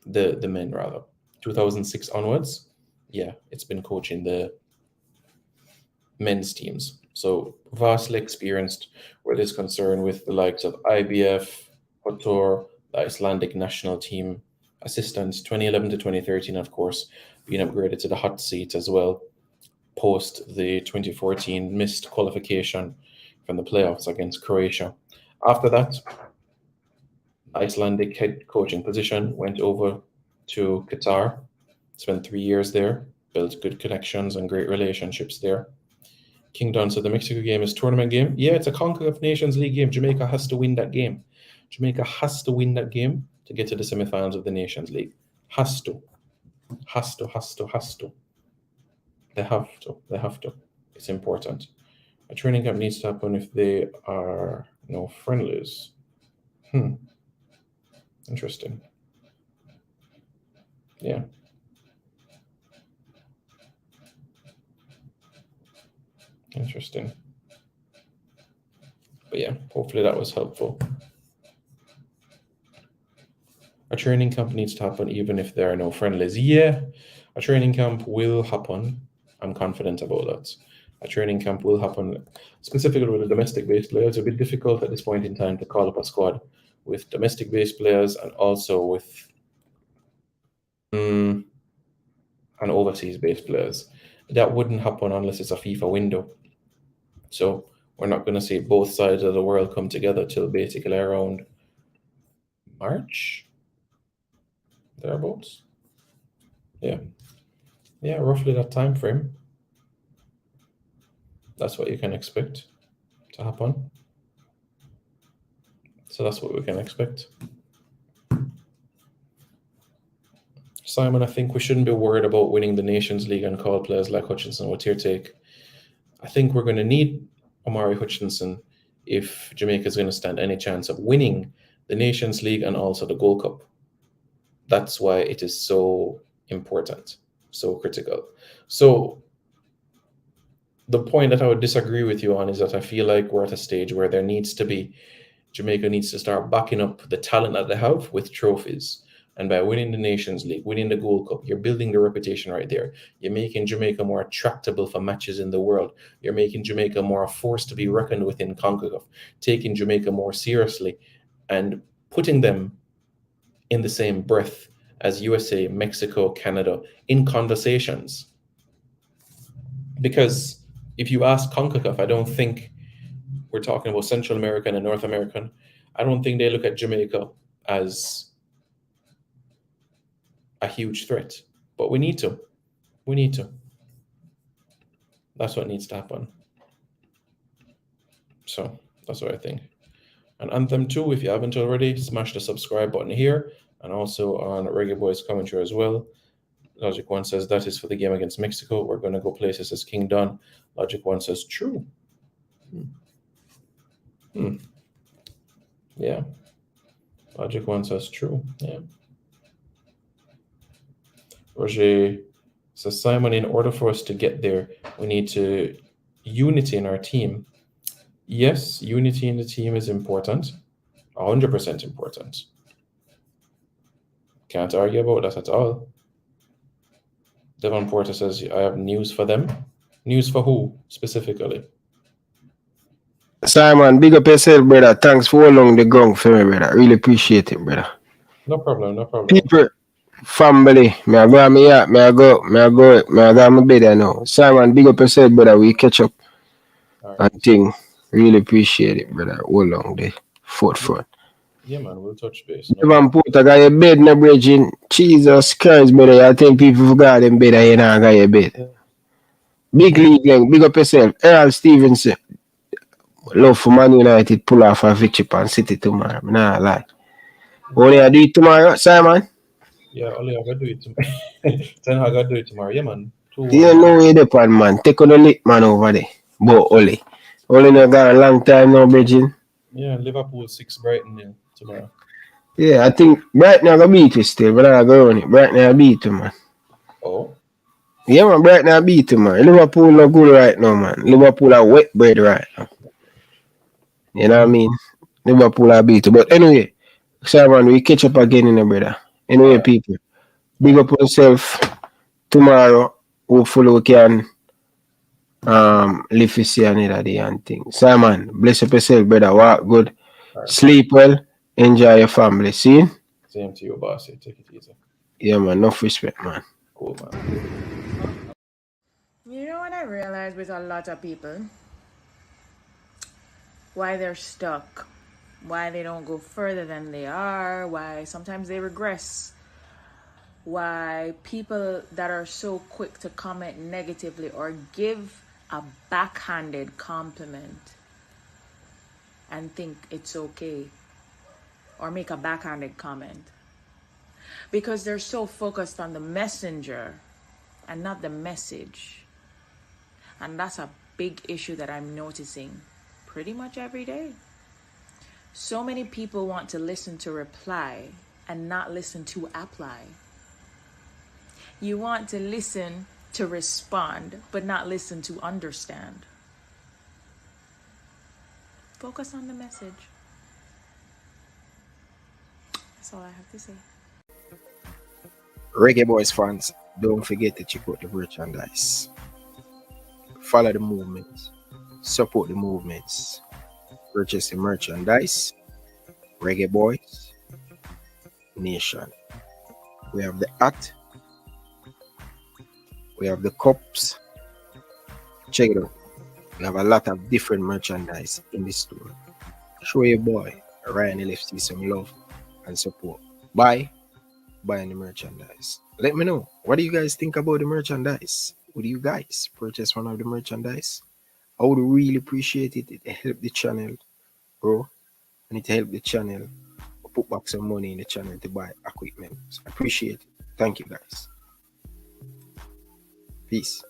the men rather. 2006 onwards, yeah, it's been coaching the men's teams. So vastly experienced where there's concern with the likes of IBF, Kotor, the Icelandic national team, assistants 2011 to 2013, of course, being upgraded to the hot seat as well, post the 2014 missed qualification from the playoffs against Croatia. After that, Icelandic head coaching position, went over to Qatar, spent 3 years there, built good connections and great relationships there. King Don said the Mexico game is tournament game. Yeah, it's a CONCACAF Nations League game. Jamaica has to win that game. Jamaica has to win that game to get to the semifinals of the Nations League. Has to. Has to, has to, has to. They have to. They have to. It's important. A training camp needs to happen if they are no friendlies. Interesting. Yeah. Interesting. But yeah, hopefully that was helpful. A training camp needs to happen even if there are no friendlies. Yeah, a training camp will happen. I'm confident about that. A training camp will happen, specifically with the domestic-based players. It'll be difficult at this point in time to call up a squad with domestic-based players and also with and overseas-based players. That wouldn't happen unless it's a FIFA window. So we're not going to see both sides of the world come together till basically around March, thereabouts. Yeah, roughly that time frame. That's what you can expect to happen. So that's what we can expect. Simon, I think we shouldn't be worried about winning the Nations League and call players like Hutchinson. What's your take? I think we're going to need Omari Hutchinson if Jamaica is going to stand any chance of winning the Nations League and also the Gold Cup. That's why it is so important, so critical. So the point that I would disagree with you on is that I feel like we're at a stage where Jamaica needs to start backing up the talent that they have with trophies. And by winning the Nations League, winning the Gold Cup, you're building the reputation right there. You're making Jamaica more attractable for matches in the world. You're making Jamaica more a force to be reckoned with in CONCACAF, taking Jamaica more seriously and putting them in the same breath as USA, Mexico, Canada in conversations. Because if you ask CONCACAF, I don't think we're talking about Central American and North American. I don't think they look at Jamaica as a huge threat, but we need to. We need to. That's what needs to happen. So that's what I think. And Anthem 2, if you haven't already, smash the subscribe button here and also on Reggae Boyz commentary as well. Logic 1 says that is for the game against Mexico. We're going to go places as King Don. Logic 1 says true. Yeah. Logic 1 says true. Yeah. Roger says, Simon, in order for us to get there, we need to unity in our team. Yes, unity in the team is important. 100% important. Can't argue about that at all. Devon Porter says, I have news for them. News for who, specifically? Simon, big up yourself, brother. Thanks for holding the ground for me, brother. Really appreciate it, brother. No problem, no problem. People, family, me I go me out, me I go my bed now. Simon, big up yourself, brother. We catch up and thing. Really appreciate it, brother. Hold on the forefront. Yeah, man, we'll touch base. Devon Porter got your bed in the bridging. Jesus Christ, brother. I think people forgot them bed and you now got your bed. Big league, gang. Big up yourself. Earl Stevenson. Love for Man United pull off a victory and City tomorrow. Nah, lie. Only I do it tomorrow, Simon? Yeah, only I gotta do it tomorrow. Then I gotta do it tomorrow. Yeah, man. You know where the pan, man. Take on the lit man over there. But Oli no got a long time now, Bridging. Yeah, Liverpool 6, Brighton 0 tomorrow. Yeah, I think Brighton are gonna beat you still, but I go on it. Brighton are beat you, man. Oh? Yeah, man, Brighton are beat you, man. Liverpool not good right now, man. Liverpool are wet bread right now. You know what I mean? Liverpool are beat you. But anyway, Simon, we catch up again in the brother. Anyway, people, big up yourself. Tomorrow, hopefully we can live to see another day and thing. Simon, bless up yourself, brother. Walk good. Right. Sleep well. Enjoy your family. See? Same to you, boss. Take it easy. Yeah, man. Enough respect, man. Cool, man. You know what I realize with a lot of people? Why they're stuck. Why they don't go further than they are. Why sometimes they regress. Why people that are so quick to comment negatively or give a backhanded compliment and think it's okay, or make a backhanded comment, because they're so focused on the messenger and not the message. And that's a big issue that I'm noticing pretty much every day. So many people want to listen to reply and not listen to apply. You want to listen to respond, but not listen to understand. Focus on the message. That's all I have to say. Reggae Boyz fans, don't forget to check out the merchandise. Follow the movements. Support the movements. Purchase the merchandise. Reggae Boyz Nation. We have the hat. We have the cups. Check it out. We have a lot of different merchandise in the store. Show your boy Ryan LFC some love and support. Buying the merchandise. Let me know. What do you guys think about the merchandise? Would you guys purchase one of the merchandise? I would really appreciate it. It help the channel grow, and it help the channel put back some money in the channel to buy equipment. So I appreciate it. Thank you guys. Peace.